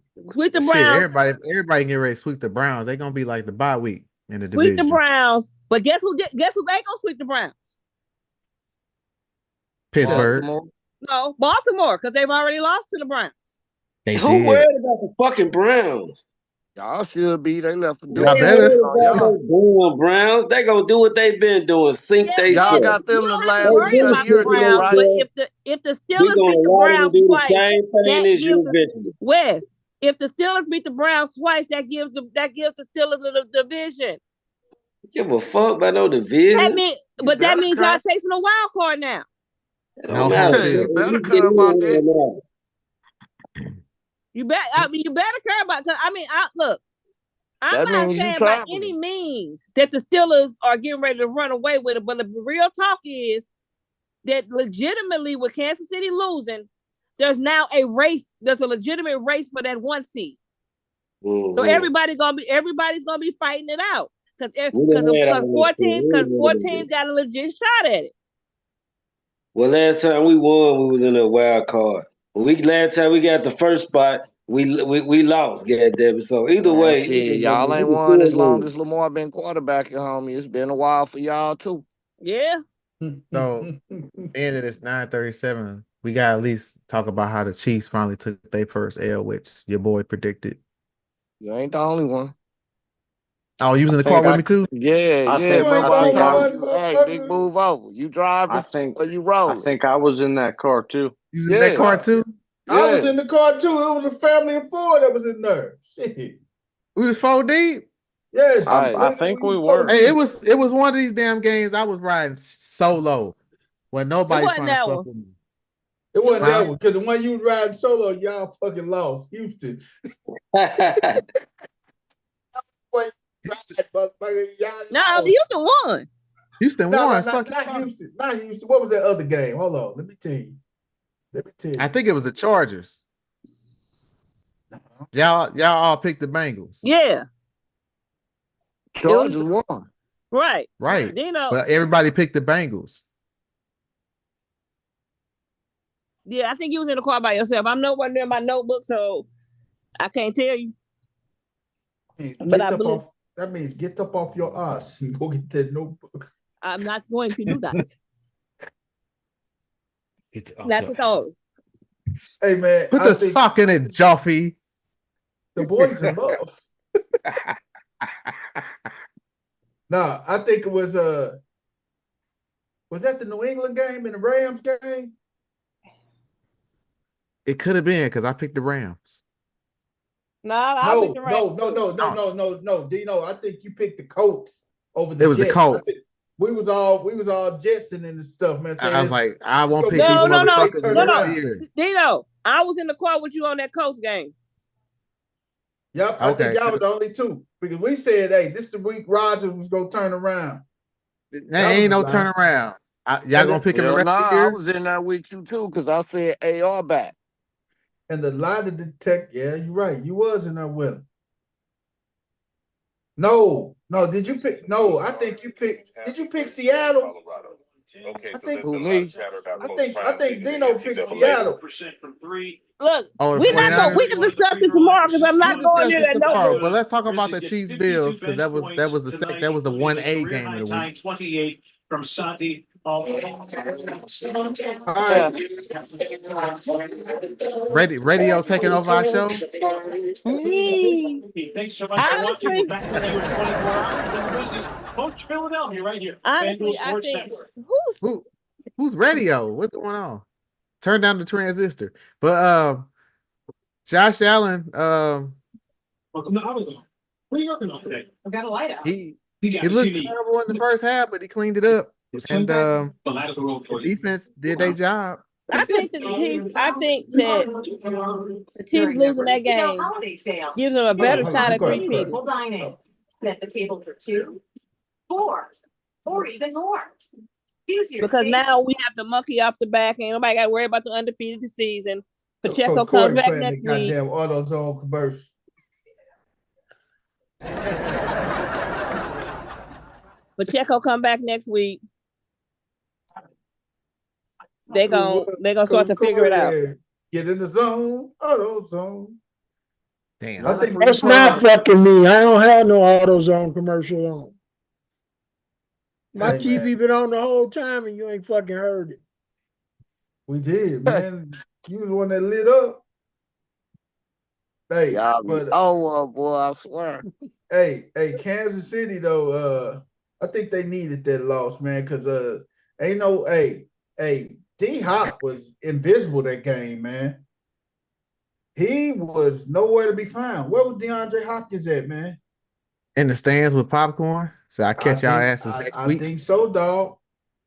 Browns. Everybody get ready to sweep the Browns. They're gonna be like the bye week in the Sweep division. the Browns. But guess who ain't gonna sweep the Browns? Pittsburgh. No, Baltimore, because they've already lost to the Browns. Who worried about the fucking Browns? Y'all should be. They left for y'all better. Y'all Browns. They gonna do what they've been doing. Sink they y'all shit. got them the last worry about the Browns, right? but if the Steelers beat the Browns twice, Wes, if the Steelers beat the Browns twice, that gives the Steelers the division. Give a fuck about no division. That means y'all chasing a wild card now. No matter. You better care about that. You better care about. Cause look, I'm not saying by any means that the Steelers are getting ready to run away with it, but the real talk is that legitimately with Kansas City losing, there's now a race. There's a legitimate race for that 1 seed. Mm-hmm. So everybody's gonna be fighting it out because 14 got a legit shot at it. Well, last time we won, we was in a wild card. Last time we got the first spot, we lost. Goddamn. So either way, y'all ain't won as long as Lamar been quarterbacking, homie. It's been a while for y'all too. Yeah. So, end of this 9:37, we got to at least talk about how the Chiefs finally took their first L, which your boy predicted. You ain't the only one. Oh, you was in the car with me too? Yeah. Hey, big move over. You driving? Or you rolling? I think I was in that car too. You was in that car too? I was in the car too. It was a family of 4 that was in there. Shit. We was 4 deep. Yes, I think we were. Hey, it was one of these damn games I was riding solo when nobody's trying to fuck with me. It wasn't that one because the one you was riding solo, y'all fucking lost. Houston. No, Houston won. Houston won. Not Houston. Not Houston. What was that other game? Hold on. Let me tell you. I think it was the Chargers. Y'all all picked the Bengals. Yeah. Chargers won. Right. But everybody picked the Bengals. Yeah, I think you was in the car by yourself. I'm nowhere near my notebook, so I can't tell you. But I believe that means get up off your ass and go get that notebook. I'm not going to do that. Not at all. Hey man, Put the sock in it, Joffy. The boys in love. Nah, I think it was that the New England game and the Rams game? It could have been because I picked the Rams. No. Dino, I think you picked the Colts over the It was Jets. the Colts. We was all Jetson and stuff, man. I was like, I won't pick No. Dino, I was in the car with you on that Colts game. Yep, I think y'all was the only two because we said, "Hey, this the week Rodgers was gonna turn around." There ain't no turnaround. Y'all gonna pick him the rest of the year? I was in that with you too because I said AR back. And the lie to detect, yeah, you're right. You was in there with him. No. Did you pick? No, I think you picked. Did you pick Seattle? Okay, I so think I think Dino picked Seattle. Look, Oh, we can discuss it tomorrow because I'm not going near that notebook. But let's talk about the Chiefs Bills because that was the 1A game of the week. 28 from Santi. All right. Radio taking over our show. Thanks so much for watching. We're back with you in 24 hours. Coach Philadelphia right here. Honestly, I think who's radio? What's going on? Turn down the transistor. But Josh Allen, welcome to AutoZone. What are you working on today? I've got a light out. he looked terrible in the first half, but he cleaned it up. And the defense did their job. I think that the Chiefs losing that game gives them a better shot at repeating. We'll dine in. Set the table for 2, 4, or even more. Because now we have the monkey off the back. Ain't nobody got to worry about the undefeated season. Pacheco comes back next week. Goddamn AutoZone commercial. Pacheco come back next week. They gonna start to figure it out. Get in the zone, AutoZone. Damn, That's not fucking me. I don't have no AutoZone commercial on. My TV been on the whole time and you ain't fucking heard it. We did, man. You was the one that lit up. Hey, boy, I swear. Hey, Kansas City though, I think they needed that loss, man, because D-Hop was invisible that game, man. He was nowhere to be found. Where was DeAndre Hopkins at, man? In the stands with popcorn. So I catch y'all asses next week. I think so, dog.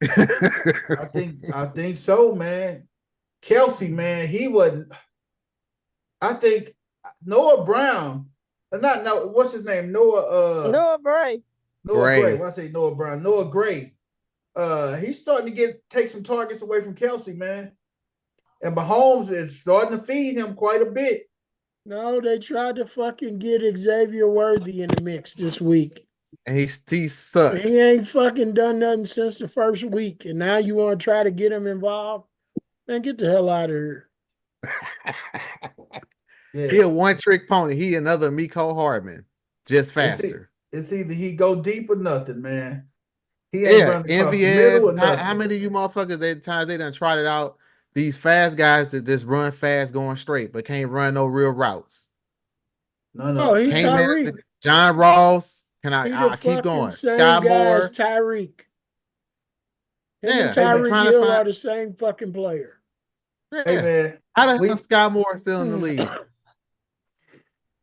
I think so, man. Kelsey, man, he wasn't. I think Noah Brown, what's his name? Noah Gray. Gray. Why I say Noah Brown? Noah Gray. He's starting to take some targets away from Kelsey, man. And Mahomes is starting to feed him quite a bit. No, they tried to fucking get Xavier Worthy in the mix this week. And he sucks. He ain't fucking done nothing since the first week. And now you want to try to get him involved? Man, get the hell out of here. Yeah. He a one-trick pony. He another Mecole Hardman. Just faster. It's either he go deep or nothing, man. He ain't running MVS. How many of you motherfuckers times they done tried it out? These fast guys that just run fast going straight, but can't run no real routes. No. He's Tyreek. John Ross. I keep going. Sky Moore. Tyreek. Yeah. Tyreek Hill are the same fucking player. Yeah. Hey, man. How the hell Sky Moore still in the league?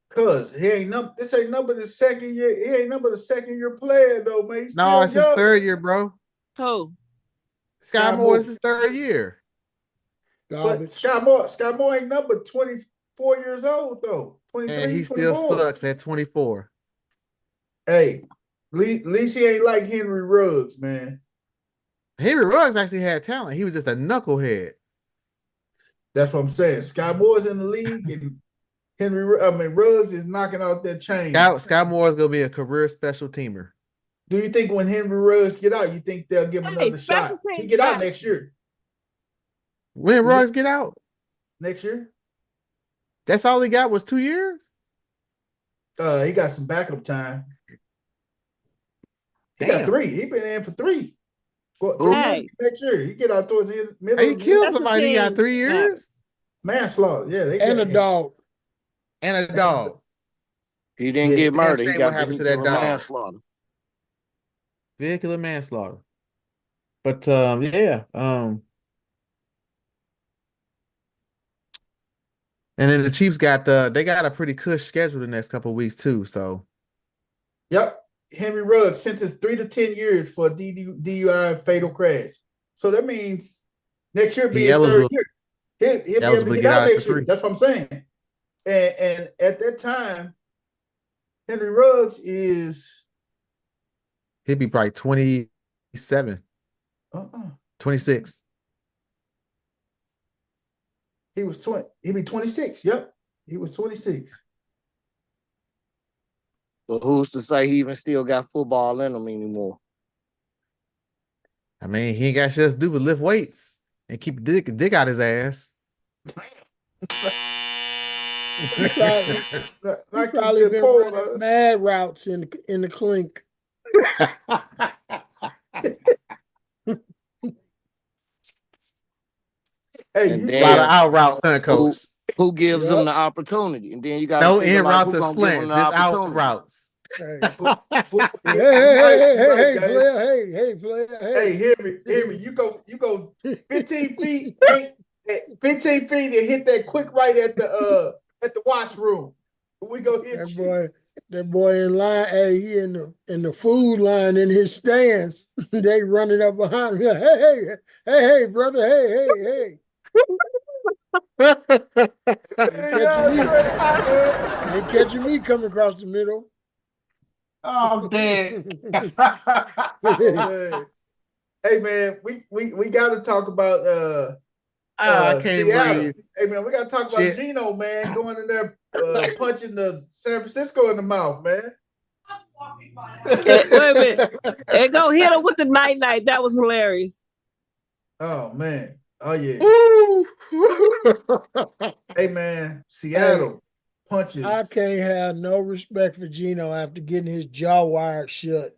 Cause this ain't number the second year. He ain't number the second year player though, man. No, it's his third year, bro. Who? Sky Moore is his third year. But Sky Moore ain't number 24 years old though. 23, and he 24. still sucks at 24. Hey, at least he ain't like Henry Ruggs, man. Henry Ruggs actually had talent. He was just a knucklehead. That's what I'm saying. Sky Moore's in the league, and Ruggs is knocking out that chain. Sky Moore's gonna be a career special teamer. Do you think when Henry Ruggs get out, you think they'll give him another shot? He get out next year. When Ruggs get out? Next year. That's all he got was 2 years? He got some backup time. He got 3. He been in for 3. Next year. He get out towards the middle. He killed somebody. He got 3 years. Manslaughter. Yeah, they and got a dog. And a dog. He didn't Yeah, get they murdered. say He what got happened to vehicular that dog. manslaughter. Vehicular manslaughter. But yeah. And then the Chiefs got a pretty cush schedule the next couple of weeks too. So Yep. Henry Ruggs sentenced 3 to 10 years for a DUI fatal crash. So that means next year be his third year. He'll be able to get out next year. That's what I'm saying. And at that time, Henry Ruggs he'd be probably 27, 26. He was 20. He'd be 26. Yep. He was 26. But who's to say he even still got football in him anymore? I mean, he ain't got shit else to do but lift weights and keep dick out his ass. He probably been running mad routes in the clink. Hey, and a lot of out routes, huh, coach? Who gives them the opportunity? And then you got no in routes or slants, just out routes. Hey, hey, player. Hey, hear me. You go 15 feet, 15 feet, and hit that quick right at the washroom. We go hit that boy in line. Hey, he in the food line in his stands. They running up behind him. Hey, brother. Hey. Ain't catching me coming across the middle. Oh, damn. Hey man, we got to talk about I can't Seattle. breathe. Hey man, we got to talk about Geno, man, going in there punching the San Francisco in the mouth, man. Wait a minute. And go hit him with the night. That was hilarious. Oh man. Oh yeah. Hey man, Seattle punches. I can't have no respect for Geno after getting his jaw wired shut.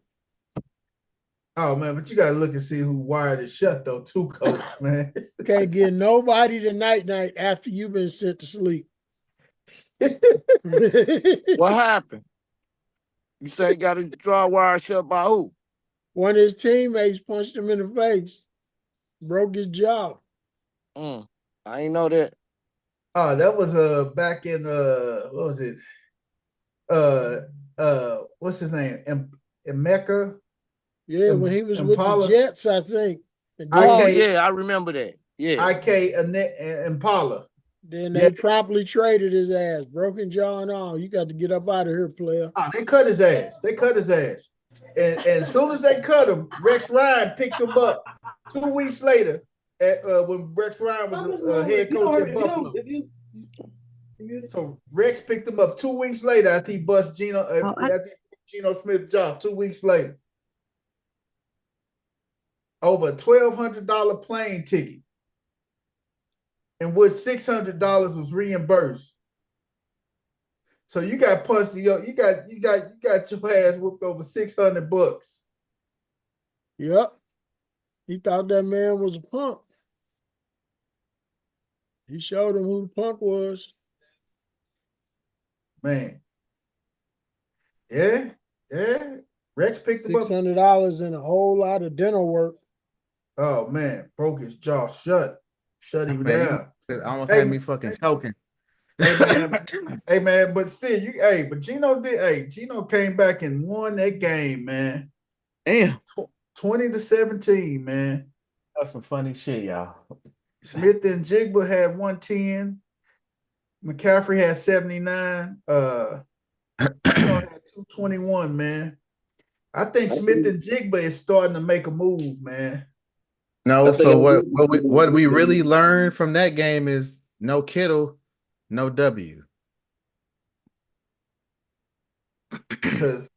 Oh man, but you gotta look and see who wired it shut though, too, coach, man. Can't get nobody to night after you've been sent to sleep. What happened? You say he got his jaw wired shut by who? One of his teammates punched him in the face, broke his jaw. I ain't know that. Oh, that was back in what was it? What's his name? Emeka? Yeah, when he was Impala. With the Jets, I think. I remember that. Yeah. IK Impala. Then they promptly traded his ass, broken jaw and all. You got to get up out of here, player. Oh, they cut his ass. And as soon as they cut him, Rex Ryan picked him up 2 weeks later. When Rex Ryan was head coach at Buffalo. So Rex picked him up 2 weeks later after he bust Geno Smith's job 2 weeks later. Over a $1,200 plane ticket, in which $600 was reimbursed. So you got punched. You got your ass whooped over $600. Yep. He thought that man was a punk. He showed him who the punk was. Man. Yeah. Rex picked him up. $600 and a whole lot of dental work. Oh man, broke his jaw shut him down. It almost had me fucking choking. Hey man, but still, but Geno came back and won that game, man. Damn. 20-17, man. That's some funny shit, y'all. Smith and Jigba had 110. McCaffrey had 79. Had 221, man. I think Smith and Jigba is starting to make a move, man. No, so what we really learned from that game is no Kittle, no W.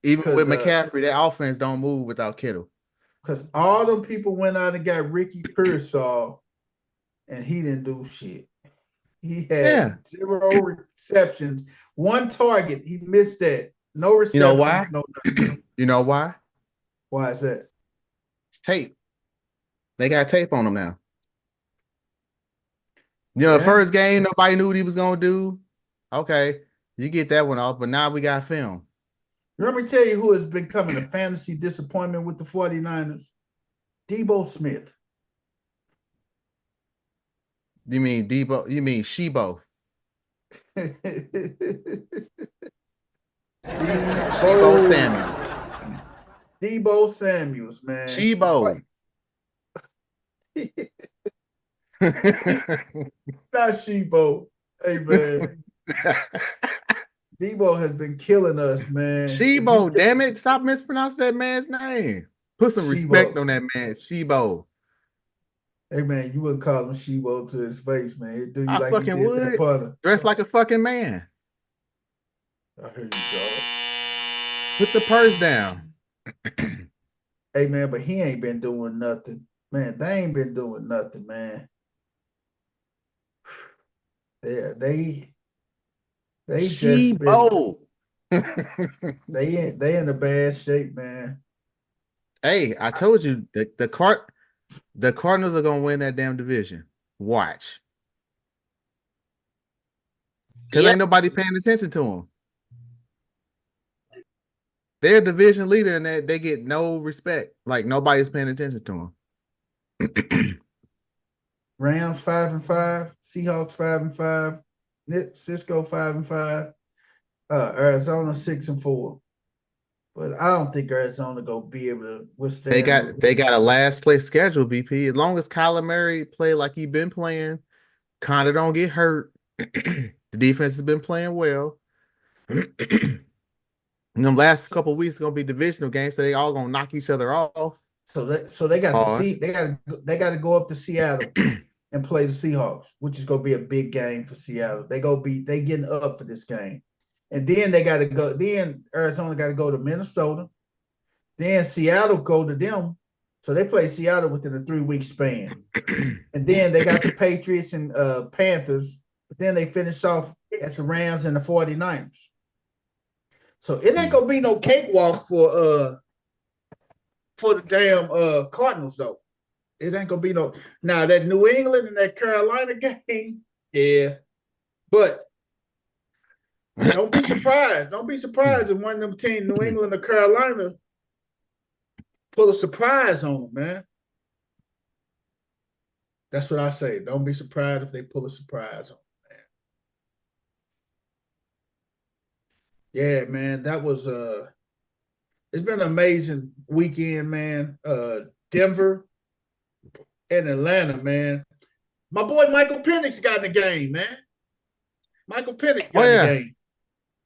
Even with McCaffrey, that offense don't move without Kittle. Because all them people went out and got Ricky Pearsall, and he didn't do shit. He had 0 receptions, 1 target. He missed that. No receptions. You know why? No. You know why? Why is that? It's tape. They got tape on them now. You know, the Yeah. first game, nobody knew what he was gonna do. Okay, you get that one off, but now we got film. Let me tell you who has becoming a fantasy disappointment with the 49ers. Debo Smith. You mean Debo? You mean Shebo? Shebo Samuel. Debo Samuels, man. Shebo. Not Shebo. Hey, man. Debo has been killing us, man. Shebo, damn it. Stop mispronouncing that man's name. Put some respect on that man. Shebo. Hey, man, you wouldn't call him Shebo to his face, man. He'd do you I like fucking he did would. that punter. Dress like a fucking man. I hear you, dog. Put the purse down. Hey, man, but he ain't been doing nothing. Man, they ain't been doing nothing, man. They just been, they in a bad shape, man. Hey, I told you the Cardinals are gonna win that damn division. Watch. Because ain't nobody paying attention to them. They're a division leader and they get no respect. Like nobody's paying attention to them. Rams 5-5, Seahawks 5-5, Cisco 5-5, Arizona 6-4. But I don't think Arizona gonna be able to withstand. They got a last place schedule, BP. As long as Kyler Murray play like he been playing, kinda don't get hurt. The defense has been playing well. And them last couple of weeks are gonna be divisional games, so they all gonna knock each other off. So they got to see they got to go up to Seattle and play the Seahawks, which is gonna be a big game for Seattle. They getting up for this game. And then they got to go. Then Arizona got to go to Minnesota. Then Seattle go to them. So they play Seattle within a 3-week span. And then they got the Patriots and Panthers. But then they finish off at the Rams and the 49ers. So it ain't gonna be no cakewalk for the damn Cardinals though. It ain't gonna be no. Now that New England and that Carolina game, yeah, but. Don't be surprised. Don't be surprised if one of them teams, New England or Carolina, pull a surprise on them, man. That's what I say. Don't be surprised if they pull a surprise on them, man. Yeah, man. That was it's been an amazing weekend, man. Denver and Atlanta, man. My boy Michael Penix got in the game, man. Michael Penix got in the game.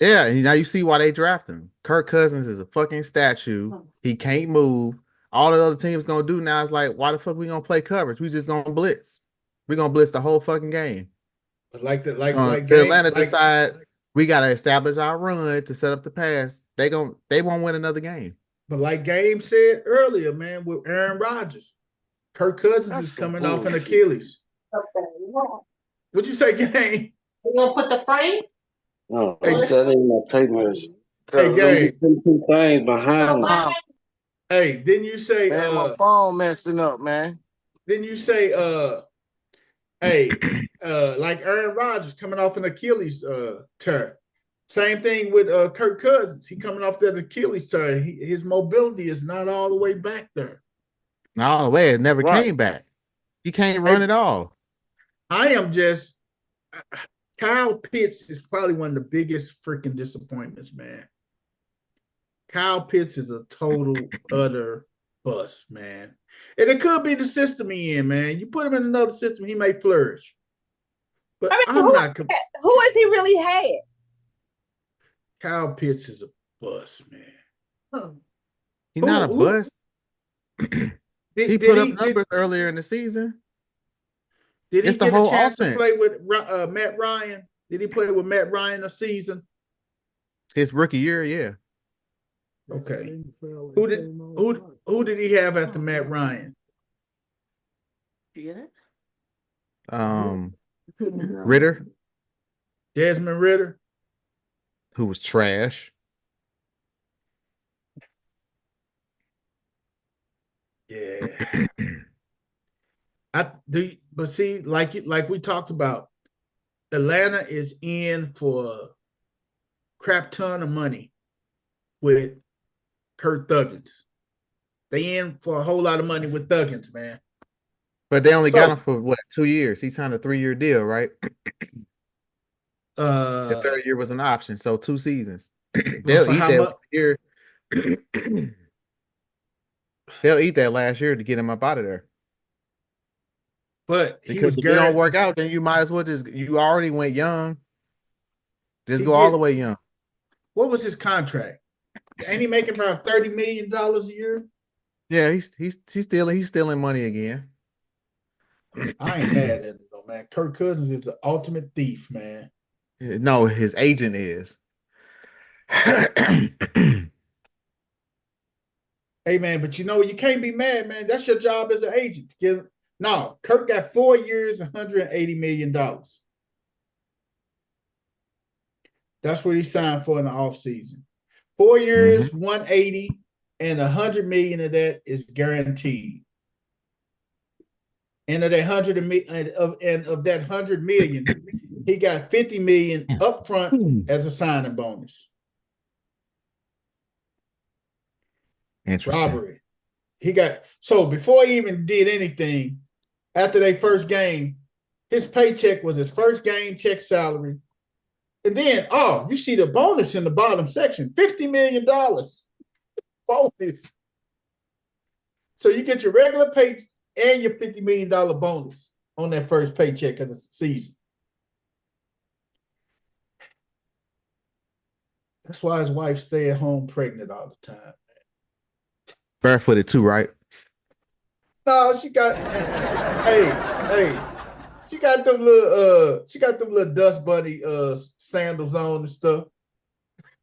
Yeah, and now you see why they draft him. Kirk Cousins is a fucking statue. He can't move. All the other teams gonna do now is like, why the fuck we gonna play coverage? We just gonna blitz. We gonna blitz the whole fucking game. But so Atlanta decide we gotta establish our run to set up the pass. They won't win another game. But like Game said earlier, man, with Aaron Rodgers, Kirk Cousins is coming off an Achilles. What'd you say, Game? You gonna put the frame? No, that ain't my tape measure. Hey, Game. Two things behind me. Hey, didn't you say man, my phone messing up, man? Didn't you say like Aaron Rodgers coming off an Achilles tear? Same thing with Kirk Cousins. He coming off that Achilles tear. His mobility is not all the way back there. No way, it never came back. He can't run at all. I am just Kyle Pitts is probably one of the biggest freaking disappointments, man. Kyle Pitts is a total, utter bust, man. And it could be the system he in, man. You put him in another system, he may flourish. But who has he really had? Kyle Pitts is a bust, man. He's not a bust. He put up numbers earlier in the season. Did he get a chance to play with Matt Ryan? Did he play with Matt Ryan a season? His rookie year, yeah. Okay. Who did he have after Matt Ryan? Ritter. Desmond Ritter. Who was trash. Yeah. I do, but see, like we talked about, Atlanta is in for a crap ton of money with Kurt Thuggins. They in for a whole lot of money with Thuggins, man. But they only got him for what, 2 years? He signed a 3-year deal, right? The third year was an option, so 2 seasons. They'll eat that year. They'll eat that last year to get him up out of there. But because if it don't work out, then you might as well you already went young. Just go all the way young. What was his contract? Ain't he making around $30 million a year? Yeah, he's stealing money again. I ain't mad at him though, man. Kirk Cousins is the ultimate thief, man. No, his agent is. Hey man, but you can't be mad, man. That's your job as an agent. No, Kirk got 4 years, $180 million. That's what he signed for in the offseason. 4 years, 180, and $100 million of that is guaranteed. And of that $100 million, he got $50 million upfront as a signing bonus. Interesting. Robbery. So before he even did anything, after their first game, his paycheck was his first game check salary. And then, you see the bonus in the bottom section, $50 million bonus. So you get your regular pay and your $50 million bonus on that first paycheck of the season. That's why his wife stay at home pregnant all the time. Barefooted too, right? No, she got she got them little Dust Bunny sandals on and stuff.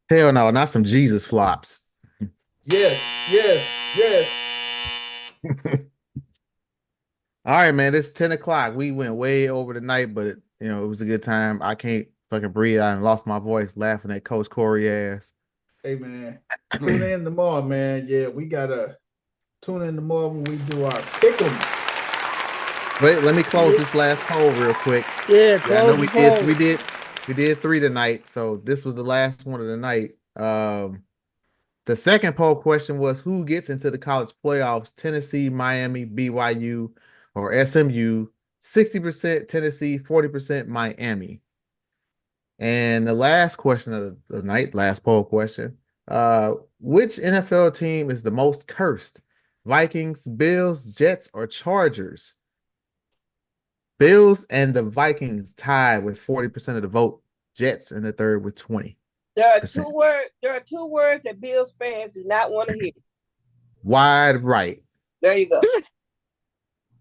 Hell no, not some Jesus flops. Yes. All right, man. It's 10 o'clock. We went way over the night, but it was a good time. I can't fucking breathe. I lost my voice laughing at Coach Corey ass. Hey man, tune in tomorrow, man. Yeah, we gotta tune in tomorrow when we do our pick'em. Wait, let me close this last poll real quick. Yeah, I know we did 3 tonight, so this was the last one of the night. The second poll question was, who gets into the college playoffs? Tennessee, Miami, BYU, or SMU? 60% Tennessee, 40% Miami. And the last question of the night, last poll question, which NFL team is the most cursed? Vikings, Bills, Jets, or Chargers? Bills and the Vikings tied with 40% of the vote. Jets in the third with 20%. There are two words that Bills fans do not want to hear. Wide right. There you go.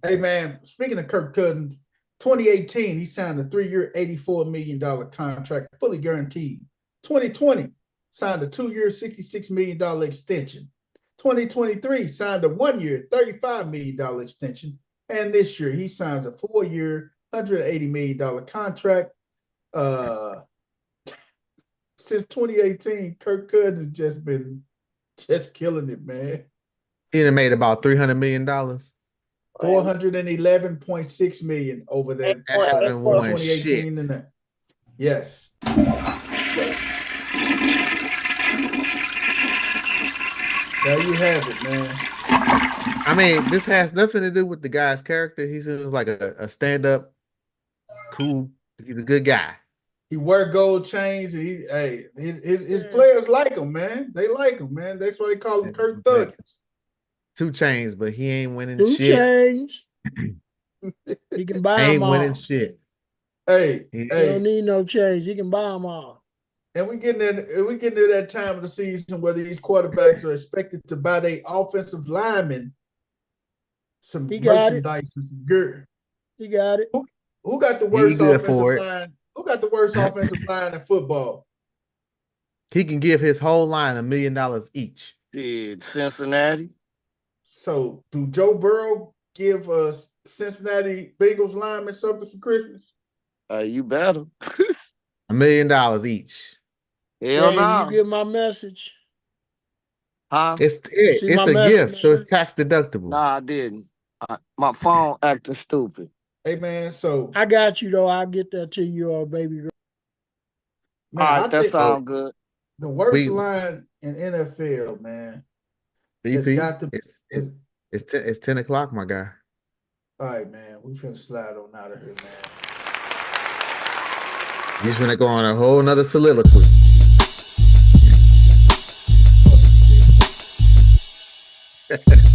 Hey man, speaking of Kirk Cousins, 2018, he signed a 3-year, $84 million contract, fully guaranteed. 2020, signed a 2-year, $66 million extension. 2023, signed a 1-year, $35 million extension. And this year, he signs a 4-year, $180 million contract. Since 2018, Kirk Cousins just killing it, man. He done made about $300 million. $411.6 million over that 2018 and that. Yes. There you have it, man. I mean, this has nothing to do with the guy's character. He seems like a stand-up, cool, he's a good guy. He wear gold chains. And his players like him, man. They like him, man. That's why they call him Kirk Thuggins. 2 chains, but he ain't winning 2 shit. chains. He can buy them all. Ain't winning shit. He don't need no chains. He can buy them all. And we getting to that time of the season where these quarterbacks are expected to buy their offensive linemen some merchandise and some gear. He got it. Who got the worst offensive line? Who got the worst offensive line in football? He can give his whole line $1 million each. Did Cincinnati? So do Joe Burrow give us Cincinnati Bengals linemen something for Christmas? You better. $1 million each. Hell no. You get my message. Huh? It's a gift, so it's tax deductible. Nah, I didn't. My phone acting stupid. Hey man, so I got you though. I'll get that to you, baby girl. man, All I right, that think sounds good. the worst We- line in NFL, man. BP, got to- it's 10 o'clock, my guy. All right, man. We finna slide on out of here, man. He's gonna go on a whole nother soliloquy. Fuck you, bitch.